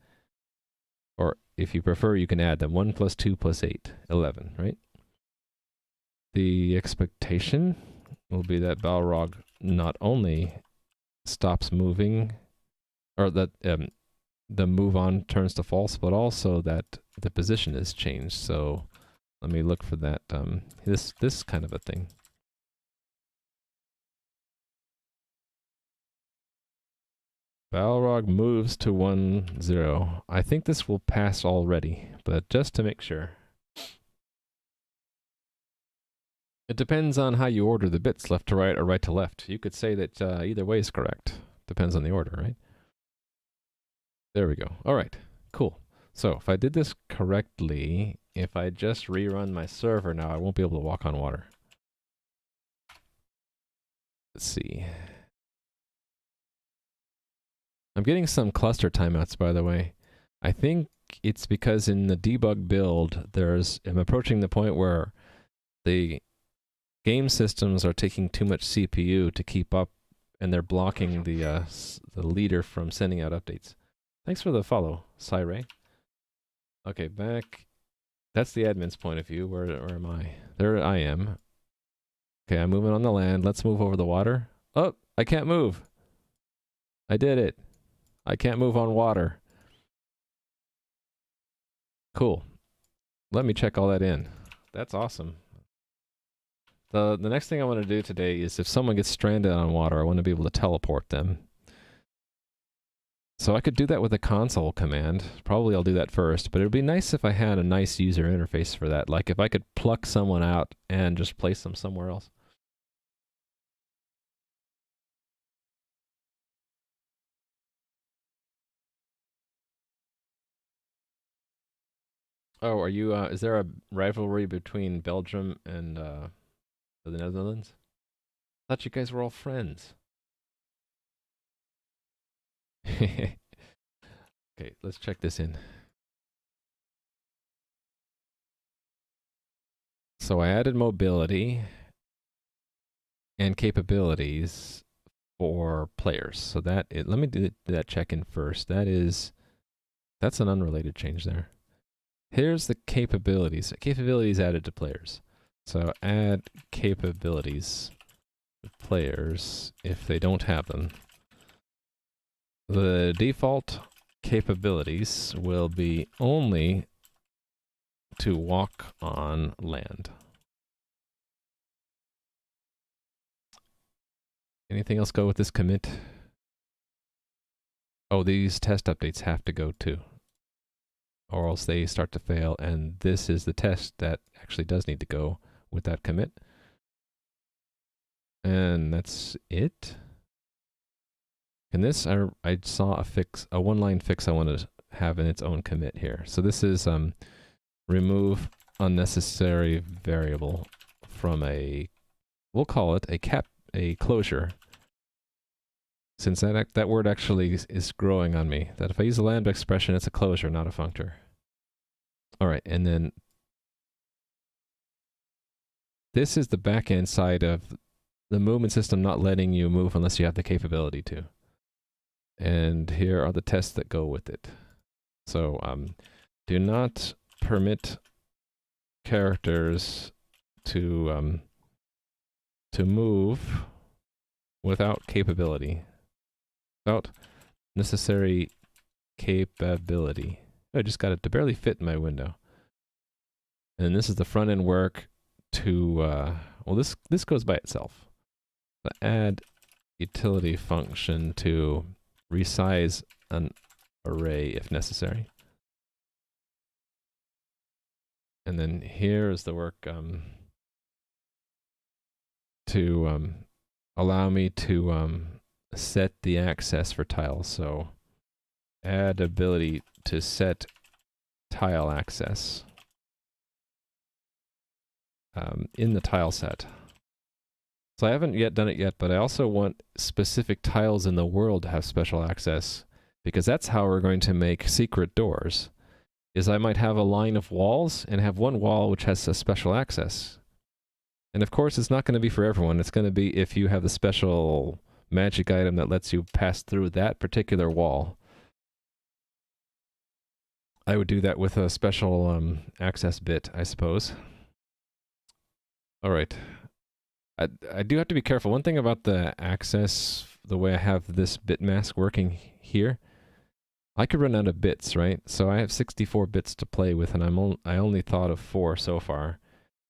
Or if you prefer, you can add them. 1 plus 2 plus 8. 11, right? The expectation will be that Balrog not only stops moving, or that the move on turns to false, but also that the position is changed. So let me look for that, this kind of a thing. Balrog moves to 1, 0. I think this will pass already, but just to make sure. It depends on how you order the bits, left to right or right to left. You could say that either way is correct. Depends on the order, right? There we go. All right, cool. So if I did this correctly, if I just rerun my server now, I won't be able to walk on water. Let's see. I'm getting some cluster timeouts, by the way. I think it's because in the debug build, I'm approaching the point where the game systems are taking too much CPU to keep up, and they're blocking the leader from sending out updates. Thanks for the follow, Cyray. Okay, back. That's the admin's point of view. Where am I? There I am. Okay, I'm moving on the land. Let's move over the water. Oh, I can't move. I did it. I can't move on water. Cool. Let me check all that in. That's awesome. The next thing I want to do today is if someone gets stranded on water, I want to be able to teleport them. So I could do that with a console command. Probably I'll do that first, but it would be nice if I had a nice user interface for that. Like if I could pluck someone out and just place them somewhere else. Oh, are you, is there a rivalry between Belgium and the Netherlands? I thought you guys were all friends. Okay, let's check this in. So I added mobility. and capabilities for players. So that let me do that check-in first. That's an unrelated change there. Here's the capabilities. Capabilities added to players. So add capabilities to players if they don't have them. The default capabilities will be only to walk on land. Anything else go with this commit? Oh, these test updates have to go too, or else they start to fail, and this is the test that actually does need to go with that commit. And that's it. And this, I saw a one-line fix I wanted to have in its own commit here. So this is remove unnecessary variable from we'll call it a closure. Since that word actually is growing on me, that if I use a lambda expression, it's a closure, not a functor. All right, and then this is the backend side of the movement system not letting you move unless you have the capability to. And here are the tests that go with it. So do not permit characters to move without capability. Without necessary capability. I just got it to barely fit in my window. And this is the front end work to, well, this goes by itself. The add utility function to resize an array if necessary. And then here is the work to allow me to set the access for tiles. So add ability to set tile access in the tile set. So I haven't yet done it yet, but I also want specific tiles in the world to have special access, because that's how we're going to make secret doors. Is I might have a line of walls and have one wall which has a special access. And of course, it's not going to be for everyone. It's going to be if you have the special magic item that lets you pass through that particular wall. I would do that with a special access bit, I suppose. All right. I do have to be careful. One thing about the access, the way I have this bit mask working here, I could run out of bits, right? So I have 64 bits to play with, and I only thought of 4 so far.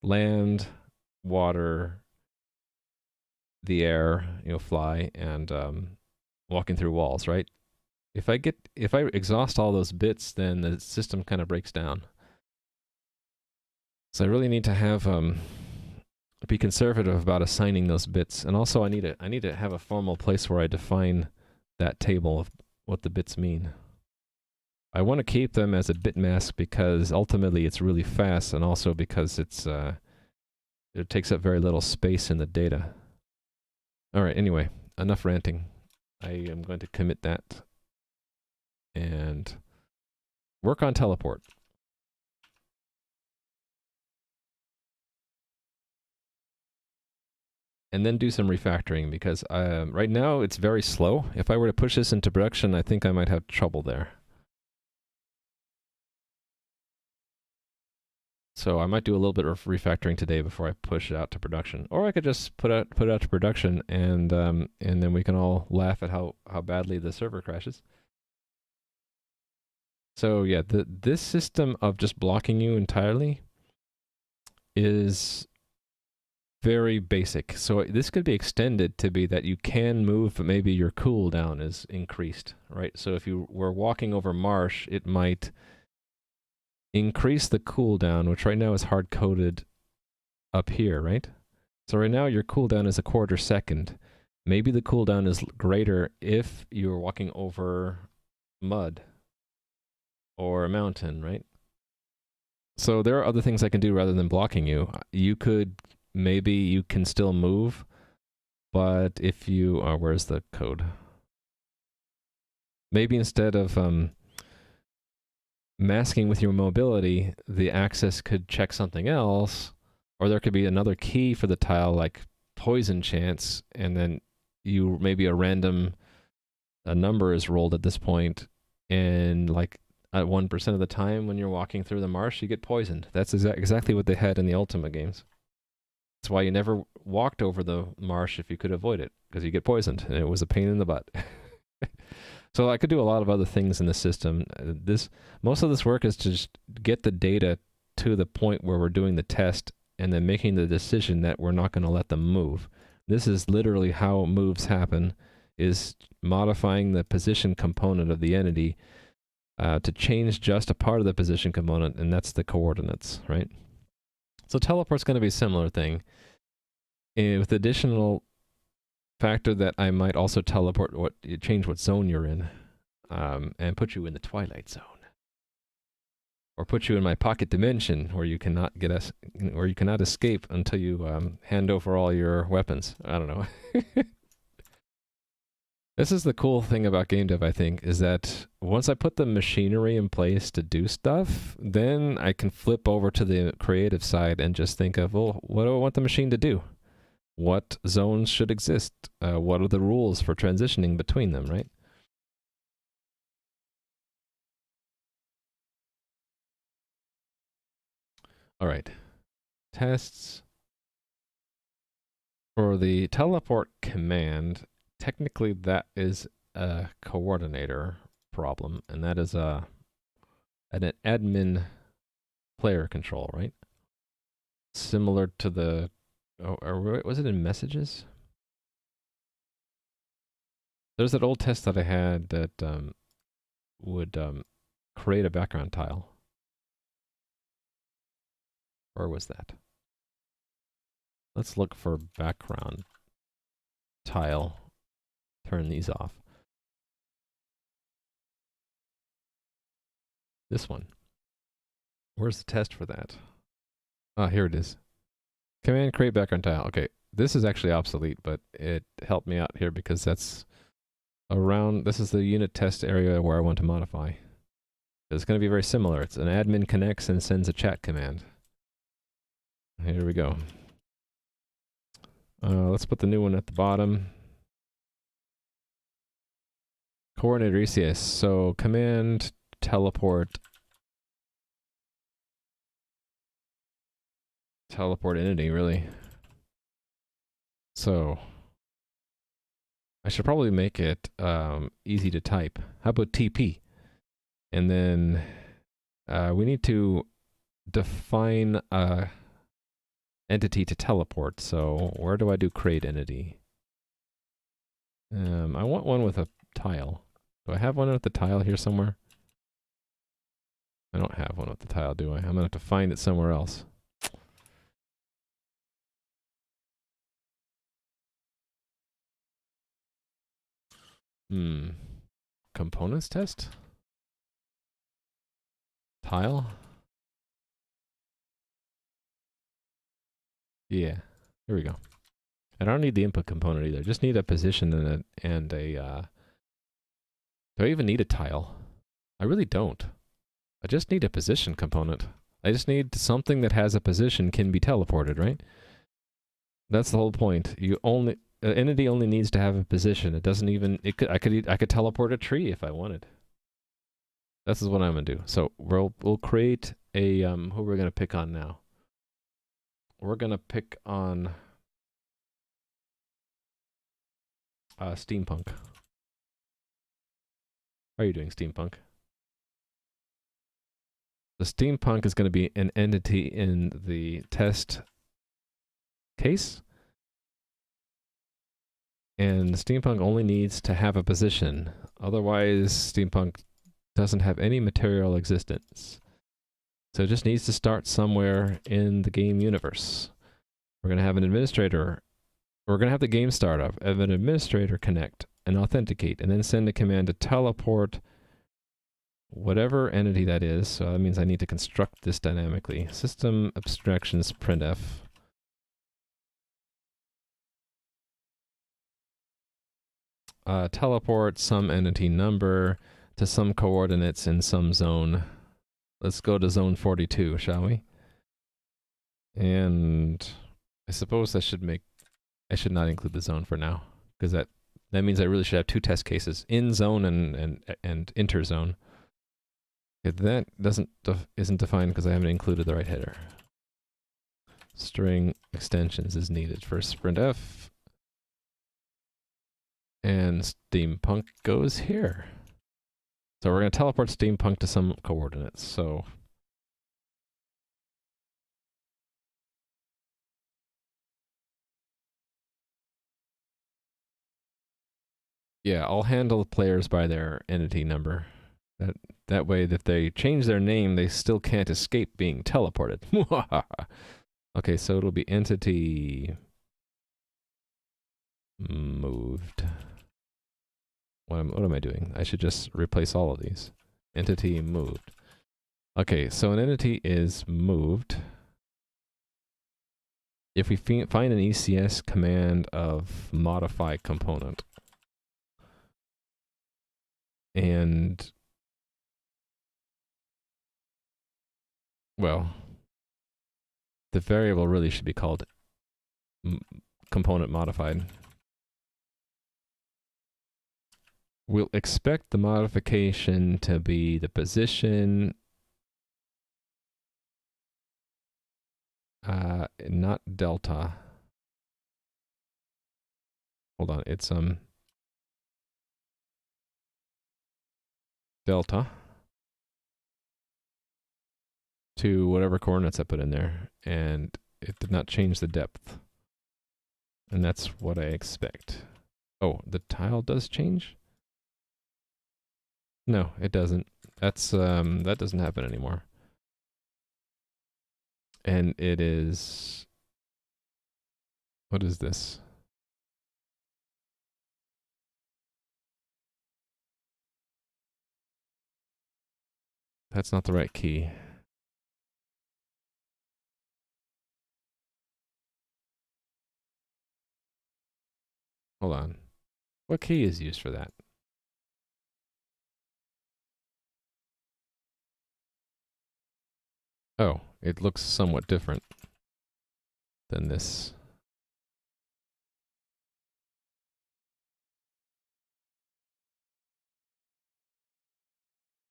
Land, water, the air, fly, and walking through walls, right? If I exhaust all those bits, then the system kind of breaks down. So I really need to have be conservative about assigning those bits, and also I need to have a formal place where I define that table of what the bits mean. I want to keep them as a bit mask because ultimately it's really fast, and also because it takes up very little space in the data. All right, anyway, enough ranting. I am going to commit that and work on teleport. And then do some refactoring, because right now it's very slow. If I were to push this into production, I think I might have trouble there. So I might do a little bit of refactoring today before I push it out to production. Or I could just put it out to production, and then we can all laugh at how badly the server crashes. So yeah, this system of just blocking you entirely is very basic. So this could be extended to be that you can move, but maybe your cooldown is increased, right? So if you were walking over marsh, it might increase the cooldown, which right now is hard-coded up here, right? So right now your cooldown is a quarter second. Maybe the cooldown is greater if you're walking over mud or a mountain, right? So there are other things I can do rather than blocking you. Maybe you can still move, but if you... where's the code? Maybe instead of masking with your mobility, the access could check something else, or there could be another key for the tile, like poison chance, and then you maybe a random number is rolled at this point, and like at 1% of the time when you're walking through the marsh, you get poisoned. That's exactly what they had in the Ultima games. That's why you never walked over the marsh if you could avoid it, because you get poisoned, and it was a pain in the butt. So I could do a lot of other things in the system. Most of this work is to just get the data to the point where we're doing the test and then making the decision that we're not going to let them move. This is literally how moves happen, is modifying the position component of the entity to change just a part of the position component, and that's the coordinates, right? So teleport's going to be a similar thing, with the additional factor that I might also teleport change what zone you're in, and put you in the Twilight Zone, or put you in my pocket dimension where you cannot escape until you hand over all your weapons. I don't know. This is the cool thing about game dev, I think, is that once I put the machinery in place to do stuff, then I can flip over to the creative side and just think of, well, what do I want the machine to do? What zones should exist? What are the rules for transitioning between them, right? All right. Tests. For the teleport command, technically that is a coordinator problem, and that is an admin player control, right? Similar to the, or was it in messages? There's that old test that I had that would create a background tile. Where was that? Let's look for background tile. Turn these off. This one. Where's the test for that? Ah, here it is. Command create background tile. Okay, this is actually obsolete, but it helped me out here because that's around, this is the unit test area where I want to modify. It's going to be very similar. It's an admin connects and sends a chat command. Here we go. Let's put the new one at the bottom. Coordinator ECS. So command teleport entity, really. So I should probably make it easy to type. How about TP? And then we need to define a entity to teleport. So where do I do create entity? I want one with a tile. Do I have one with the tile here somewhere? I don't have one with the tile, do I? I'm gonna have to find it somewhere else. Components test? Tile? Yeah, here we go. I don't need the input component either. Just need a position and a do I even need a tile? I really don't. I just need a position component. I just need something that has a position can be teleported, right? That's the whole point. Entity only needs to have a position. It doesn't even, I could teleport a tree if I wanted. This is what I'm gonna do. So we'll create a who we're gonna pick on now. We're gonna pick on Steampunk. How are you doing, Steampunk? The Steampunk is going to be an entity in the test case. And Steampunk only needs to have a position. Otherwise, Steampunk doesn't have any material existence. So it just needs to start somewhere in the game universe. We're going to have an administrator. We're going to have the game startup of an administrator connect and authenticate, and then send a command to teleport whatever entity that is. So that means I need to construct this dynamically. System abstractions printf. Teleport some entity number to some coordinates in some zone. Let's go to zone 42, shall we? And I suppose that should make I should not include the zone for now, because that means I really should have two test cases, in zone and interzone. Okay, that isn't defined because I haven't included the right header. String extensions is needed for sprintf, and steampunk goes here. So we're going to teleport steampunk to some coordinates. So yeah, I'll handle the players by their entity number. That way, if they change their name, they still can't escape being teleported. Okay, so it'll be entity moved. What am I doing? I should just replace all of these. Entity moved. Okay, so an entity is moved if we find an ECS command of modify component. And well, the variable really should be called component modified. We'll expect the modification to be the position, not delta. Hold on, it's delta to whatever coordinates I put in there, and it did not change the depth. And that's what I expect. Oh, the tile does change? No, it doesn't. That's that doesn't happen anymore. And it is, what is this? That's not the right key. Hold on. What key is used for that? Oh, it looks somewhat different than this.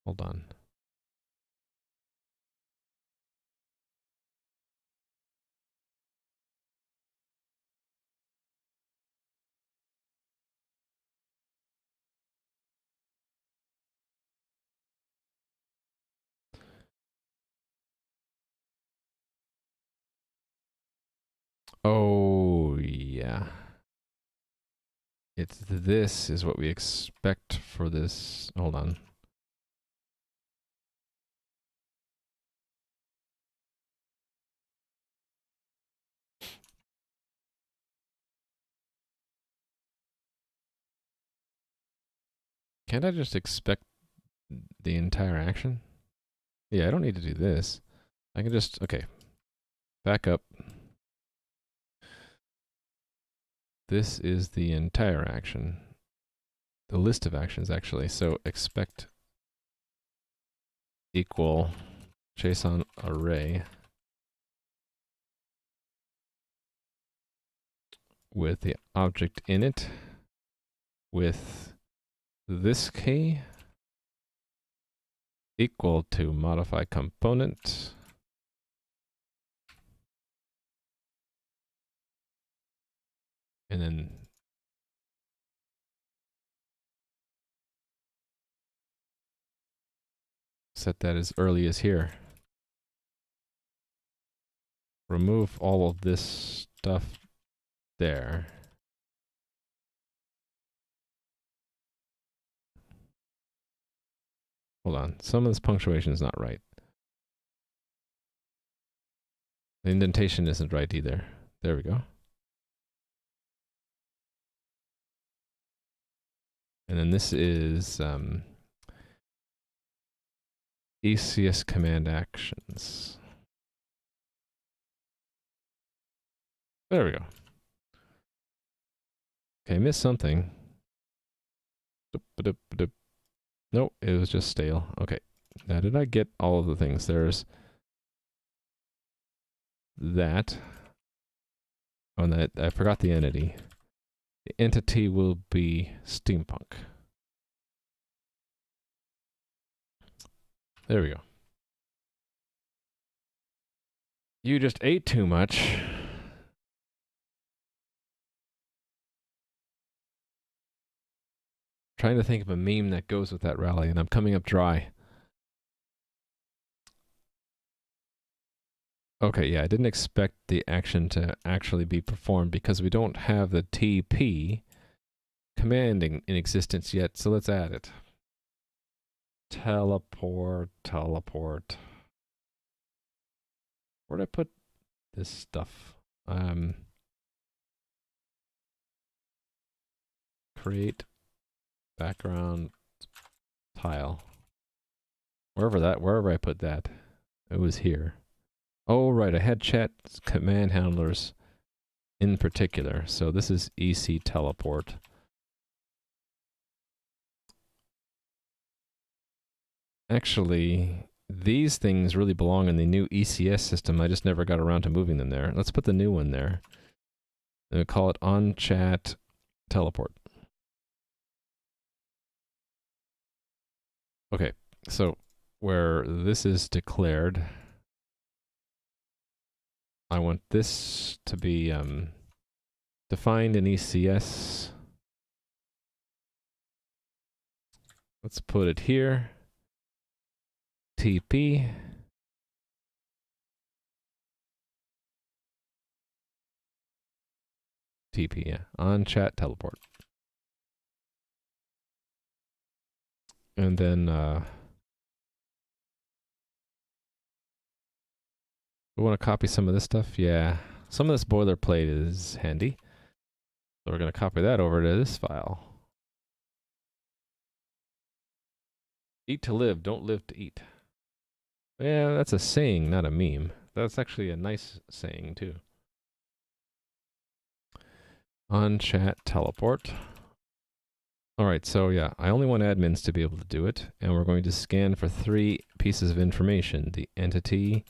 Hold on. Oh, yeah. This is what we expect for this. Hold on. Can't I just expect the entire action? Yeah, I don't need to do this. I can just, okay. Back up. This is the entire action. The list of actions, actually. So expect equal JSON array with the object in it with this key equal to modify component and then set that as early as here. Remove all of this stuff there. Hold on, some of this punctuation is not right. The indentation isn't right either. There we go. And then this is ECS command actions. There we go. Okay, I missed something. Nope, it was just stale. Okay. Now, did I get all of the things? There's that. Oh, and I forgot the entity. The entity will be steampunk. There we go. You just ate too much. Trying to think of a meme that goes with that rally, and I'm coming up dry. Okay, yeah, I didn't expect the action to actually be performed because we don't have the TP command in existence yet, so let's add it. Teleport. Where'd I put this stuff? Create background tile. Wherever I put that. It was here. Oh, right, I had chat command handlers in particular. So this is EC teleport. Actually, these things really belong in the new ECS system. I just never got around to moving them there. Let's put the new one there. And we call it on chat teleport. Okay, so where this is declared, I want this to be defined in ECS. Let's put it here. TP. TP, yeah. On chat teleport. And then we want to copy some of this stuff. Yeah. Some of this boilerplate is handy. So we're going to copy that over to this file. Eat to live, don't live to eat. Yeah, that's a saying, not a meme. That's actually a nice saying, too. On chat teleport. Alright, so yeah, I only want admins to be able to do it, and we're going to scan for 3 pieces of information. The entity,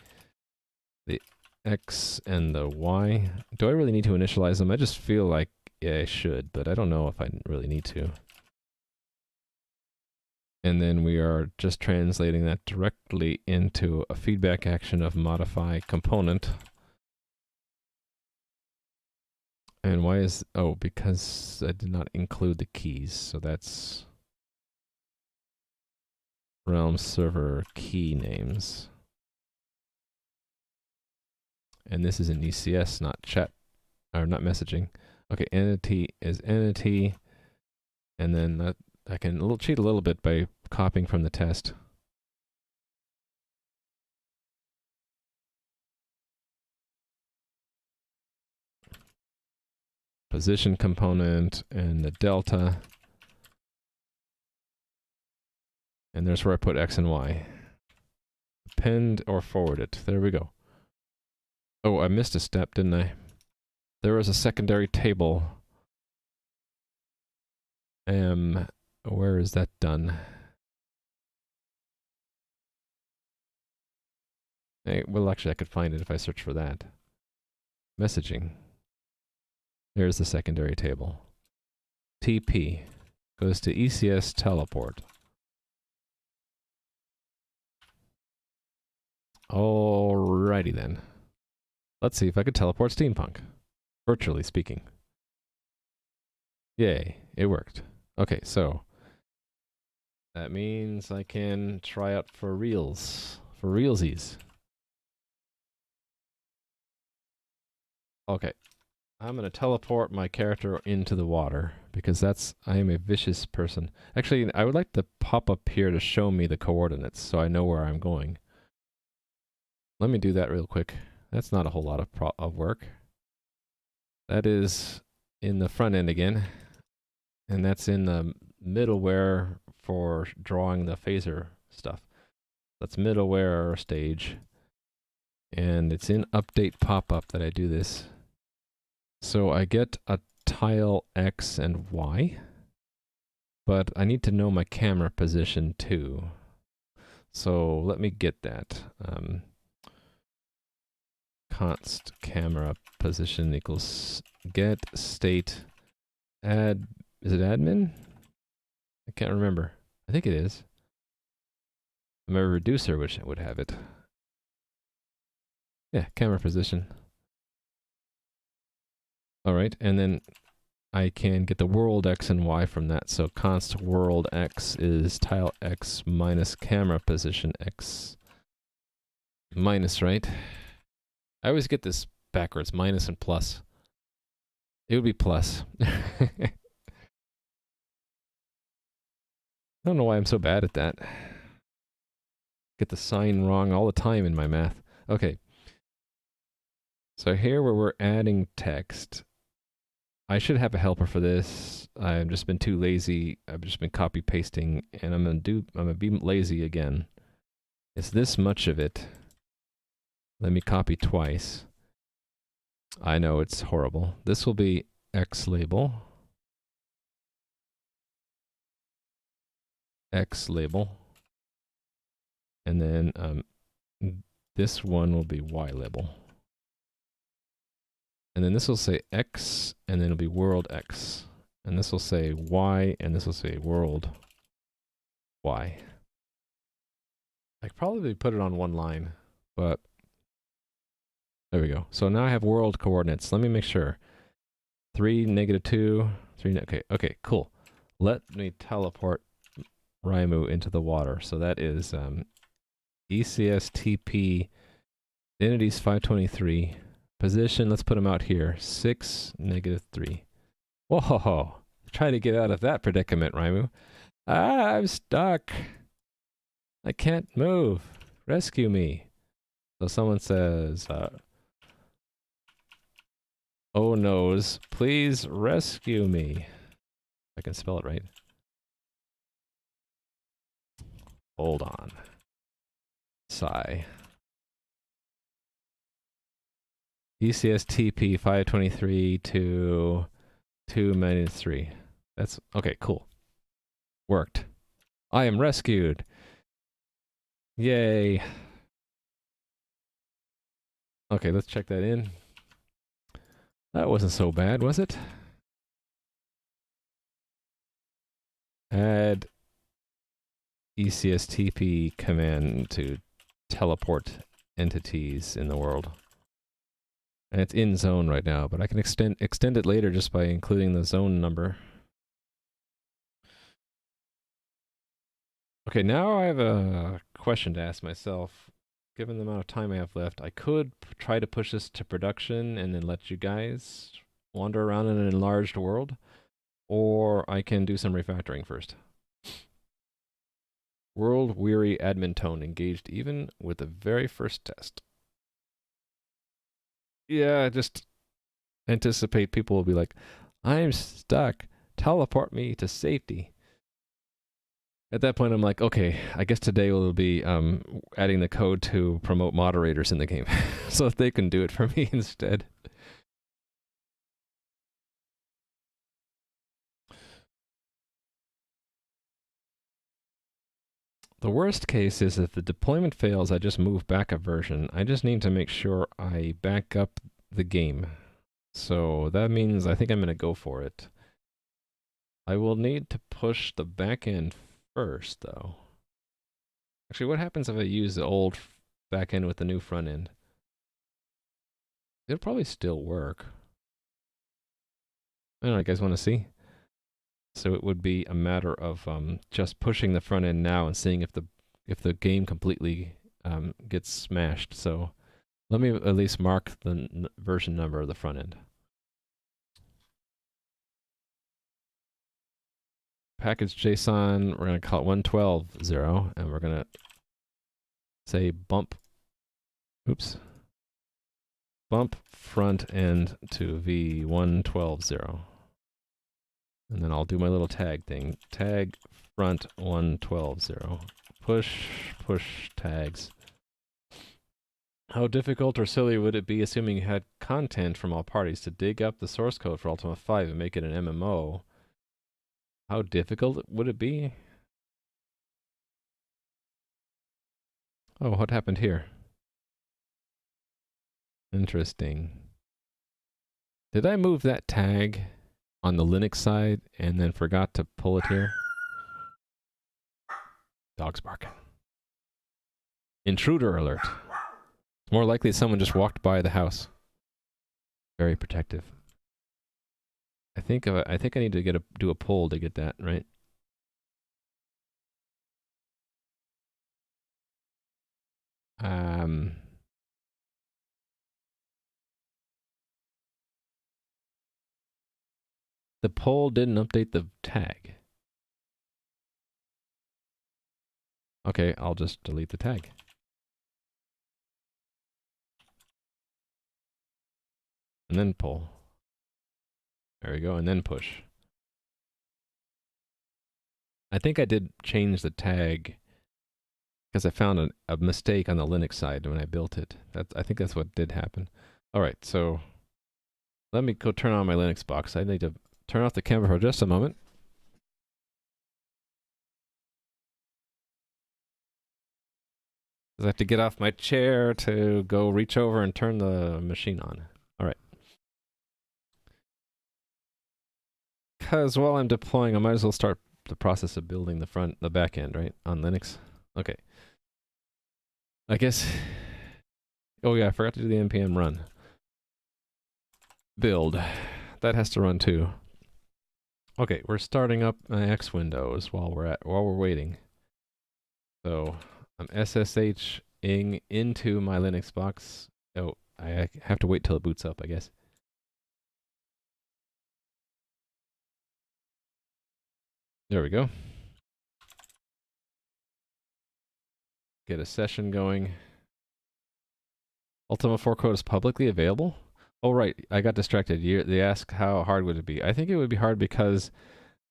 the X, and the Y. Do I really need to initialize them? I just feel like, yeah, I should, but I don't know if I really need to. And then we are just translating that directly into a feedback action of modify component. And why is, oh, because I did not include the keys, so that's realm server key names. And this is in ECS, not chat, or not messaging. Okay, entity is entity, and then that, I can cheat a little bit by copying from the test. Position component and the delta. And there's where I put X and Y. Append or forward it. There we go. Oh, I missed a step, didn't I? There was a secondary table. Where is that done? Hey, well, actually, I could find it if I search for that. Messaging. There's the secondary table. TP goes to ECS teleport. Alrighty then. Let's see if I could teleport steampunk. Virtually speaking. Yay, it worked. Okay, so that means I can try out for reals. For realsies. Okay. I'm going to teleport my character into the water because I am a vicious person. Actually, I would like to pop up here to show me the coordinates so I know where I'm going. Let me do that real quick. That's not a whole lot of work. That is in the front end again. And that's in the middleware for drawing the phaser stuff. That's middleware stage. And it's in update pop-up that I do this. So I get a tile X and Y, but I need to know my camera position too. So let me get that. const camera position equals get state add, is it admin? I can't remember. I think it is. My reducer which would have it. Yeah, camera position. Alright, and then I can get the world x and y from that. So const world x is tile x minus camera position x minus, right? I always get this backwards, minus and plus. It would be plus. I don't know why I'm so bad at that. Get the sign wrong all the time in my math. Okay. So here where we're adding text, I should have a helper for this. I've just been too lazy. I've just been copy pasting, and I'm gonna be lazy again. It's this much of it. Let me copy twice. I know it's horrible. This will be X label. X label. And then this one will be Y label. And then this will say X, and then it'll be world X. And this will say Y, and this will say world Y. I could probably put it on one line, but there we go. So now I have world coordinates. Let me make sure. 3, -2, 3, okay, cool. Let me teleport Raimu into the water. So that is ECSTP identities 523. Position, let's put them out here. 6, -3. Whoa! Try to get out of that predicament, Raimu. Ah, I'm stuck. I can't move. Rescue me. So someone says, oh noes, please rescue me. I can spell it right. Hold on. Sigh. ECSTP 523 to 2-3. That's okay, cool. Worked. I am rescued. Yay. Okay, let's check that in. That wasn't so bad, was it? Add ECSTP command to teleport entities in the world. And it's in zone right now, but I can extend it later just by including the zone number. Okay, now I have a question to ask myself. Given the amount of time I have left, I could try to push this to production and then let you guys wander around in an enlarged world, or I can do some refactoring first. World weary admin tone engaged even with the very first test. Yeah, just anticipate people will be like, I'm stuck. Teleport me to safety. At that point, I'm like, okay, I guess today will be adding the code to promote moderators in the game. So if they can do it for me instead. The worst case is if the deployment fails, I just move back a version. I just need to make sure I back up the game. So that means I think I'm going to go for it. I will need to push the backend first, though. Actually, what happens if I use the old backend with the new front end? It'll probably still work. I don't know, you guys want to see? So it would be a matter of just pushing the front end now and seeing if the game completely gets smashed. So let me at least mark the version number of the front end. Package JSON, we're going to call it 112.0, and we're going to say bump front end to v112.0. And then I'll do my little tag thing. Tag front 112.0. Push tags. How difficult or silly would it be, assuming you had content from all parties, to dig up the source code for Ultima 5 and make it an MMO? How difficult would it be? Oh, what happened here? Interesting. Did I move that tag on the Linux side and then forgot to pull it here? Dog's barking. Intruder alert. It's more likely someone just walked by the house. Very protective. I think I need to do a poll to get that, right? The poll didn't update the tag. Okay, I'll just delete the tag. And then pull. There we go, and then push. I think I did change the tag because I found a mistake on the Linux side when I built it. I think that's what did happen. All right, so let me go turn on my Linux box. I need to turn off the camera for just a moment. I have to get off my chair to go reach over and turn the machine on. All right. Because while I'm deploying, I might as well start the process of building the back end, right? On Linux. Okay. I guess. Oh yeah, I forgot to do the npm run. Build. That has to run too. Okay, we're starting up X Windows while we're waiting. So I'm SSHing into my Linux box. Oh, I have to wait till it boots up, I guess. There we go. Get a session going. Ultima 4 code is publicly available? Oh, right. I got distracted. They ask how hard would it be. I think it would be hard because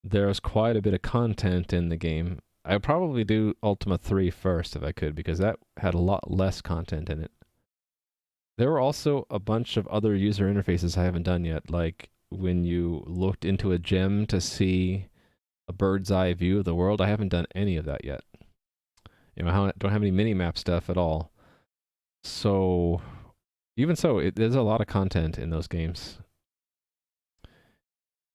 there's quite a bit of content in the game. I would probably do Ultima 3 first if I could, because that had a lot less content in it. There were also a bunch of other user interfaces I haven't done yet, like when you looked into a gem to see a bird's eye view of the world. I haven't done any of that yet. You know, I don't have any mini-map stuff at all. So, even so, there's a lot of content in those games.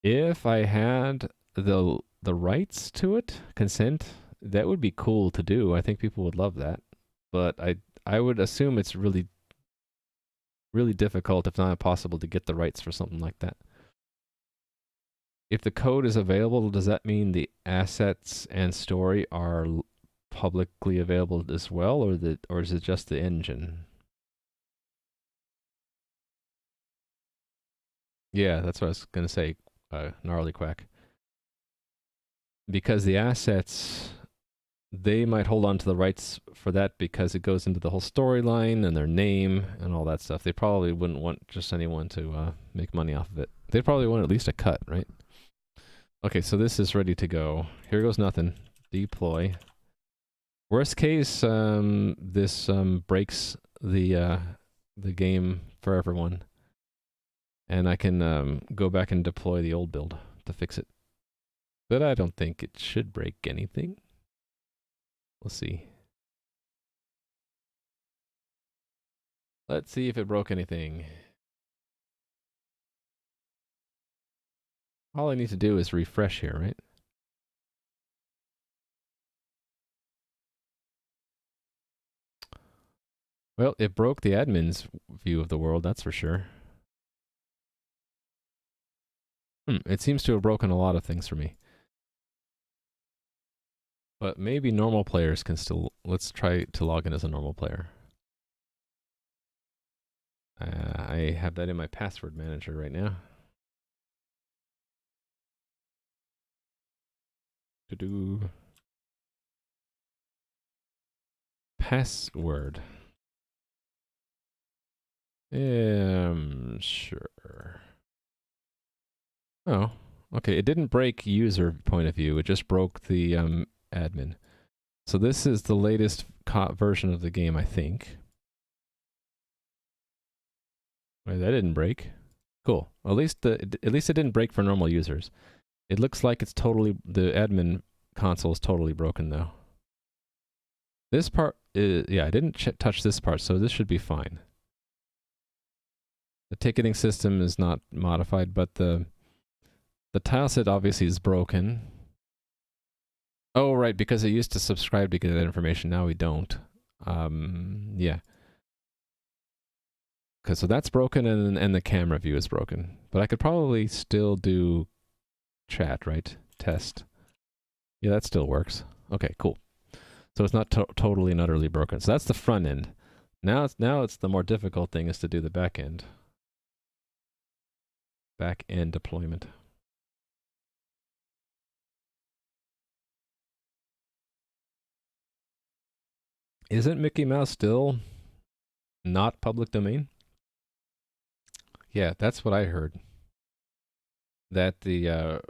If I had the rights to it, consent, that would be cool to do. I think people would love that. But I would assume it's really, really difficult, if not impossible, to get the rights for something like that. If the code is available, does that mean the assets and story are publicly available as well, or is it just the engine? Yeah, that's what I was gonna say, gnarly quack. Because the assets, they might hold on to the rights for that because it goes into the whole storyline and their name and all that stuff. They probably wouldn't want just anyone to make money off of it. They'd probably want at least a cut, right? Okay, so this is ready to go. Here goes nothing. Deploy. Worst case, this breaks the game for everyone, and I can go back and deploy the old build to fix it. But I don't think it should break anything. We'll see. Let's see if it broke anything. All I need to do is refresh here, right? Well, it broke the admin's view of the world, that's for sure. It seems to have broken a lot of things for me. But maybe normal players can still... Let's try to log in as a normal player. I have that in my password manager right now. To-do... Password. Sure. Oh, okay. It didn't break user point of view. It just broke the admin. So this is the latest version of the game, I think. Wait, that didn't break. Cool. At least it didn't break for normal users. It looks like it's totally, the admin console is totally broken though. This part is, yeah, I didn't touch this part, so this should be fine. The ticketing system is not modified, but the tileset obviously is broken. Oh, right, because it used to subscribe to get that information. Now we don't. Yeah. Okay, so that's broken, and the camera view is broken. But I could probably still do chat, right? Test. Yeah, that still works. Okay, cool. So it's not totally and utterly broken. So that's the front end. Now it's the more difficult thing is to do the back end. Back end deployment. Isn't Mickey Mouse still not public domain? Yeah, that's what I heard. That the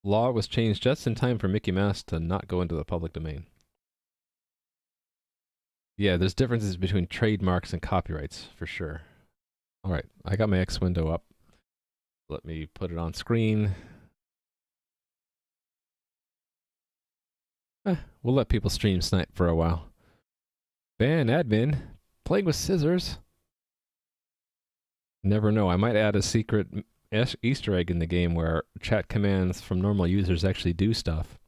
law was changed just in time for Mickey Mouse to not go into the public domain. Yeah, there's differences between trademarks and copyrights, for sure. All right, I got my X window up. Let me put it on screen. We'll let people stream snipe for a while. Ban admin. Playing with scissors. Never know. I might add a secret Easter egg in the game where chat commands from normal users actually do stuff.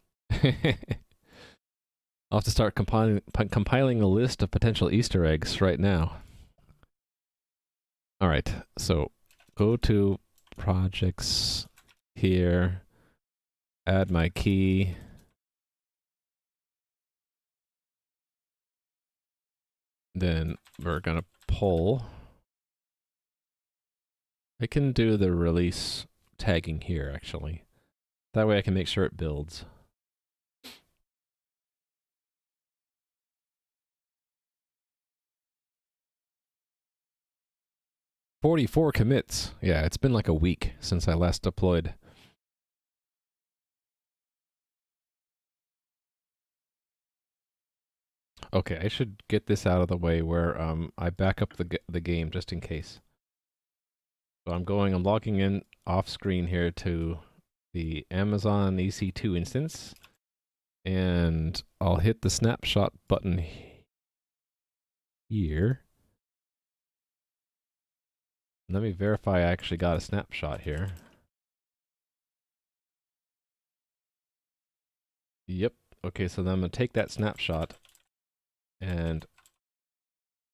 I'll have to start compiling a list of potential Easter eggs right now. All right, so go to projects here, add my key. Then we're gonna pull. I can do the release tagging here, actually. That way I can make sure it builds. $44 commits. Yeah, it's been like a week since I last deployed. Okay, I should get this out of the way where I back up the game just in case. So I'm logging in off screen here to the Amazon EC2 instance, and I'll hit the snapshot button here. Let me verify I actually got a snapshot here. Yep. Okay, so then I'm going to take that snapshot and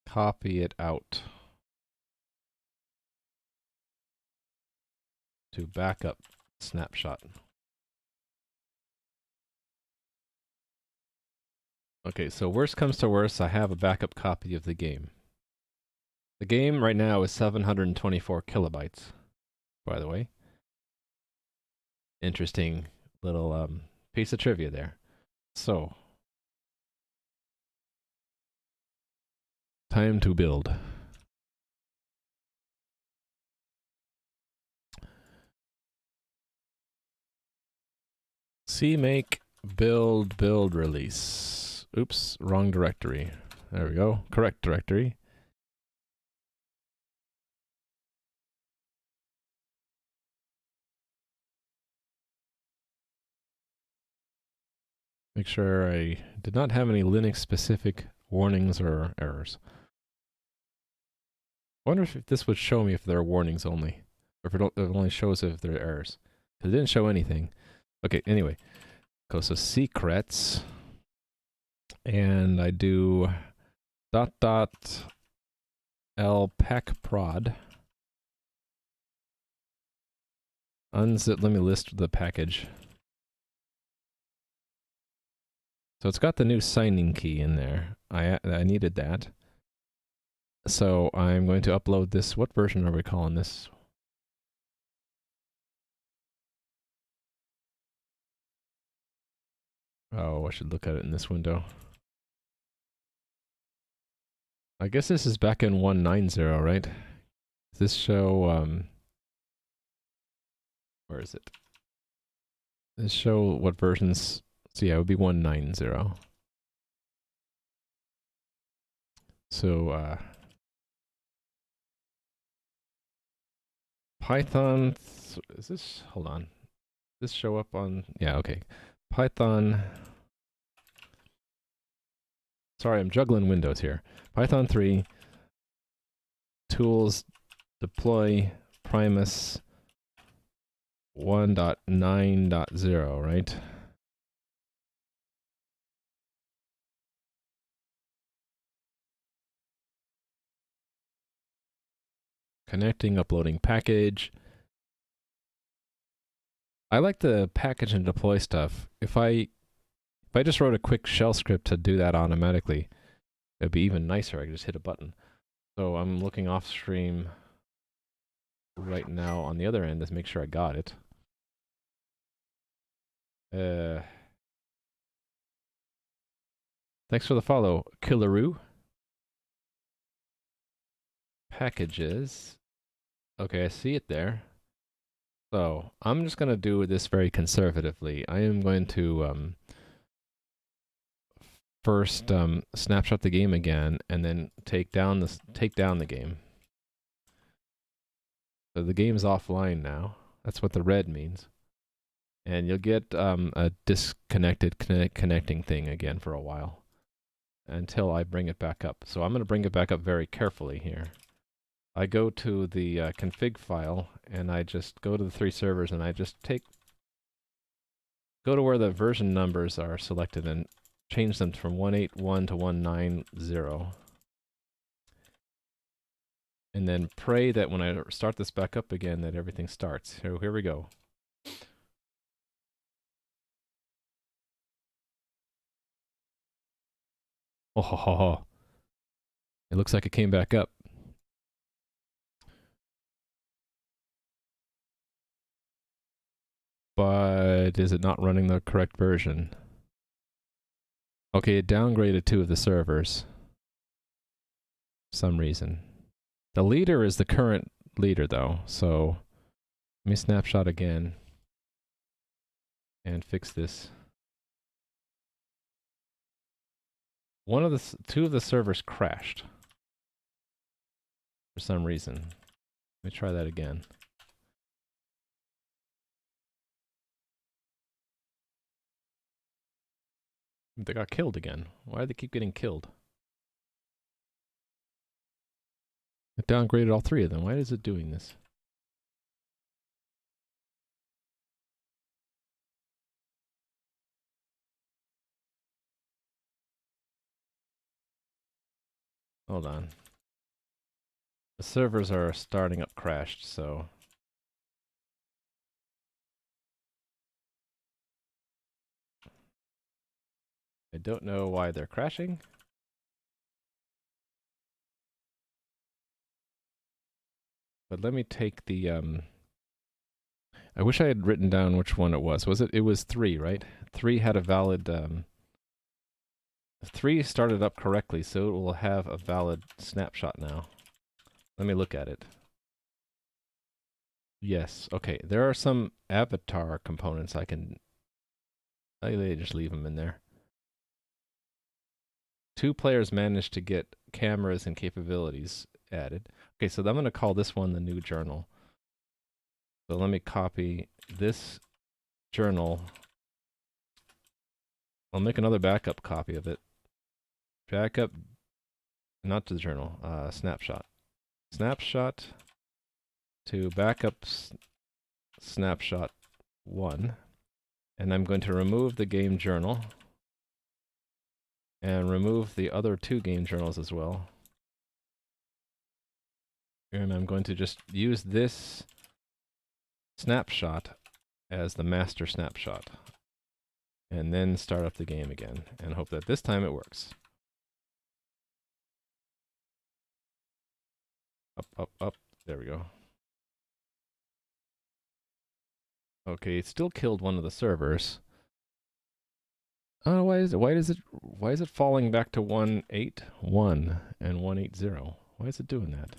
copy it out to backup snapshot. Okay, so worst comes to worst, I have a backup copy of the game. The game right now is 724 kilobytes, by the way. Interesting little piece of trivia there. So, time to build. CMake build release. Oops, wrong directory. There we go. Correct directory. Make sure I did not have any Linux specific warnings or errors. I wonder if this would show me if there are warnings only, or if it only shows if there are errors. Because it didn't show anything. Okay, anyway. Go so secrets. And I do .lpacprod. Unzip, let me list the package. So it's got the new signing key in there. I needed that. So I'm going to upload this. What version are we calling this? Oh, I should look at it in this window. I guess this is back in 190, right? Does this show, where is it? Does this show what versions? So yeah, it would be 190. So, Python, is this, hold on. Does this show up on, yeah, okay. Python, sorry, I'm juggling windows here. Python 3, tools, deploy Primus 1.9.0, right? Connecting, uploading package. I like the package and deploy stuff. If I just wrote a quick shell script to do that automatically, it'd be even nicer. I could just hit a button. So I'm looking off stream right now on the other end to make sure I got it. Thanks for the follow, Killaroo. Packages. Okay, I see it there. So I'm just gonna do this very conservatively. I am going to first snapshot the game again, and then take down the game. So the game's offline now. That's what the red means. And you'll get a disconnected connecting thing again for a while until I bring it back up. So I'm going to bring it back up very carefully here. I go to the config file, and I just go to the 3 servers, and I just go to where the version numbers are selected and change them from 181 to 190. And then pray that when I start this back up again, that everything starts. Here we go. Oh, ho, ho, ho. It looks like it came back up. But is it not running the correct version? Okay, it downgraded 2 of the servers. For some reason. The leader is the current leader, though, so let me snapshot again and fix this. 2 of the servers crashed for some reason. Let me try that again. They got killed again. Why do they keep getting killed? It downgraded all 3 of them. Why is it doing this? Hold on. The servers are starting up crashed, so... I don't know why they're crashing. But let me take the, I wish I had written down which one it was. It was 3, right? 3 had a valid, 3 started up correctly, so it will have a valid snapshot now. Let me look at it. Yes, okay. There are some avatar components I just leave them in there. 2 players managed to get cameras and capabilities added. Okay, so I'm going to call this one the new journal. So let me copy this journal. I'll make another backup copy of it. Backup, not to the journal, snapshot. Snapshot to backup snapshot 1. And I'm going to remove the game journal. And remove the other 2 game journals as well. And I'm going to just use this snapshot as the master snapshot. And then start up the game again. And hope that this time it works. Up, up, up. There we go. Okay, it still killed one of the servers. Oh, why is it falling back to 181 and 180? Why is it doing that?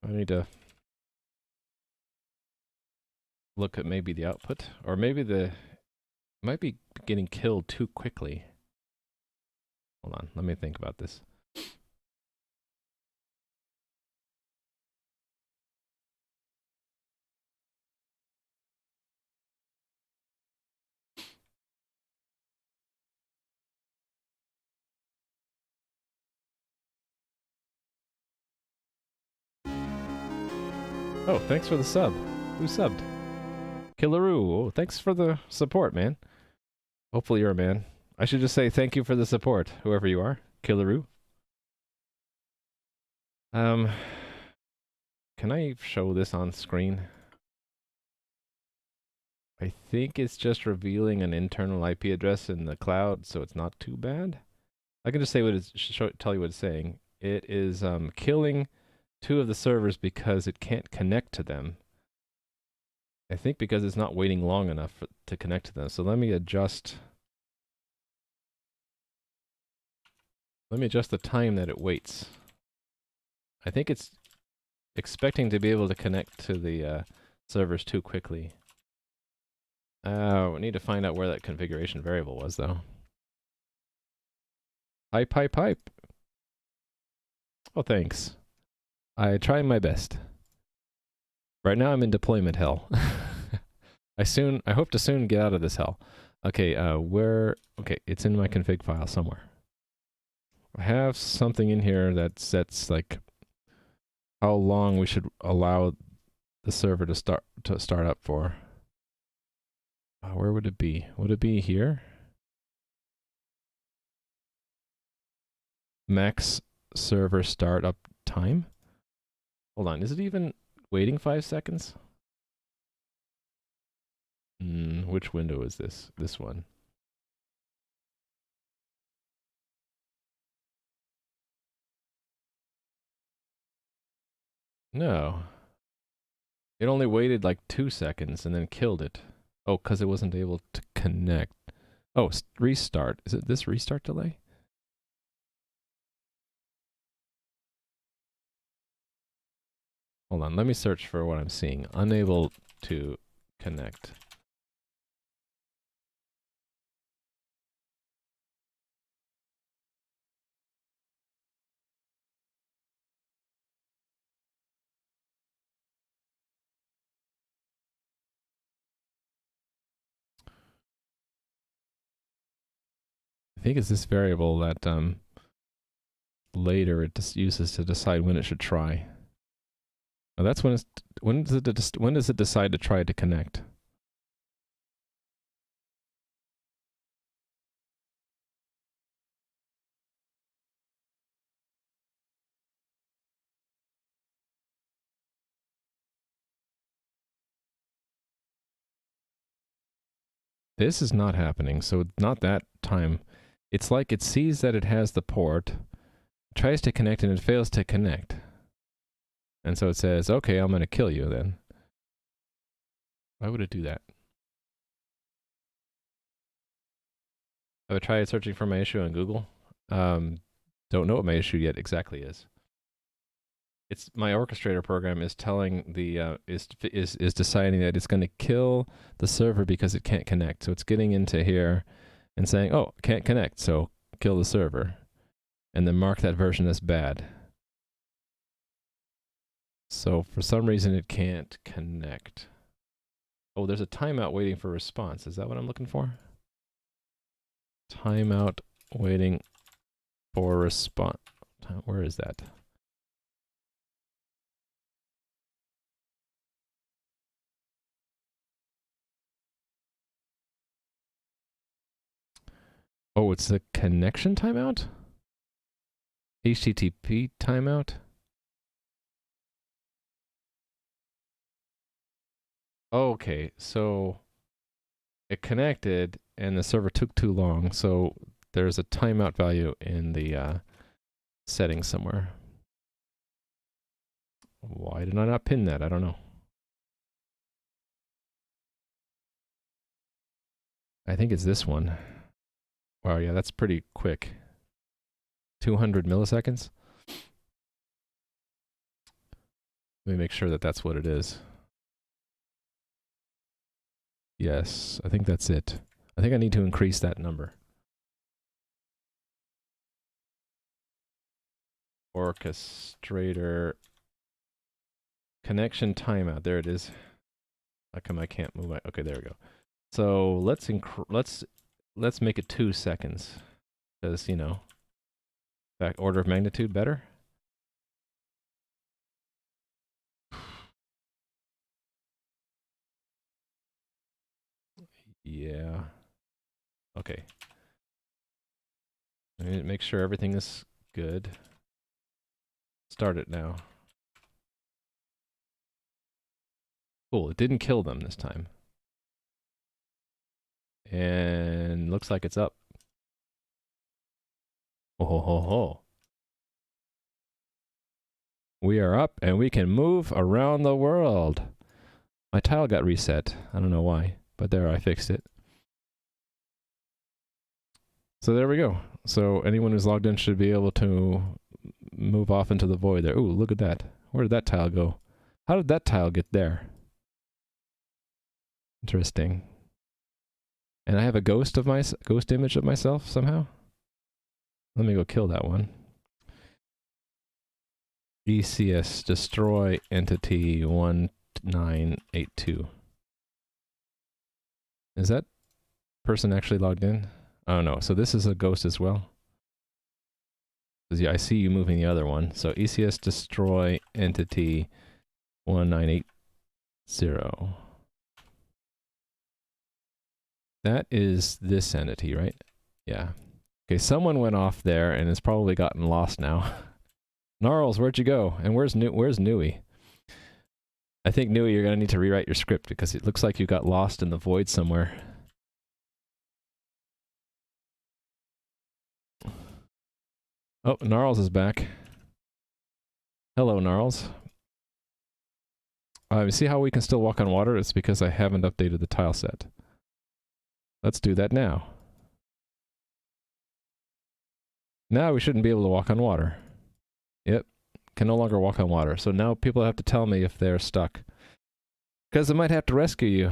I need to look at maybe the output, or maybe it might be getting killed too quickly. Hold on, let me think about this. Oh, thanks for the sub. Who subbed? Killaroo. Oh, thanks for the support, man. Hopefully you're a man. I should just say thank you for the support, whoever you are. Killaroo. Can I show this on screen? I think it's just revealing an internal IP address in the cloud, so it's not too bad. I can just say what it's tell you what it's saying. It is killing 2 of the servers because it can't connect to them. I think because it's not waiting long enough to connect to them. So let me adjust. Let me adjust the time that it waits. I think it's expecting to be able to connect to the servers too quickly. We need to find out where that configuration variable was, though. Pipe. Oh, thanks. I try my best. Right now I'm in deployment hell. I hope to soon get out of this hell. Okay, okay, it's in my config file somewhere. I have something in here that sets like how long we should allow the server to start up for. Where would it be? Would it be here? Max server startup time? Hold on, is it even waiting 5 seconds? Which window is this? This one. No. It only waited like 2 seconds and then killed it. Oh, because it wasn't able to connect. Oh, restart. Is it this restart delay? Hold on, let me search for what I'm seeing. Unable to connect. I think it's this variable that later it just uses to decide when it should try. Oh, that's when does it decide to try to connect? This is not happening, so not that time. It's like it sees that it has the port, tries to connect, and it fails to connect. And so it says, okay, I'm going to kill you then. Why would it do that? Have I tried searching for my issue on Google? Don't know what my issue yet exactly is. It's my orchestrator program is telling the is deciding that it's going to kill the server because it can't connect. So it's getting into here and saying, "Oh, can't connect, so kill the server," and then mark that version as bad. So for some reason it can't connect. Oh, there's a timeout waiting for response. Is that what I'm looking for? Timeout waiting for response. Where is that? Oh, it's the connection timeout? HTTP timeout? Okay, so it connected and the server took too long, so there's a timeout value in the settings somewhere. Why did I not pin that? I don't know. I think it's this one. Wow, yeah, that's pretty quick. 200 milliseconds? Let me make sure that that's what it is. Yes, I think that's it. I think I need to increase that number. Orchestrator connection timeout. There it is. How come I can't move my... Okay, there we go. So let's make it 2 seconds. Because, you know, that order of magnitude better. Yeah. Okay. Make sure everything is good. Start it now. Cool, it didn't kill them this time. And looks like it's up. Oh ho ho ho. We are up and we can move around the world. My tile got reset. I don't know why, but there, I fixed it. So there we go. So anyone who's logged in should be able to move off into the void there. Ooh, look at that. Where did that tile go? How did that tile get there? Interesting. And I have a ghost image of myself somehow. Let me go kill that one. ECS destroy entity 1982. Is that person actually logged in? Oh no, so this is a ghost as well. Yeah, I see you moving the other one. So ECS destroy entity 1980. That is this entity, right? Yeah. Okay, someone went off there and has probably gotten lost now. Gnarls, where'd you go? And where's Nui? I think Nui, you're gonna need to rewrite your script because it looks like you got lost in the void somewhere. Oh, Gnarls is back. Hello, Gnarls. See how we can still walk on water? It's because I haven't updated the tile set. Let's do that now. Now we shouldn't be able to walk on water. Yep, can no longer walk on water. So now people have to tell me if they're stuck. Because I might have to rescue you.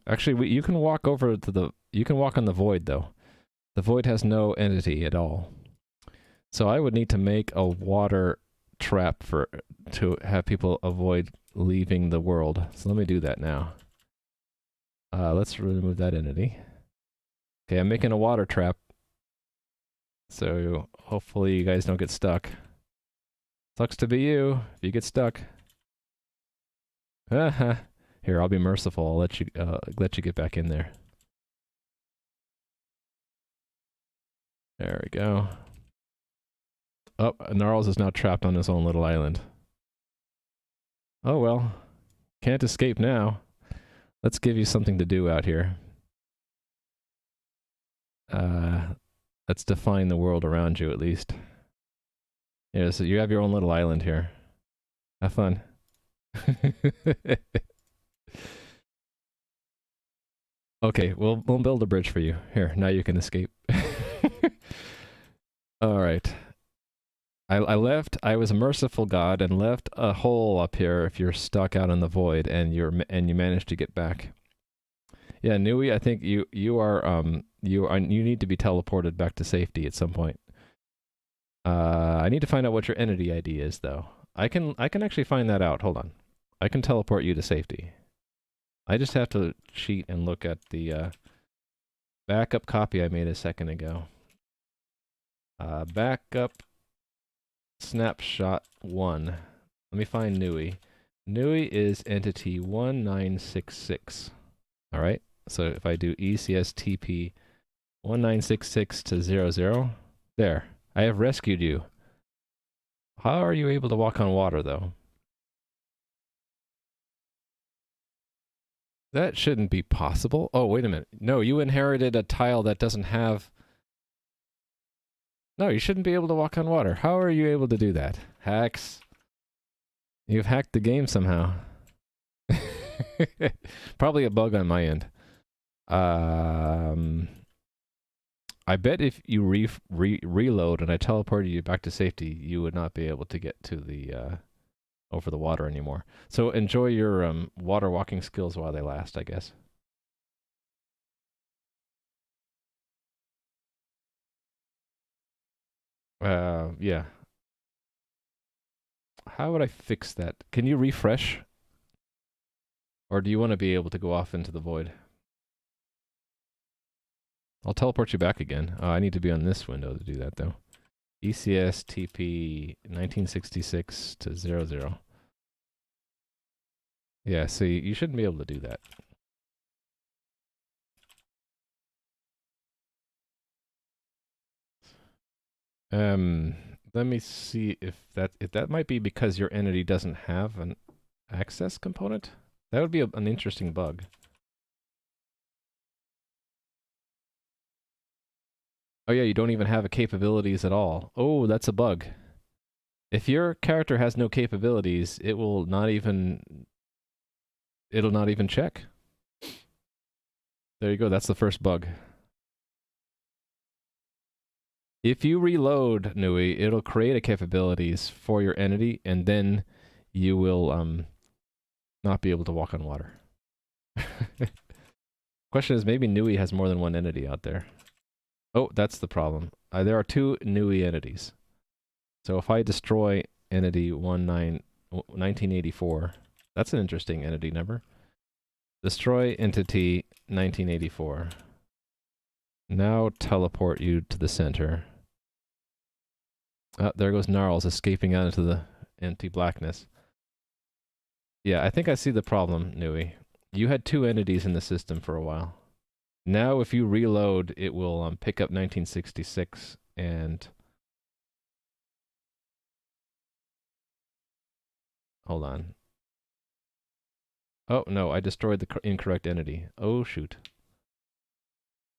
Actually, you can walk over to the... You can walk on the void, though. The void has no entity at all. So I would need to make a water trap to have people avoid leaving the world. So let me do that now. Let's remove that entity. Okay, I'm making a water trap. So hopefully you guys don't get stuck. Sucks to be you if you get stuck. Here, I'll be merciful. I'll let you get back in there. There we go. Oh, Gnarls is now trapped on his own little island. Oh well. Can't escape now. Let's give you something to do out here. Let's define the world around you at least. Yeah, so you have your own little island here. Have fun. Okay, we'll build a bridge for you. Here, now you can escape. Alright. I was a merciful God and left a hole up here if you're stuck out in the void and you managed to get back. Yeah, Nui, I think you need to be teleported back to safety at some point. I need to find out what your entity ID is though. I can actually find that out. Hold on. I can teleport you to safety. I just have to cheat and look at the backup copy I made a second ago. Backup snapshot 1. Let me find Nui. Nui is entity 1966. Alright, so if I do ECSTP 1966 to 00, there. I have rescued you. How are you able to walk on water, though? That shouldn't be possible. Oh, wait a minute. No, you inherited a tile that doesn't have... No, you shouldn't be able to walk on water. How are you able to do that? Hacks. You've hacked the game somehow. Probably a bug on my end. I bet if you reload and I teleported you back to safety, you would not be able to get to the over the water anymore. So enjoy your water walking skills while they last, I guess. Yeah. How would I fix that? Can you refresh? Or do you want to be able to go off into the void? I'll teleport you back again. Oh, I need to be on this window to do that, though. ECS TP 1966 to 00. Yeah, see, you shouldn't be able to do that. Let me see if that might be because your entity doesn't have an access component. That would be an interesting bug. Oh yeah, you don't even have a capabilities at all. Oh, that's a bug. If your character has no capabilities, it'll not even check. There you go, that's the first bug. If you reload Nui, it'll create a capabilities for your entity, and then you will not be able to walk on water. Question is, maybe Nui has more than one entity out there. Oh, that's the problem. There are two Nui entities. So if I destroy entity 1984, that's an interesting entity number. Destroy entity 1984. Now teleport you to the center. Oh, there goes Gnarls escaping out into the empty blackness. Yeah, I think I see the problem, Nui. You had two entities in the system for a while. Now if you reload, it will pick up 1966 and... Hold on. Oh, no, I destroyed the incorrect entity. Oh, shoot.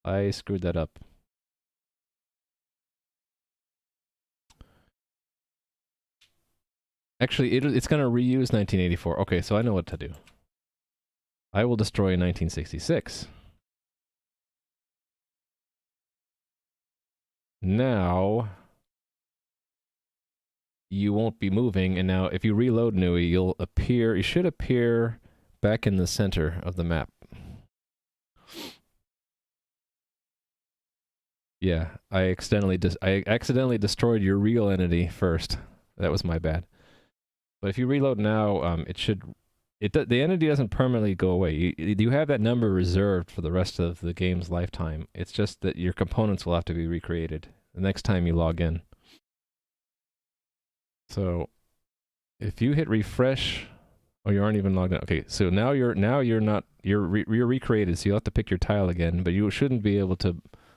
I screwed that up. Actually, it's going to reuse 1984. Okay, so I know what to do. I will destroy 1966. Now, you won't be moving, and now if you reload Nui, you should appear back in the center of the map. Yeah, I accidentally destroyed your real entity first. That was my bad. But if you reload now, the entity doesn't permanently go away. You have that number reserved for the rest of the game's lifetime. It's just that your components will have to be recreated the next time you log in. So if you hit refresh, oh, you aren't even logged in. Okay, so now you're recreated, so you'll have to pick your tile again, but you shouldn't be able to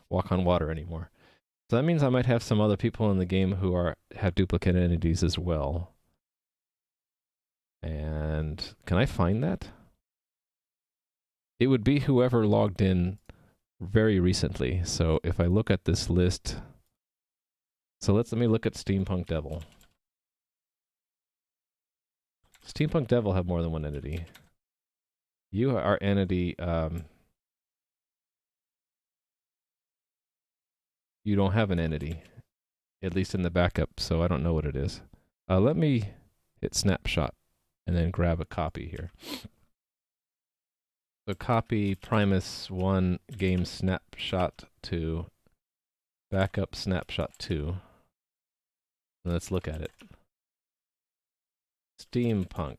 walk on water anymore. So that means I might have some other people in the game who have duplicate entities as well. And can I find that? It would be whoever logged in very recently. So if I look at this list, so let me look at Steampunk Devil. Steampunk Devil have more than one entity. You are entity, you don't have an entity, at least in the backup, so I don't know what it is. Let me hit snapshot and then grab a copy here. So copy Primus1 game snapshot to backup snapshot 2. Let's look at it. Steampunk.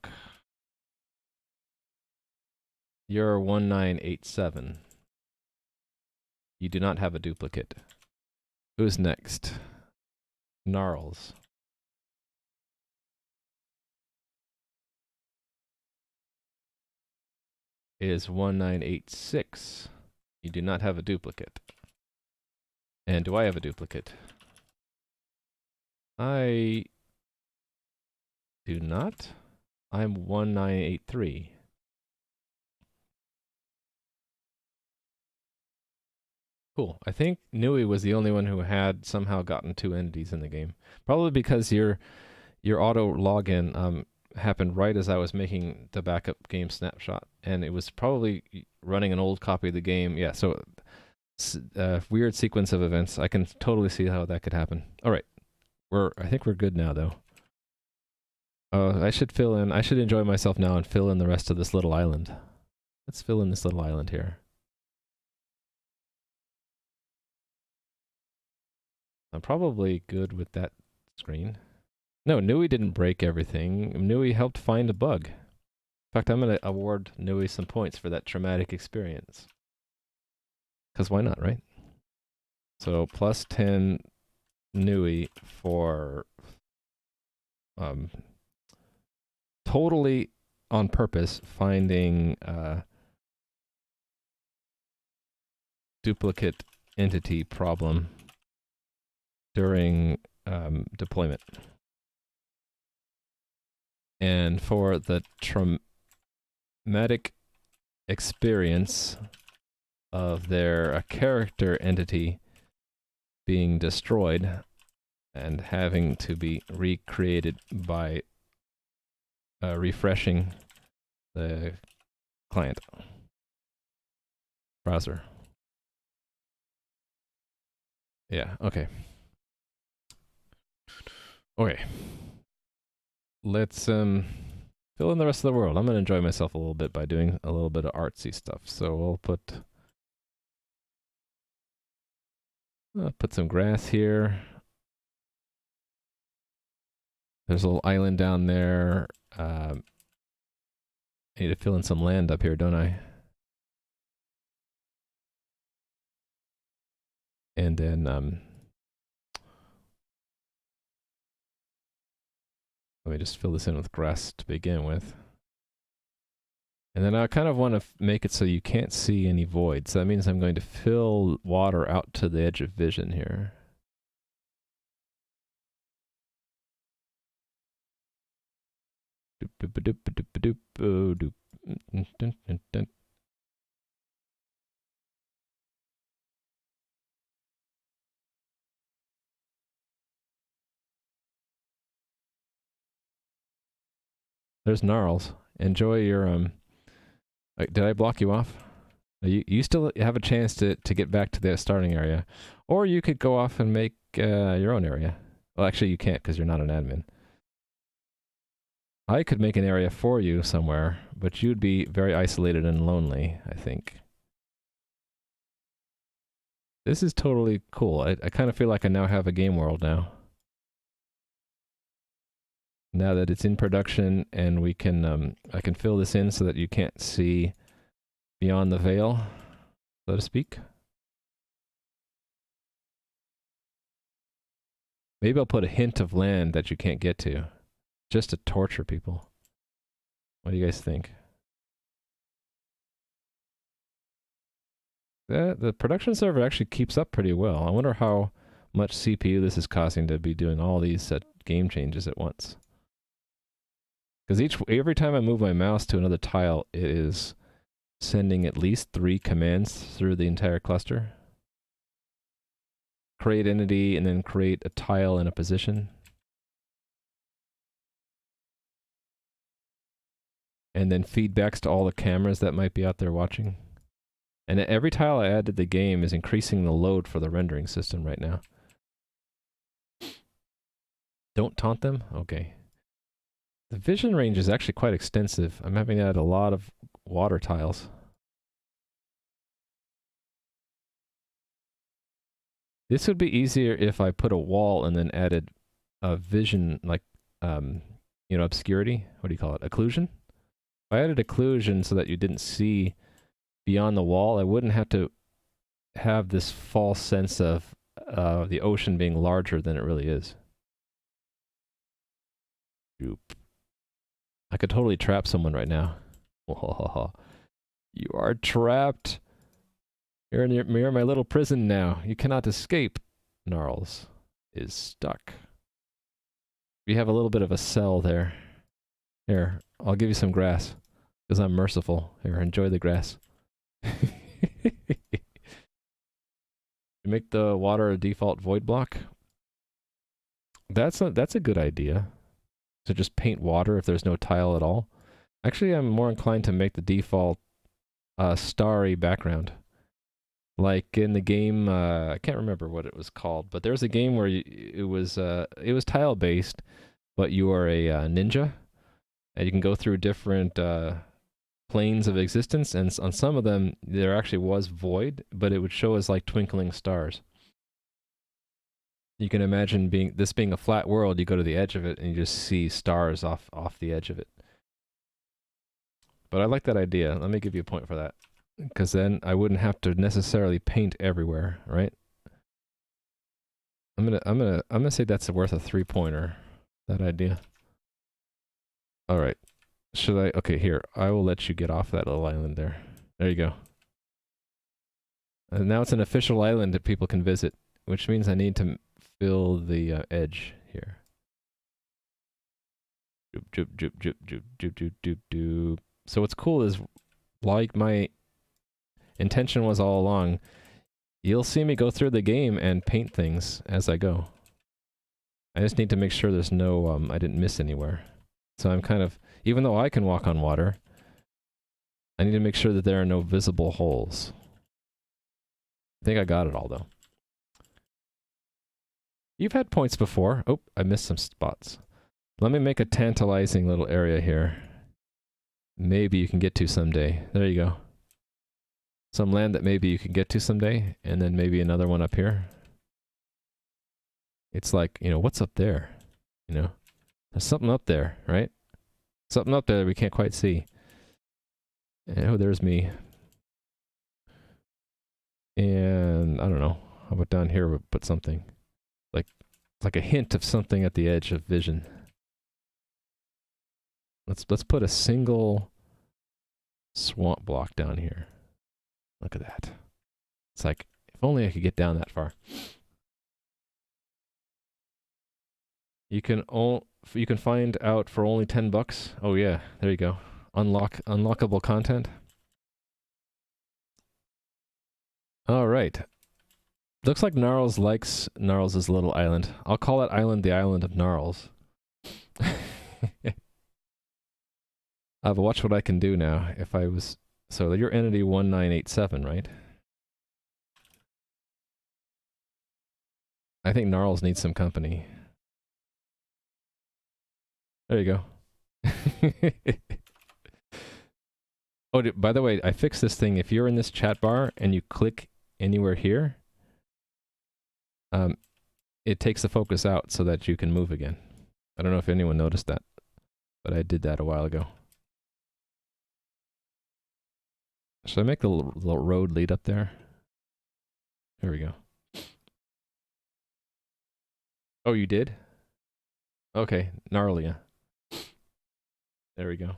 You're 1987. You do not have a duplicate. Who's next? Gnarls. Is 1986. You do not have a duplicate. And do I have a duplicate? I do not. I'm 1983. Cool. I think Nui was the only one who had somehow gotten two entities in the game. Probably because your auto login happened right as I was making the backup game snapshot, and it was probably running an old copy of the game. Yeah, so weird sequence of events. I can totally see how that could happen. All right, I think we're good now, though. I should fill in. I should enjoy myself now and fill in the rest of this little island. Let's fill in this little island here. I'm probably good with that screen. No, Nui didn't break everything. Nui helped find a bug. In fact, I'm going to award Nui some points for that traumatic experience. Because why not, right? So plus 10 Nui for totally on purpose finding duplicate entity problem. during deployment. And for the traumatic experience of their character entity being destroyed and having to be recreated by refreshing the client browser. Yeah, okay. Okay. Let's fill in the rest of the world. I'm gonna enjoy myself a little bit by doing a little bit of artsy stuff. So we'll put some grass here. There's a little island down there. I need to fill in some land up here, don't I? And then let me just fill this in with grass to begin with. And then I kind of want to make it so you can't see any voids. So that means I'm going to fill water out to the edge of vision here. There's Gnarls. Enjoy your did I block you off? You still have a chance to get back to the starting area. Or you could go off and make your own area. Well, actually you can't because you're not an admin. I could make an area for you somewhere, but you'd be very isolated and lonely, I think. This is totally cool. I kind of feel like I now have a game world now. Now that it's in production and we can, I can fill this in so that you can't see beyond the veil, so to speak. Maybe I'll put a hint of land that you can't get to, just to torture people. What do you guys think? The production server actually keeps up pretty well. I wonder how much CPU this is costing to be doing all these game changes at once. Because every time I move my mouse to another tile, it is sending at least 3 commands through the entire cluster. Create entity, and then create a tile in a position. And then feedbacks to all the cameras that might be out there watching. And every tile I add to the game is increasing the load for the rendering system right now. Don't taunt them? Okay. The vision range is actually quite extensive. I'm having to add a lot of water tiles. This would be easier if I put a wall and then added a vision, like, you know, obscurity. What do you call it? Occlusion? If I added occlusion so that you didn't see beyond the wall, I wouldn't have to have this false sense of the ocean being larger than it really is. Oop. I could totally trap someone right now. You are trapped. You're in my little prison now. You cannot escape. Gnarls is stuck. We have a little bit of a cell there. Here, I'll give you some grass. Because I'm merciful. Here, enjoy the grass. Make the water a default void block. That's a good idea. So just paint water if there's no tile at all. Actually, I'm more inclined to make the default starry background. Like in the game, I can't remember what it was called, but there's a game where it was tile based, but you are a ninja, and you can go through different planes of existence, and on some of them there actually was void, but it would show as like twinkling stars. You can imagine this being a flat world. You go to the edge of it and you just see stars off the edge of it. But I like that idea. Let me give you a point for that, because then I wouldn't have to necessarily paint everywhere, right? I'm gonna say that's worth a 3-pointer. That idea. All right. Should I? Okay, here. I will let you get off that little island there. There you go. And now it's an official island that people can visit, which means I need to fill the edge here. Doop, doop, doop, doop, doop, doop, doop, doop, doop. So what's cool is, like my intention was all along, you'll see me go through the game and paint things as I go. I just need to make sure there's no, I didn't miss anywhere. So I'm kind of, even though I can walk on water, I need to make sure that there are no visible holes. I think I got it all, though. You've had points before. Oh, I missed some spots. Let me make a tantalizing little area here. Maybe you can get to someday. There you go. Some land that maybe you can get to someday, and then maybe another one up here. It's like, you know, what's up there? You know? There's something up there, right? Something up there that we can't quite see. And, oh, there's me. And, I don't know. How about down here we'll put something? Like a hint of something at the edge of vision. Let's put a single swamp block down here. Look at that. It's like, if only I could get down that far. You can find out for only $10. Oh yeah, there you go. Unlockable content. All right. Looks like Gnarls likes Gnarls' little island. I'll call that island the island of Gnarls. But watch what I can do now. If I was... So you're entity 1987, right? I think Gnarls needs some company. There you go. Oh, by the way, I fixed this thing. If you're in this chat bar and you click anywhere here, it takes the focus out so that you can move again. I don't know if anyone noticed that, but I did that a while ago. Should I make the road lead up there? Here we go. Oh, you did? Okay, Gnarlia. There we go.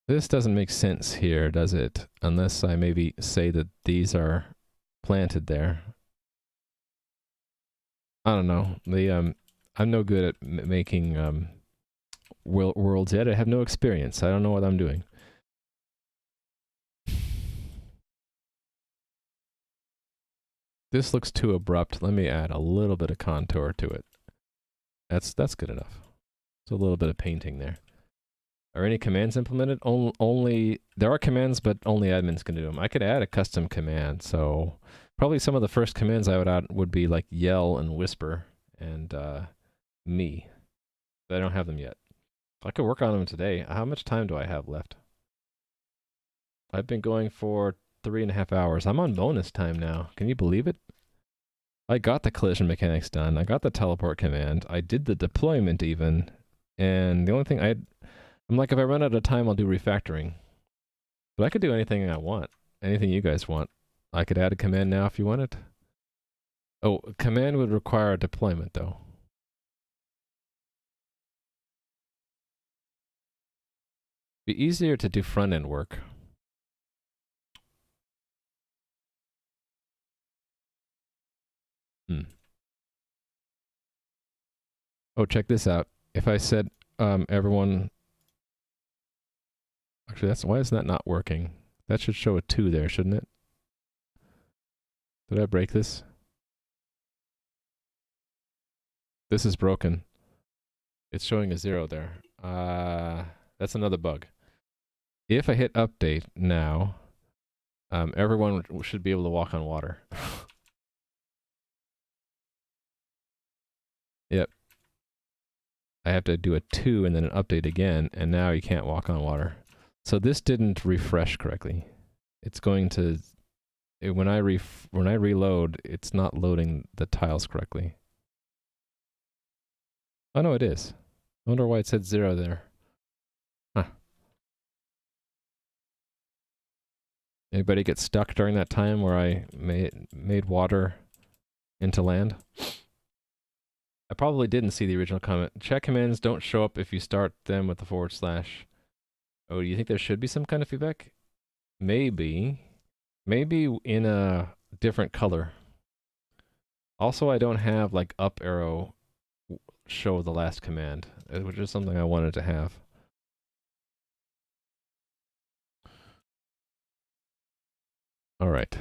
This doesn't make sense here, does it? Unless I maybe say that these are planted there. I don't know. I'm no good at making worlds yet. I have no experience. I don't know what I'm doing. This looks too abrupt. Let me add a little bit of contour to it. That's good enough. So a little bit of painting there. Are any commands implemented? Only there are commands, but only admins can do them. I could add a custom command. So probably some of the first commands I would add would be like yell and whisper and me. But I don't have them yet. I could work on them today. How much time do I have left? I've been going for 3.5 hours. I'm on bonus time now. Can you believe it? I got the collision mechanics done. I got the teleport command. I did the deployment even. And the only thing I'm like, if I run out of time, I'll do refactoring. But I could do anything I want. Anything you guys want. I could add a command now if you want it. Oh, a command would require a deployment though. Be easier to do front-end work. Oh, check this out. If I said everyone... Actually, why is that not working? That should show a 2 there, shouldn't it? Did I break this? This is broken. It's showing a 0 there. That's another bug. If I hit update now, everyone should be able to walk on water. Yep. I have to do a 2 and then an update again, and now you can't walk on water. So this didn't refresh correctly. It's going to... When I reload, it's not loading the tiles correctly. Oh no, it is. I wonder why it said 0 there. Huh. Anybody get stuck during that time where I made water into land? I probably didn't see the original comment. Chat commands don't show up if you start them with the /. Oh, do you think there should be some kind of feedback? Maybe. Maybe in a different color. Also, I don't have like up arrow show the last command, which is something I wanted to have. All right.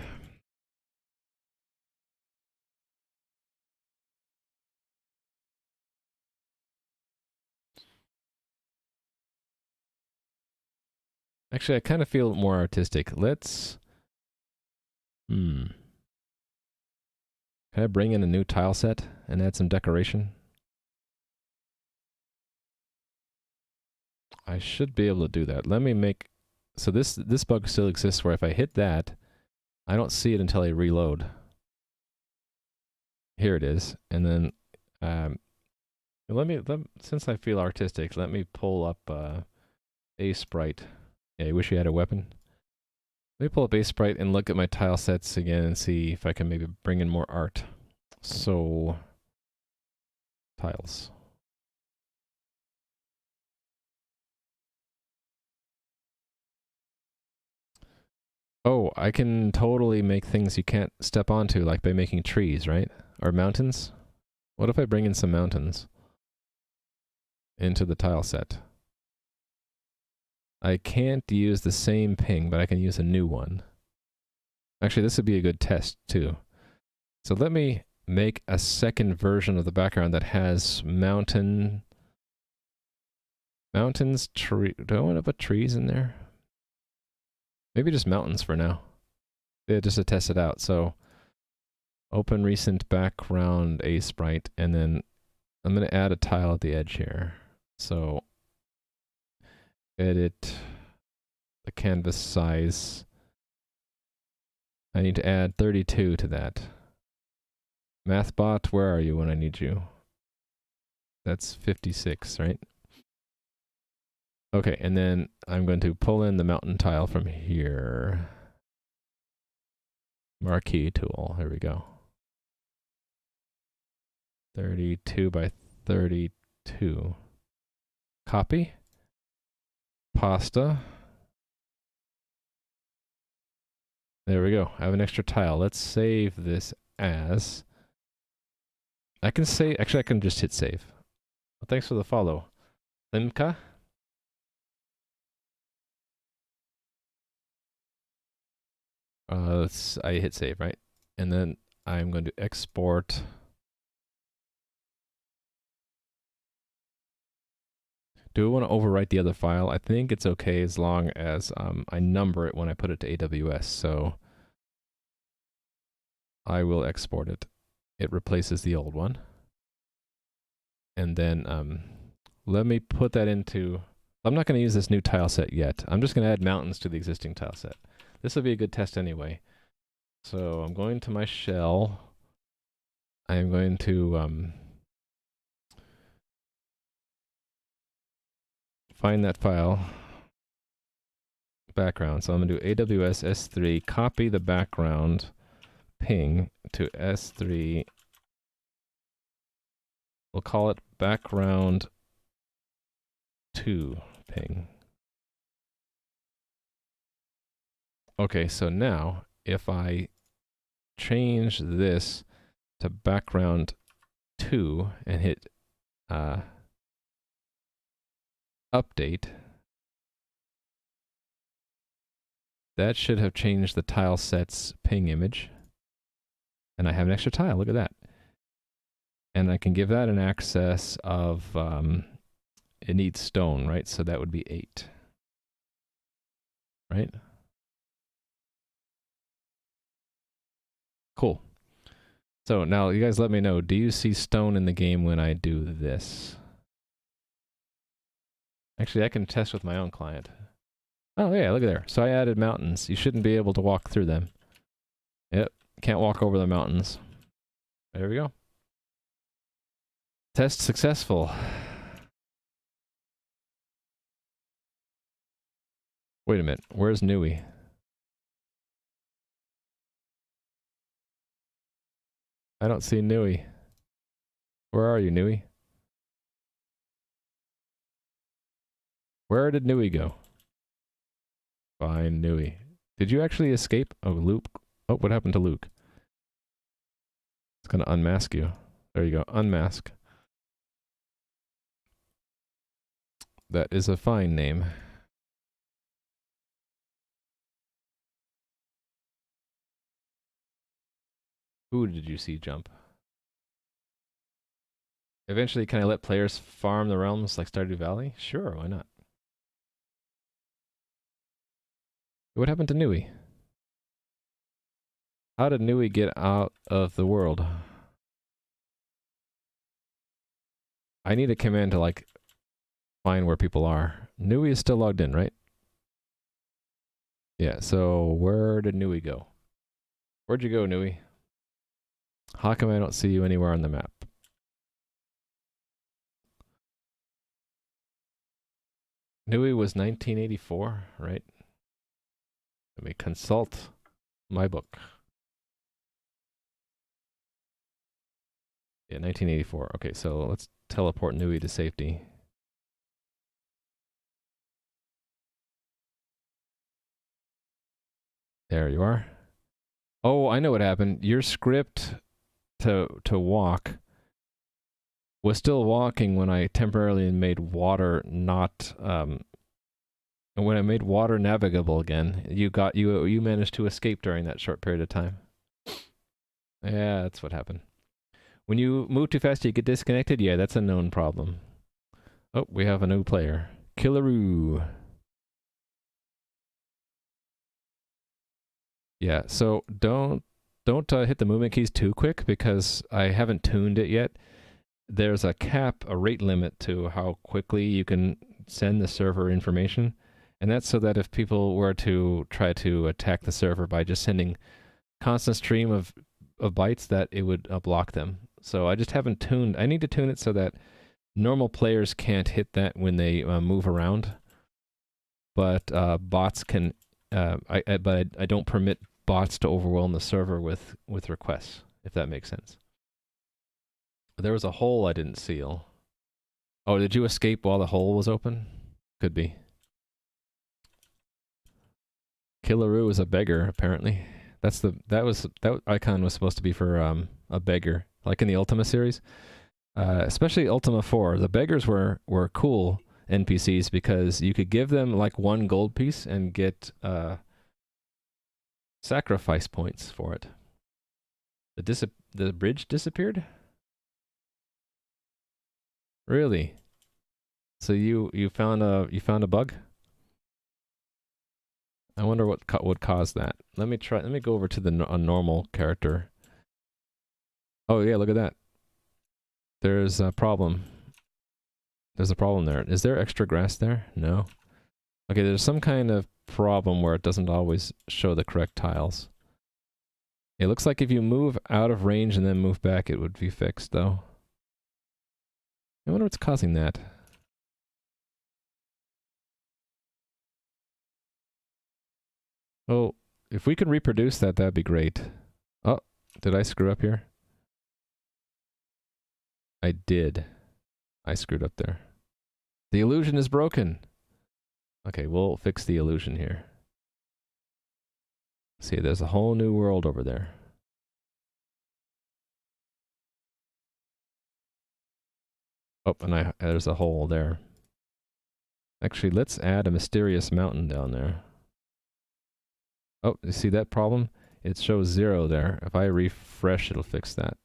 Actually, I kind of feel more artistic. Let's... Can I bring in a new tile set and add some decoration? I should be able to do that. Let me make... So this bug still exists where if I hit that, I don't see it until I reload. Here it is. And then... since I feel artistic, let me pull up a sprite. Yeah, I wish you had a weapon. Let me pull up a sprite and look at my tile sets again and see if I can maybe bring in more art. So, tiles. Oh, I can totally make things you can't step onto, like by making trees, right? Or mountains? What if I bring in some mountains into the tile set? I can't use the same ping, but I can use a new one. Actually, this would be a good test, too. So let me make a second version of the background that has mountains, tree. Do I want to put trees in there? Maybe just mountains for now. Yeah, just to test it out. So open recent background a sprite, and then I'm going to add a tile at the edge here. So edit the canvas size. I need to add 32 to that. Mathbot, where are you when I need you? That's 56, right? Okay, and then I'm going to pull in the mountain tile from here. Marquee tool, here we go. 32 by 32. Copy. Pasta. There we go. I have an extra tile. Let's save this as... I can save... Actually, I can just hit save. Well, thanks for the follow. Limka? I hit save, right? And then I'm going to export... Do I want to overwrite the other file? I think it's okay as long as I number it when I put it to AWS. So I will export it. It replaces the old one. And then let me put that into... I'm not going to use this new tile set yet. I'm just going to add mountains to the existing tile set. This will be a good test anyway. So I'm going to my shell. I'm going to find that file. Background. So I'm going to do AWS S3, copy the background ping to S3. We'll call it background 2 ping. Okay, so now if I change this to background 2 and hit update, that should have changed the tile set's ping image. And I have an extra tile, look at that. And I can give that an access of, it needs stone, right? So that would be 8. Right? Cool. So now you guys let me know, do you see stone in the game when I do this? Actually, I can test with my own client. Oh yeah, look at there. So I added mountains. You shouldn't be able to walk through them. Yep, can't walk over the mountains. There we go. Test successful. Wait a minute, where's Nui? I don't see Nui. Where are you, Nui? Where did Nui go? Fine, Nui. Did you actually escape? Oh, Luke. Oh, what happened to Luke? going to unmask you. There you go. Unmask. That is a fine name. Who did you see jump? Eventually, can I let players farm the realms like Stardew Valley? Sure, why not? What happened to Nui? How did Nui get out of the world? I need a command to, like, find where people are. Nui is still logged in, right? Yeah, so where did Nui go? Where'd you go, Nui? How come I don't see you anywhere on the map? Nui was 1984, right? Let me consult my book. Yeah, 1984. Okay, so let's teleport Nui to safety. There you are. Oh, I know what happened. Your script to walk was still walking when I temporarily made water not and when I made water navigable again. You managed to escape during that short period of time. Yeah, that's what happened. When you move too fast, you get disconnected. Yeah, that's a known problem. Oh, we have a new player. Killaroo. Yeah, so don't hit the movement keys too quick because I haven't tuned it yet. There's a cap, a rate limit to how quickly you can send the server information. And that's so that if people were to try to attack the server by just sending constant stream of bytes, that it would block them. So I just haven't tuned. I need to tune it so that normal players can't hit that when they move around. But bots can, but I don't permit bots to overwhelm the server with requests, if that makes sense. There was a hole I didn't seal. Oh, did you escape while the hole was open? Could be. Killaroo is a beggar, apparently. That icon was supposed to be for a beggar, like in the Ultima series. Especially Ultima 4. The beggars were cool NPCs because you could give them like 1 gold piece and get sacrifice points for it. The bridge disappeared? Really? So you found a bug? I wonder what would cause that. Let me go over to a normal character. Oh yeah, look at that. There's a problem. There's a problem there. Is there extra grass there? No. Okay, there's some kind of problem where it doesn't always show the correct tiles. It looks like if you move out of range and then move back, it would be fixed, though. I wonder what's causing that. Oh, if we could reproduce that, that'd be great. Oh, did I screw up here? I did. I screwed up there. The illusion is broken. Okay, we'll fix the illusion here. See, there's a whole new world over there. Oh, and there's a hole there. Actually, let's add a mysterious mountain down there. Oh, you see that problem? It shows 0 there. If I refresh, it'll fix that.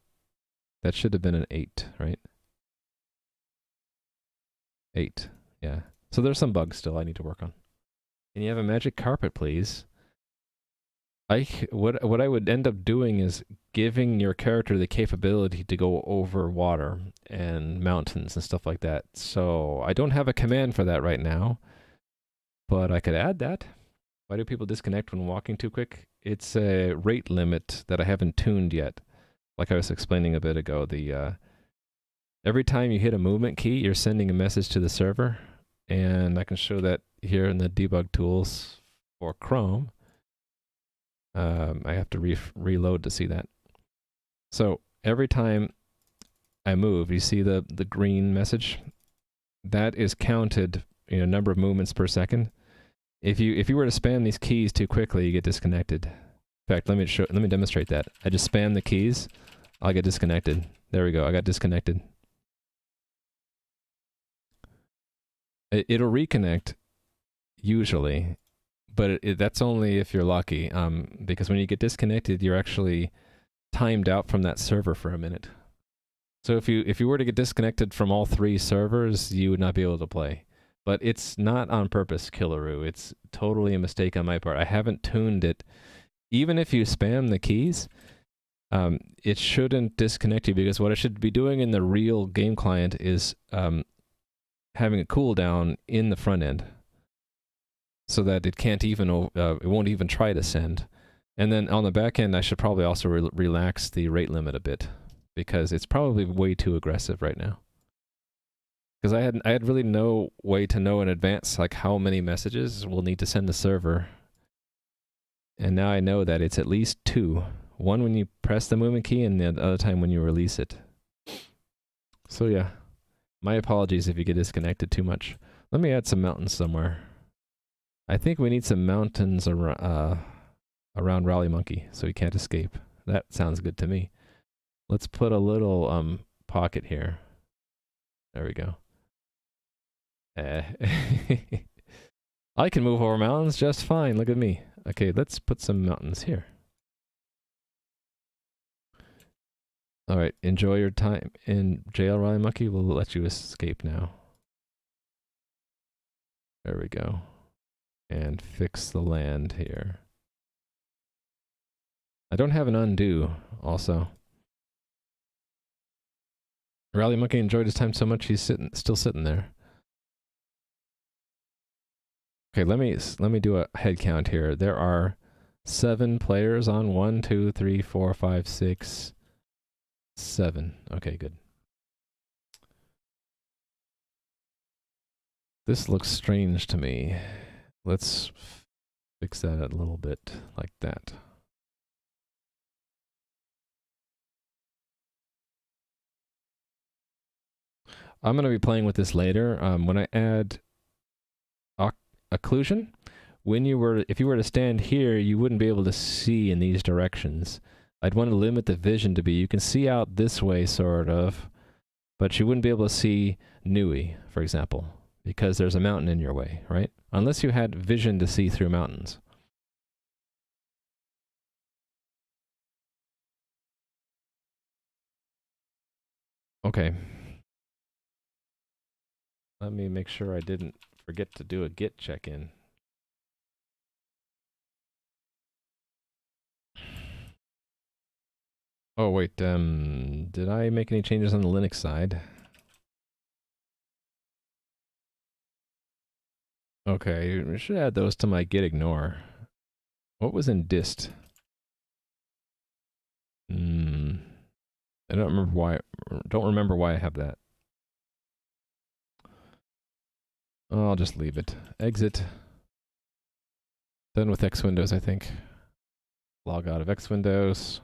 That should have been an 8, right? 8, yeah. So there's some bugs still I need to work on. Can you have a magic carpet, please? What I would end up doing is giving your character the capability to go over water and mountains and stuff like that. So I don't have a command for that right now, but I could add that. Why do people disconnect when walking too quick? It's a rate limit that I haven't tuned yet. Like I was explaining a bit ago, every time you hit a movement key, you're sending a message to the server, and I can show that here in the debug tools for Chrome. I have to reload to see that. So every time I move, you see the green message? That is counted, number of movements per second. If you were to spam these keys too quickly, you get disconnected. In fact, let me demonstrate that. I just spam the keys. I'll get disconnected. There we go. I got disconnected. It'll reconnect usually, but that's only if you're lucky. Because when you get disconnected, you're actually timed out from that server for a minute. So if you were to get disconnected from all 3 servers, you would not be able to play. But it's not on purpose, Killaroo. It's totally a mistake on my part. I haven't tuned it. Even if you spam the keys, it shouldn't disconnect you, because what it should be doing in the real game client is having a cooldown in the front end, so that it can't even it won't even try to send. And then on the back end, I should probably also relax the rate limit a bit, because it's probably way too aggressive right now. Because I had really no way to know in advance like how many messages we'll need to send the server. And now I know that it's at least 2. One when you press the movement key, and the other time when you release it. So yeah, my apologies if you get disconnected too much. Let me add some mountains somewhere. I think we need some mountains around Rally Monkey so he can't escape. That sounds good to me. Let's put a little pocket here. There we go. I can move over mountains just fine. Look at me. Okay, let's put some mountains here. Alright, enjoy your time in jail, Rally Monkey. We'll let you escape now. There we go. And fix the land here. I don't have an undo, also. Rally Monkey enjoyed his time so much he's still sitting there. Okay, let me do a head count here. There are 7 players on 1, 2, 3, 4, 5, 6, 7. Okay, good. This looks strange to me. Let's fix that a little bit like that. I'm going to be playing with this later. When I add occlusion, if you were to stand here, you wouldn't be able to see in these directions. I'd want to limit the vision to be, you can see out this way, sort of, but you wouldn't be able to see Nui, for example, because there's a mountain in your way, right? Unless you had vision to see through mountains. Okay. Let me make sure I didn't forget to do a git check-in. Oh, wait, did I make any changes on the Linux side? Okay, I should add those to my git ignore. What was in dist? I don't remember why I have that. I'll just leave it. Exit. Done with X Windows, I think. Log out of X Windows.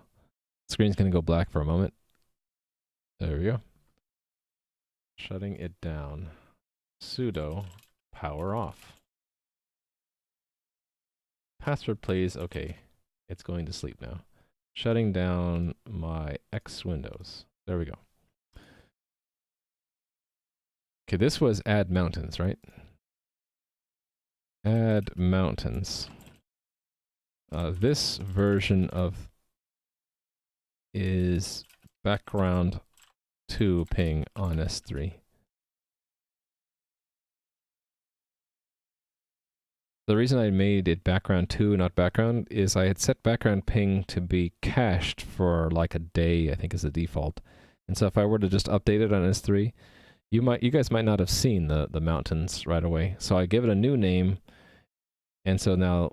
Screen's gonna go black for a moment. There we go. Shutting it down. Sudo power off. Password please. Okay. It's going to sleep now. Shutting down my X Windows. There we go. Okay, this was add mountains, right? Add mountains. This version of is background 2 ping on S3. The reason I made it background 2, not background, is I had set background ping to be cached for like a day, I think is the default. And so if I were to just update it on S3, you guys might not have seen the mountains right away. So I give it a new name, and so now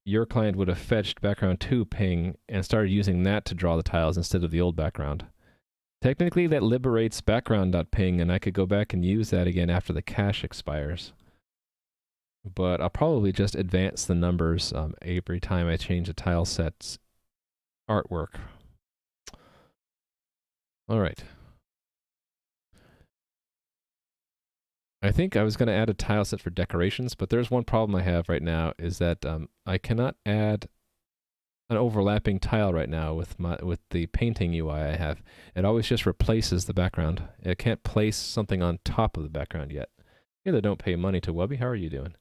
your client would have fetched background 2 ping and started using that to draw the tiles instead of the old background. Technically that liberates background.ping, and I could go back and use that again after the cache expires. But I'll probably just advance the numbers every time I change a tile set's artwork. Alright. I think I was going to add a tile set for decorations, but there's one problem I have right now, is that I cannot add an overlapping tile right now with the painting UI I have. It always just replaces the background. It can't place something on top of the background yet. Yeah, they don't pay money to Wubby. How are you doing?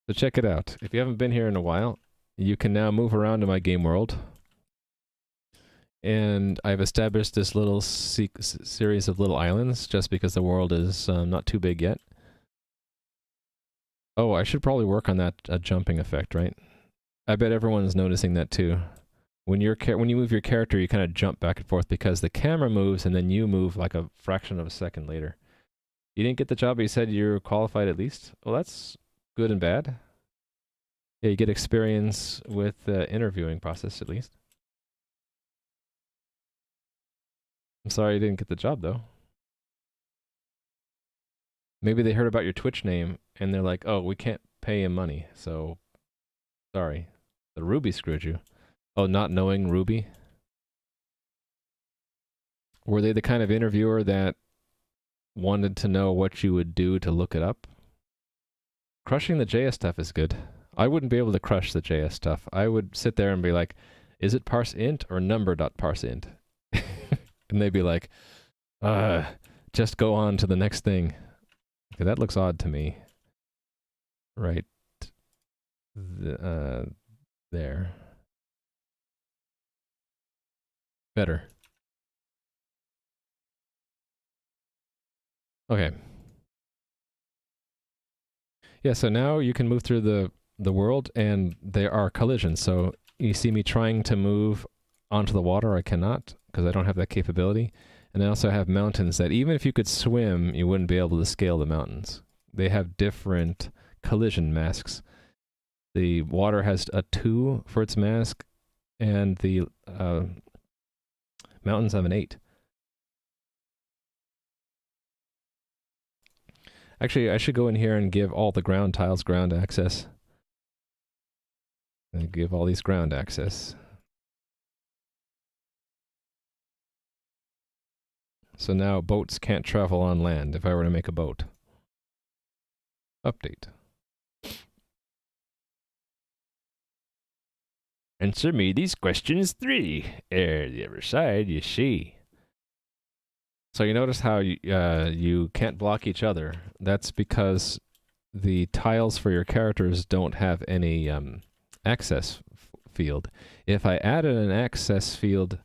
So check it out. If you haven't been here in a while, you can now move around in my game world. And I've established this little series of little islands just because the world is not too big yet. Oh, I should probably work on that jumping effect, right? I bet everyone's noticing that too. When you move your character, you kind of jump back and forth because the camera moves and then you move like a fraction of a second later. You didn't get the job, but you said you're qualified at least? Well, that's good and bad. Yeah, you get experience with the interviewing process at least. I'm sorry you didn't get the job though. Maybe they heard about your Twitch name and they're like, oh, we can't pay him money, so sorry. The Ruby screwed you. Oh, not knowing Ruby? Were they the kind of interviewer that wanted to know what you would do to look it up? Crushing the JS stuff is good. I wouldn't be able to crush the JS stuff. I would sit there and be like, is it parseInt or number.parseInt? And they'd be like, just go on to the next thing. Okay, that looks odd to me. Right. There. Better. Okay. Yeah, so now you can move through the world and there are collisions. So you see me trying to move onto the water. I cannot because I don't have that capability. And I also have mountains that even if you could swim, you wouldn't be able to scale the mountains. They have different collision masks. The water has a 2 for its mask, and the mountains have an 8. Actually, I should go in here and give all the ground tiles ground access. And give all these ground access. So now boats can't travel on land if I were to make a boat. Update. Answer me these questions 3. The other side, you see. So you notice how you can't block each other. That's because the tiles for your characters don't have any access field. If I added an access field,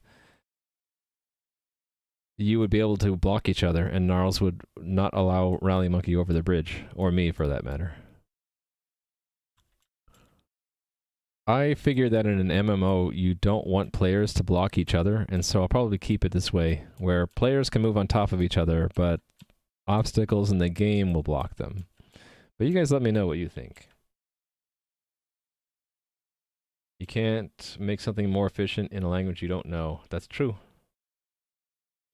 you would be able to block each other, and Gnarls would not allow Rally Monkey over the bridge, or me for that matter. I figure that in an MMO, you don't want players to block each other, and so I'll probably keep it this way, where players can move on top of each other, but obstacles in the game will block them. But you guys let me know what you think. You can't make something more efficient in a language you don't know. That's true.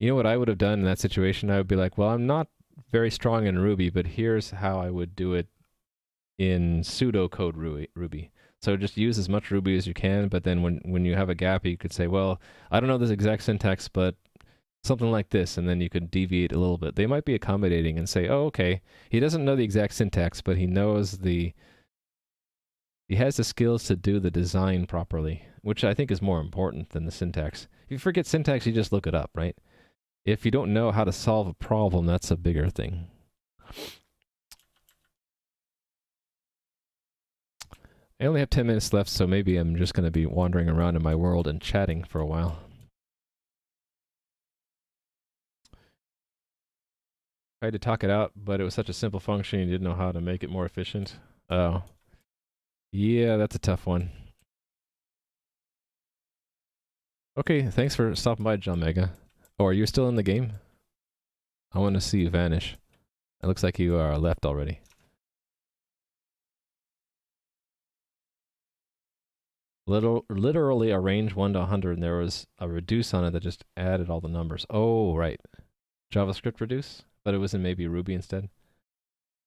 You know what I would have done in that situation? I would be like, well, I'm not very strong in Ruby, but here's how I would do it in pseudocode Ruby. So just use as much Ruby as you can, but then when you have a gap, you could say, well, I don't know this exact syntax, but something like this, and then you could deviate a little bit. They might be accommodating and say, oh, okay, he doesn't know the exact syntax, but he knows he has the skills to do the design properly, which I think is more important than the syntax. If you forget syntax, you just look it up, right? If you don't know how to solve a problem, that's a bigger thing. I only have 10 minutes left, so maybe I'm just going to be wandering around in my world and chatting for a while. I had to talk it out, but it was such a simple function, you didn't know how to make it more efficient. Oh. Yeah, that's a tough one. Okay, thanks for stopping by, John Mega. Oh, are you still in the game? I want to see you vanish. It looks like you are left already. Literally a range 1 to 100, and there was a reduce on it that just added all the numbers. Oh, right. JavaScript reduce? But it was in maybe Ruby instead.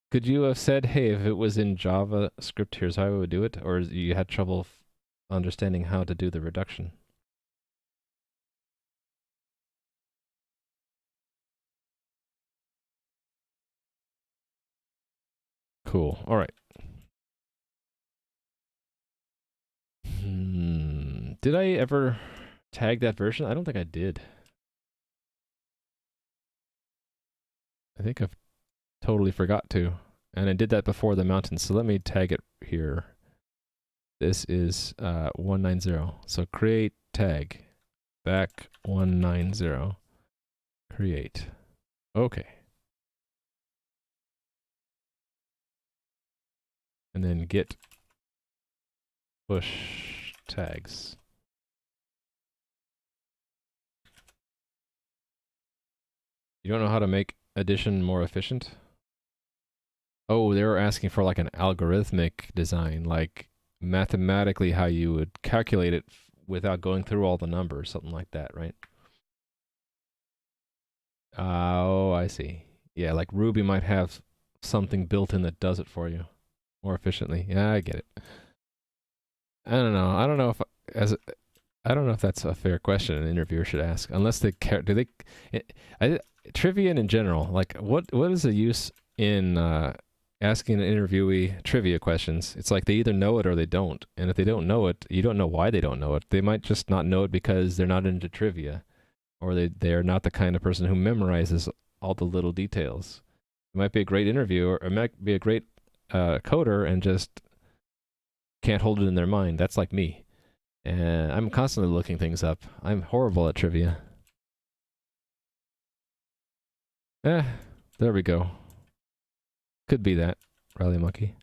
Could you have said, hey, if it was in JavaScript, here's how I would do it? Or you had trouble understanding how to do the reduction? Cool. All right. Did I ever tag that version? I don't think I did. I think I've totally forgot to. And I did that before the mountain, so let me tag it here. This is 190. So create tag back 190. Create. Okay. And then git push tags. You don't know how to make addition more efficient? Oh, they were asking for like an algorithmic design, like mathematically how you would calculate it without going through all the numbers, something like that, right? Oh, I see. Yeah, like Ruby might have something built in that does it for you more efficiently. Yeah, I get it. I don't know. I don't know if I don't know if that's a fair question an interviewer should ask, unless they care. Do they? Trivia in general, like what is the use in asking an interviewee trivia questions? It's like they either know it or they don't, and if they don't know it, you don't know why they don't know it. They might just not know it because they're not into trivia, or they're not the kind of person who memorizes all the little details. It might be a great interviewer, or it might be a great coder, and just can't hold it in their mind. That's like me. And I'm constantly looking things up. I'm horrible at trivia. There we go. Could be that. Rally Monkey.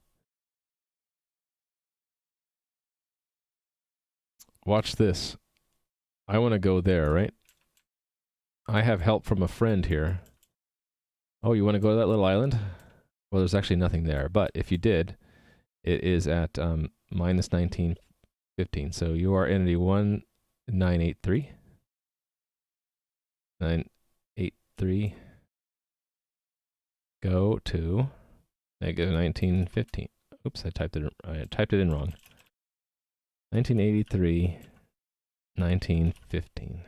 Watch this. I want to go there, right? I have help from a friend here. Oh, you want to go to that little island? Well, there's actually nothing there. But if you did, it is at minus 1915. So you are entity 1983. 983. Go to negative 1915. Oops, I typed it in wrong. 1983, 1915.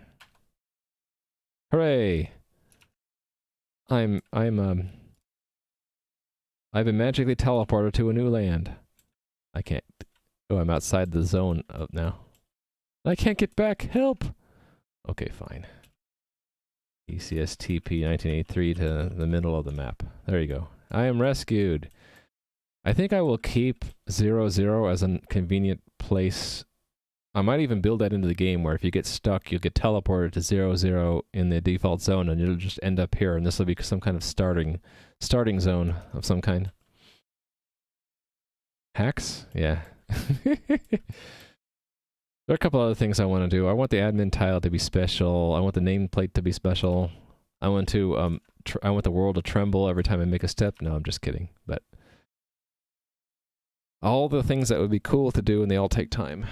Hooray! I've been magically teleported to a new land. I can't. Oh, I'm outside the zone of now. I can't get back. Help! Okay, fine. ECSTP 1983 to the middle of the map. There you go. I am rescued. I think I will keep 00 as a convenient place. I might even build that into the game where if you get stuck, you'll get teleported to 00 in the default zone and you'll just end up here, and this will be some kind of starting zone of some kind. Hacks? Yeah. There are a couple other things I want to do. I want the admin tile to be special. I want the nameplate to be special. I want to I want the world to tremble every time I make a step. No, I'm just kidding. But all the things that would be cool to do, and they all take time.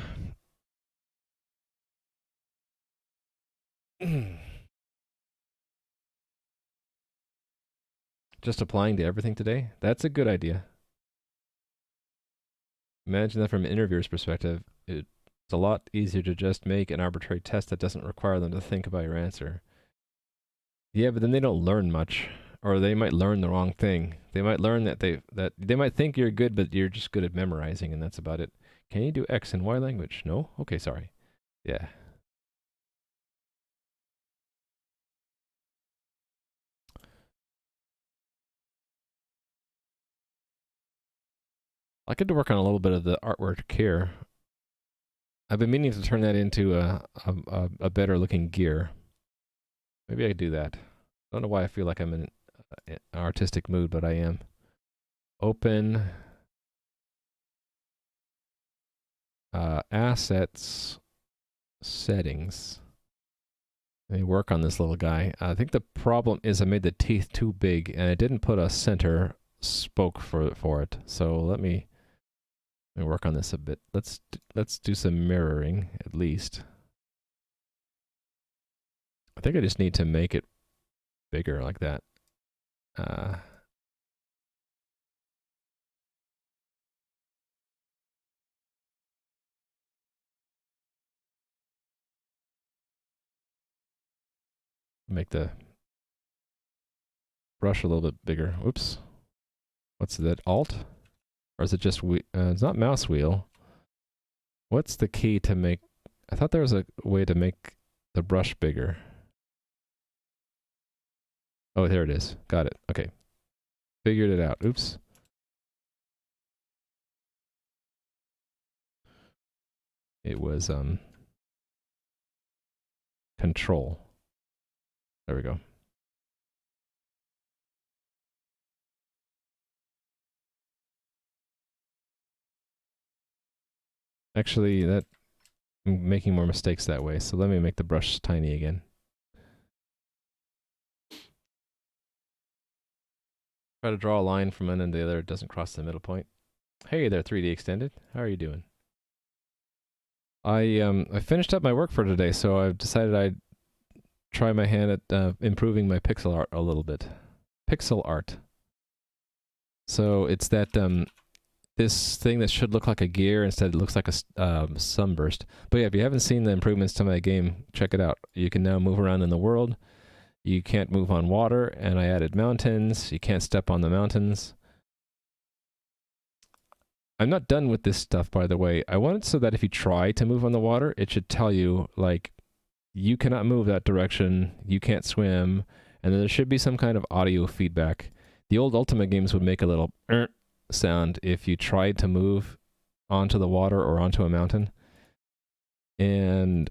Just applying to everything today? That's a good idea. Imagine that from an interviewer's perspective. It's a lot easier to just make an arbitrary test that doesn't require them to think about your answer. Yeah, but then they don't learn much, or they might learn the wrong thing. They might learn that they might think you're good, but you're just good at memorizing, and that's about it. Can you do X and Y language? No? Okay, sorry. Yeah. I could work on a little bit of the artwork here. I've been meaning to turn that into a better looking gear. Maybe I could do that. I don't know why I feel like I'm in an artistic mood, but I am. Open assets settings. Let me work on this little guy. I think the problem is I made the teeth too big and I didn't put a center spoke for it. So let me work on this a bit. Let's do some mirroring at least. I think I just need to make it bigger like that. Make the brush a little bit bigger. Whoops. What's that? Alt? Or is it just it's not mouse wheel. What's the key to make I thought there was a way to make the brush bigger. Oh, there it is. Got it. Okay. Figured it out. Oops. It was, control. There we go. Actually, I'm making more mistakes that way, so let me make the brush tiny again. Try to draw a line from one end to the other, it doesn't cross the middle point. Hey there, 3D Extended. How are you doing? I finished up my work for today, so I've decided I'd try my hand at improving my pixel art a little bit. Pixel art. So it's that this thing that should look like a gear, instead it looks like a sunburst. But yeah, if you haven't seen the improvements to my game, check it out. You can now move around in the world. You can't move on water, and I added mountains. You can't step on the mountains. I'm not done with this stuff, by the way. I want it so that if you try to move on the water, it should tell you, like, you cannot move that direction, you can't swim, and then there should be some kind of audio feedback. The old Ultima games would make a little sound if you tried to move onto the water or onto a mountain. And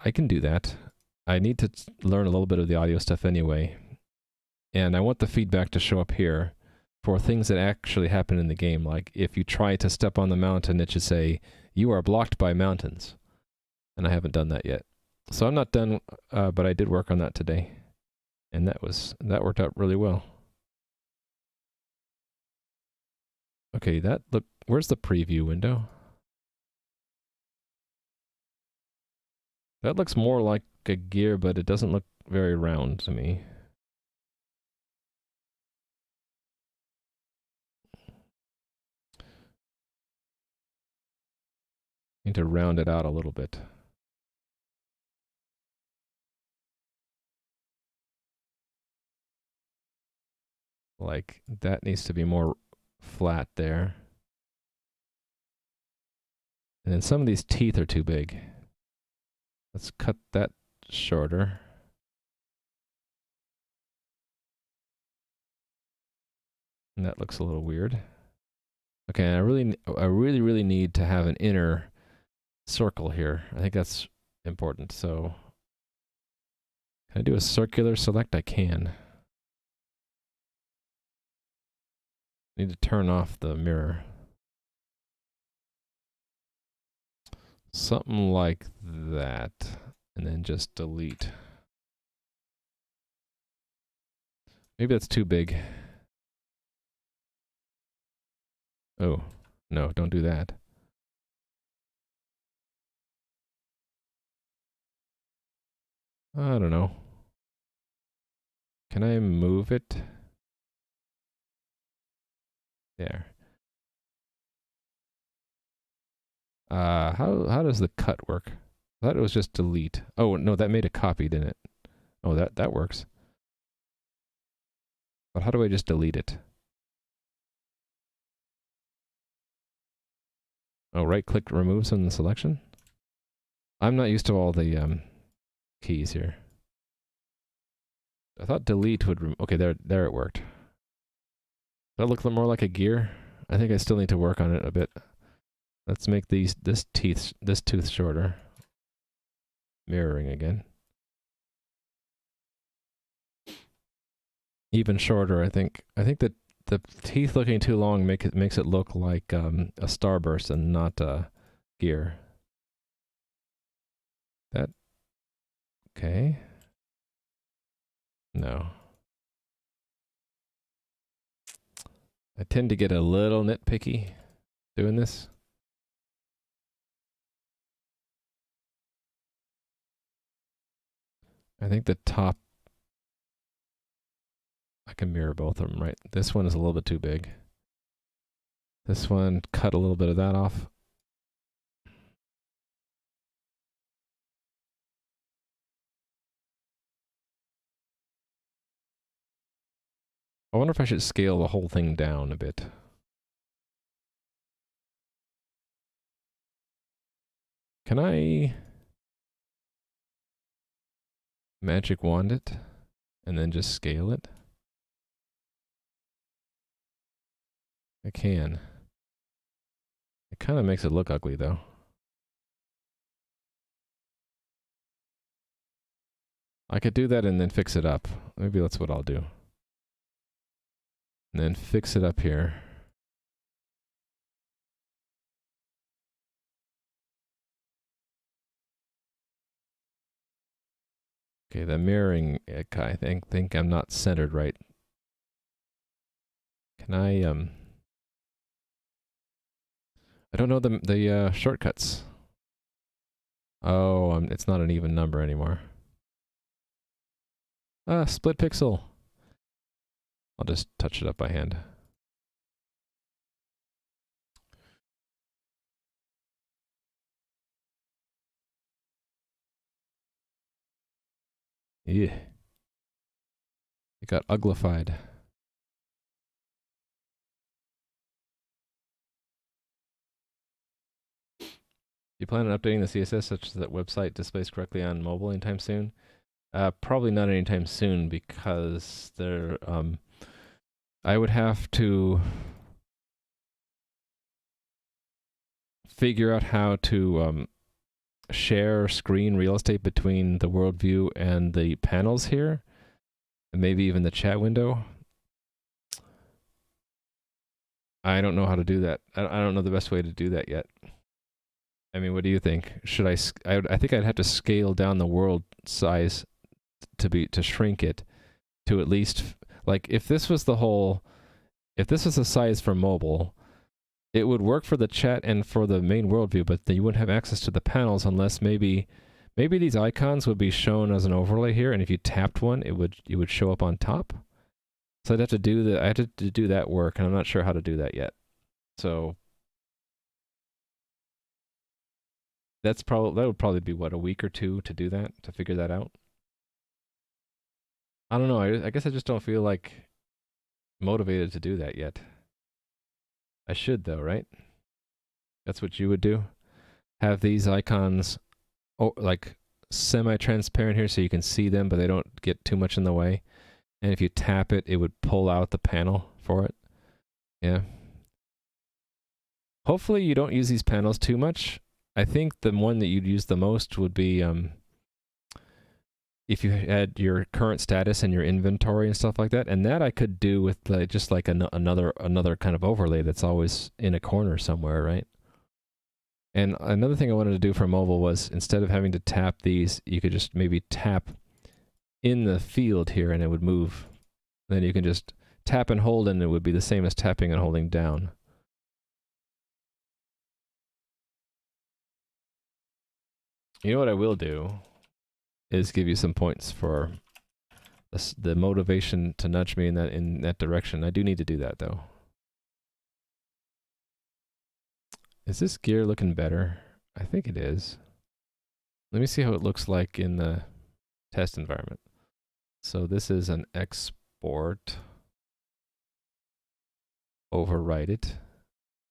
I can do that. I need to learn a little bit of the audio stuff anyway. And I want the feedback to show up here for things that actually happen in the game. Like if you try to step on the mountain, it should say, you are blocked by mountains. And I haven't done that yet. So I'm not done, but I did work on that today. And that worked out really well. Okay, where's the preview window? That looks more like a gear, but it doesn't look very round to me. Need to round it out a little bit. Like, that needs to be more flat there. And then some of these teeth are too big. Let's cut that shorter. And that looks a little weird. Okay, I really need to have an inner circle here. I think that's important. So, can I do a circular select? I can. Need to turn off the mirror. Something like that. And then just delete. Maybe that's too big. Oh, no, don't do that. I don't know. Can I move it? There. How does the cut work? I thought it was just delete. Oh, no, that made a copy, didn't it? Oh, that works. But how do I just delete it? Oh, right-click removes from the selection? I'm not used to all the keys here. I thought delete would okay, there it worked. Does that look more like a gear? I think I still need to work on it a bit. Let's make this tooth shorter. Mirroring again. Even shorter, I think. I think that the teeth looking too long makes it look like a starburst and not a gear. That okay? No. I tend to get a little nitpicky doing this. I think the top, I can mirror both of them, right? This one is a little bit too big. This one, cut a little bit of that off. I wonder if I should scale the whole thing down a bit. Can I magic wand it, and then just scale it? I can. It kind of makes it look ugly, though. I could do that and then fix it up. Maybe that's what I'll do. And then fix it up here. Okay, the mirroring, I think I'm not centered right. Can I don't know the shortcuts. Oh, it's not an even number anymore. Ah, split pixel. I'll just touch it up by hand. Yeah. It got uglified. Do you plan on updating the CSS such that website displays correctly on mobile anytime soon? Probably not anytime soon because there, I would have to figure out how to share screen real estate between the world view and the panels here, and maybe even the chat window. I don't know how to do that. I don't know the best way to do that yet. I mean, what do you think? Should I think I'd have to scale down the world size to shrink it to at least, like, if this was the size for mobile, it would work for the chat and for the main world view, but then you wouldn't have access to the panels unless maybe these icons would be shown as an overlay here, and if you tapped one, it would show up on top. So I'd have to do that work, and I'm not sure how to do that yet. So that would probably be what, a week or two to do that, to figure that out. I don't know. I guess I just don't feel like motivated to do that yet. I should though, right? That's what you would do. Have these icons, like semi-transparent here, so you can see them, but they don't get too much in the way. And if you tap it, it would pull out the panel for it. Yeah. Hopefully you don't use these panels too much. I think the one that you'd use the most would be if you had your current status and your inventory and stuff like that. And that I could do with just like another kind of overlay that's always in a corner somewhere, right? And another thing I wanted to do for mobile was, instead of having to tap these, you could just maybe tap in the field here and it would move. Then you can just tap and hold and it would be the same as tapping and holding down. You know what I will do is give you some points for the motivation to nudge me in that direction. I do need to do that though. Is this gear looking better? I think it is. Let me see how it looks like in the test environment. So this is an export. Overwrite it.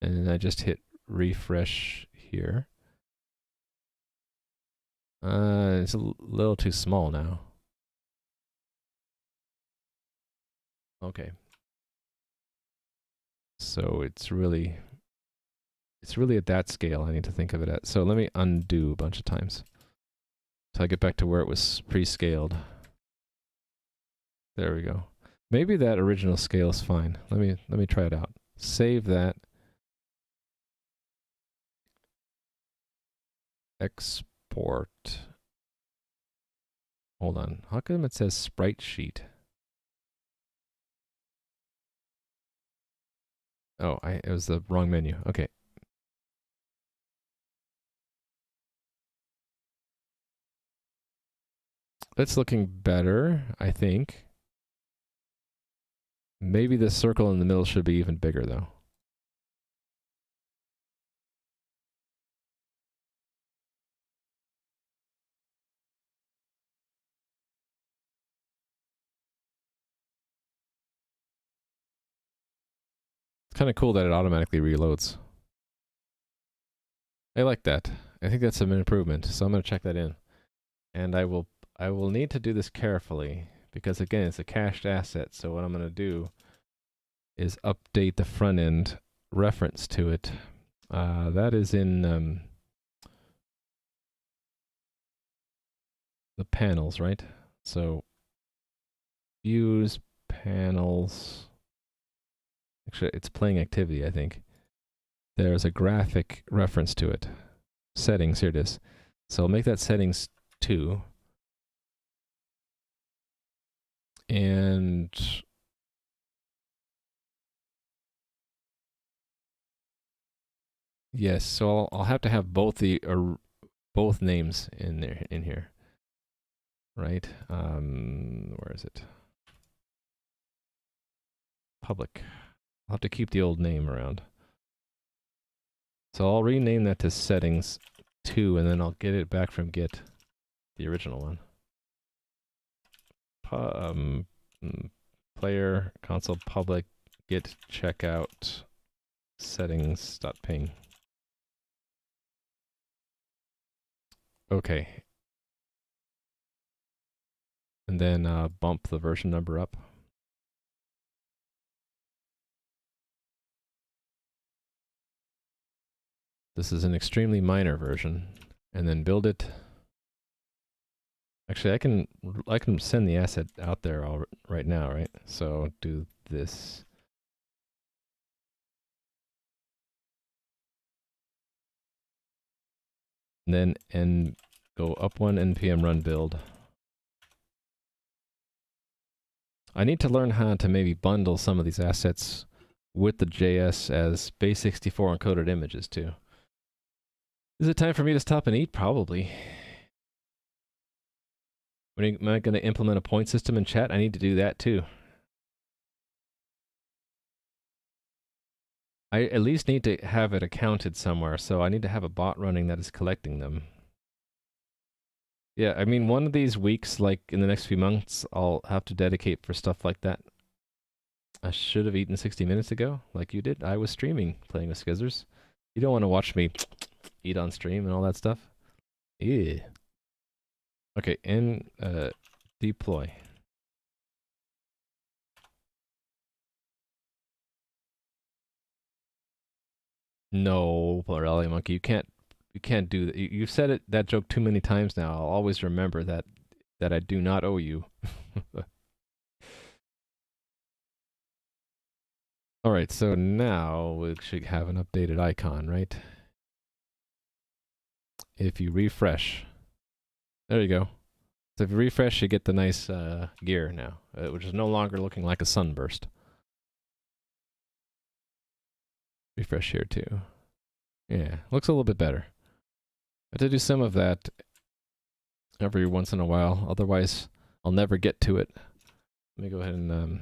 And then I just hit refresh here. It's a little too small now. Okay. So it's really at that scale I need to think of it at. So let me undo a bunch of times till I get back to where it was pre-scaled. There we go. Maybe that original scale is fine. Let me try it out. Save that. Export. Hold on. How come it says sprite sheet? Oh, it was the wrong menu. Okay. It's looking better, I think. Maybe the circle in the middle should be even bigger, though. It's kind of cool that it automatically reloads. I like that. I think that's an improvement, so I'm going to check that in. And I will I will need to do this carefully because again, it's a cached asset. So what I'm going to do is update the front end reference to it. That is in the panels, right? So views, panels. Actually, it's playing activity, I think. There's a graphic reference to it. Settings, here it is. So I'll make that settings 2. And yes, so I'll have to have both both names in here, right? Where is it? Public. I'll have to keep the old name around. So I'll rename that to settings 2, and then I'll get it back from Git, the original one. Player console public git checkout settings.ping. Okay. And then bump the version number up. This is an extremely minor version. And then build it. Actually, I can send the asset out there right now, right? So do this. And then go up one npm run build. I need to learn how to maybe bundle some of these assets with the JS as base64 encoded images too. Is it time for me to stop and eat? Probably. Am I going to implement a point system in chat? I need to do that too. I at least need to have it accounted somewhere, so I need to have a bot running that is collecting them. Yeah, I mean, one of these weeks, like in the next few months, I'll have to dedicate for stuff like that. I should have eaten 60 minutes ago, like you did. I was streaming, playing with Skizzers. You don't want to watch me eat on stream and all that stuff. Yeah. Okay, and deploy. No, Rally Monkey, you can't do that. You've said that joke too many times now. I'll always remember that I do not owe you. All right, so now we should have an updated icon, right? If you refresh, there you go. So if you refresh, you get the nice gear now, which is no longer looking like a sunburst. Refresh here too. Yeah, looks a little bit better. I have to do some of that every once in a while, otherwise I'll never get to it. Let me go ahead and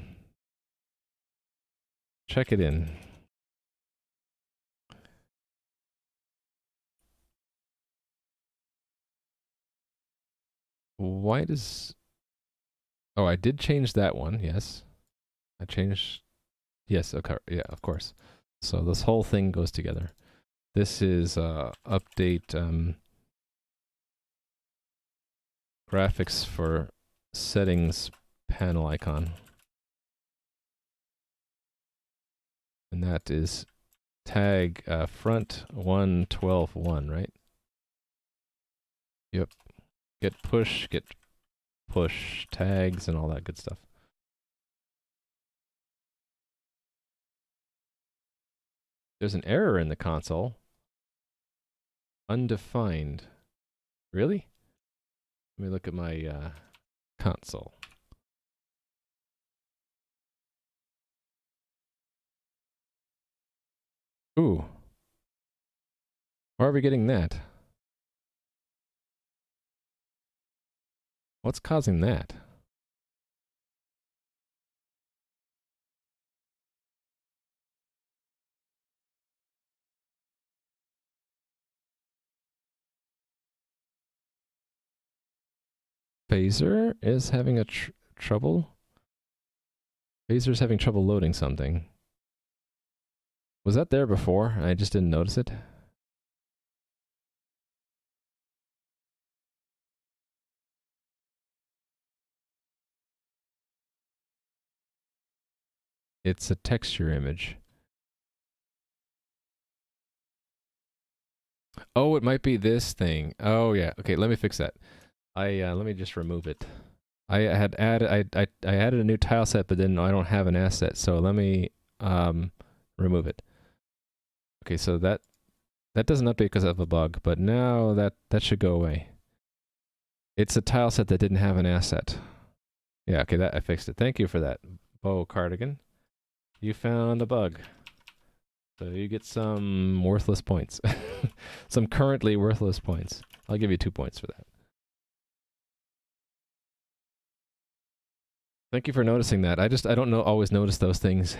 check it in. Why does... Oh, I did change that one, yes. I changed... Yes, okay, yeah, of course. So this whole thing goes together. This is update graphics for settings panel icon. And that is tag front 112.1, right? Yep. Get push tags and all that good stuff. There's an error in the console. Undefined. Really? Let me look at my console. Ooh. Why are we getting that? What's causing that? Phaser is having a trouble? Phaser's having trouble loading something. Was that there before and I just didn't notice it? It's a texture image. Oh, it might be this thing. Oh yeah. Okay, let me fix that. Let me just remove it. I had added I added a new tile set, but then I don't have an asset, so let me remove it. Okay, so that doesn't update because of a bug, but now that should go away. It's a tile set that didn't have an asset. Yeah, okay, that I fixed it. Thank you for that, Bo Cardigan. You found a bug. So you get some worthless points. Some currently worthless points. I'll give you 2 points for that. Thank you for noticing that. I don't know always notice those things.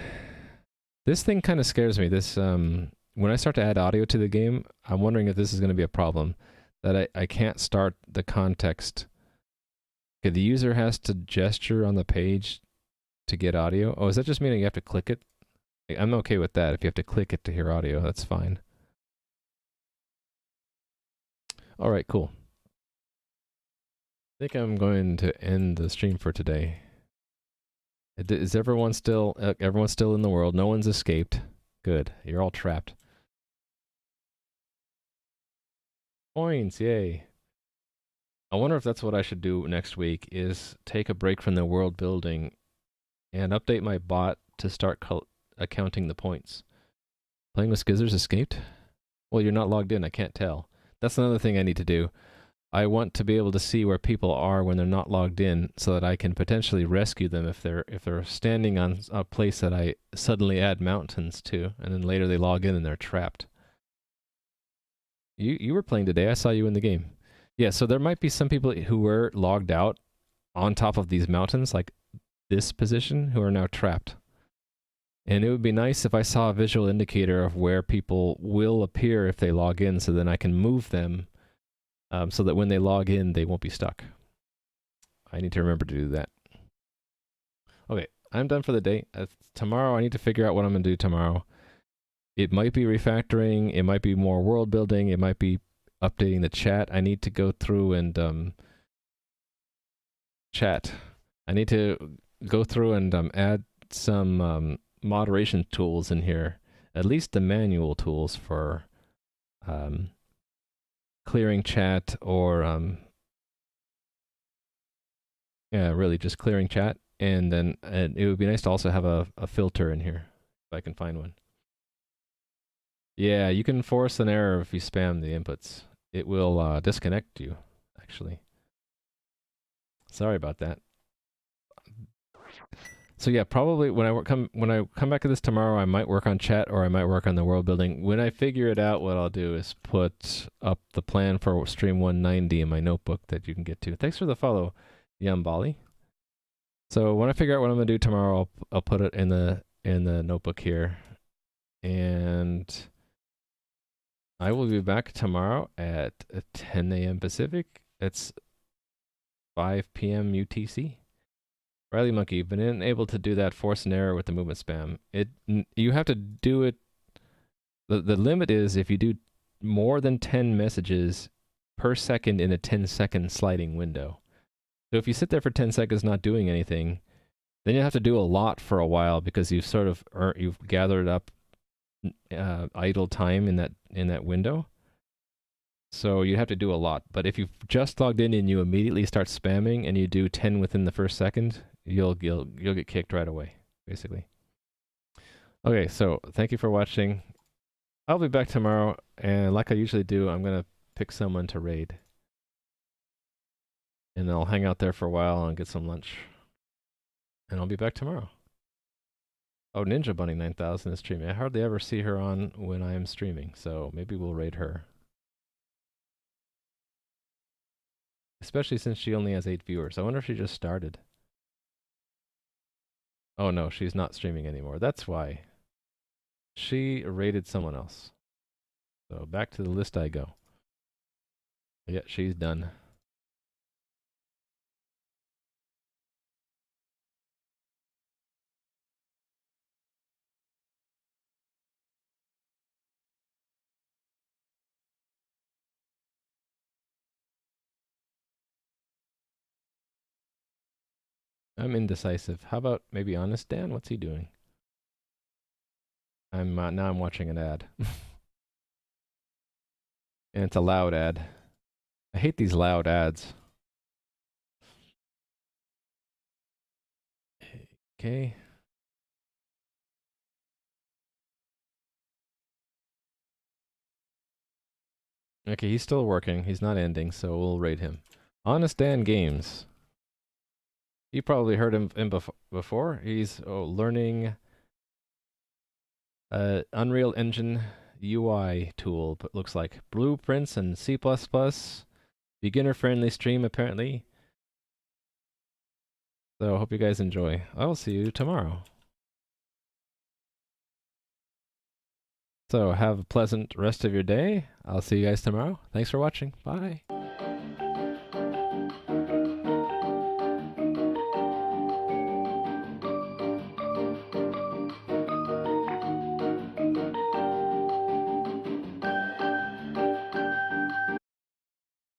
This thing kind of scares me. This when I start to add audio to the game, I'm wondering if this is going to be a problem. That I can't start the context. Okay, the user has to gesture on the page to get audio. Oh, is that just meaning you have to click it? I'm okay with that. If you have to click it to hear audio, that's fine. All right, cool. I think I'm going to end the stream for today. Is everyone still everyone's still in the world? No one's escaped. Good. You're all trapped. Points, yay. I wonder if that's what I should do next week, is take a break from the world building and update my bot to start accounting the points. Playing with Skizzers escaped? Well, you're not logged in, I can't tell. That's another thing I need to do. I want to be able to see where people are when they're not logged in, so that I can potentially rescue them if they're standing on a place that I suddenly add mountains to, and then later they log in and they're trapped. You were playing today. I saw you in the game. Yeah, so there might be some people who were logged out on top of these mountains, like this position, who are now trapped. And it would be nice if I saw a visual indicator of where people will appear if they log in, so then I can move them so that when they log in, they won't be stuck. I need to remember to do that. Okay, I'm done for the day. Tomorrow, I need to figure out what I'm going to do tomorrow. It might be refactoring. It might be more world building. It might be updating the chat. I need to go through and chat. I need to go through and add some moderation tools in here. At least the manual tools for clearing chat, or yeah, really just clearing chat. And then it would be nice to also have a filter in here, if I can find one. Yeah, you can force an error if you spam the inputs. It will disconnect you, actually. Sorry about that. So yeah, probably when I come back to this tomorrow, I might work on chat, or I might work on the world building. When I figure it out, what I'll do is put up the plan for stream 190 in my notebook that you can get to. Thanks for the follow, Yambali. So when I figure out what I'm gonna do tomorrow, I'll put it in the notebook here, and I will be back tomorrow at 10 a.m. Pacific. It's 5 p.m. UTC. Riley Monkey, you've been unable to do that force and error with the movement spam. You have to do it. The limit is if you do more than 10 messages per second in a 10-second sliding window. So if you sit there for 10 seconds not doing anything, then you have to do a lot for a while, because you've sort of you've gathered up idle time in that window. So you have to do a lot. But if you've just logged in and you immediately start spamming and you do 10 within the first second, you'll get kicked right away, basically. Okay, so thank you for watching. I'll be back tomorrow, and like I usually do, I'm gonna pick someone to raid, and I'll hang out there for a while and get some lunch, and I'll be back tomorrow. Oh, Ninja Bunny 9000 is streaming. I hardly ever see her on when I am streaming, so maybe we'll raid her. Especially since she only has 8 viewers. I wonder if she just started. Oh no, she's not streaming anymore. That's why. She raided someone else. So back to the list I go. Yeah, she's done. I'm indecisive. How about maybe Honest Dan? What's he doing? Now I'm watching an ad. And it's a loud ad. I hate these loud ads. Okay. Okay, he's still working. He's not ending, so we'll rate him. Honest Dan Games. You probably heard him before. He's learning Unreal Engine UI tool, but looks like blueprints and C++. Beginner-friendly stream, apparently. So I hope you guys enjoy. I'll see you tomorrow. So have a pleasant rest of your day. I'll see you guys tomorrow. Thanks for watching. Bye.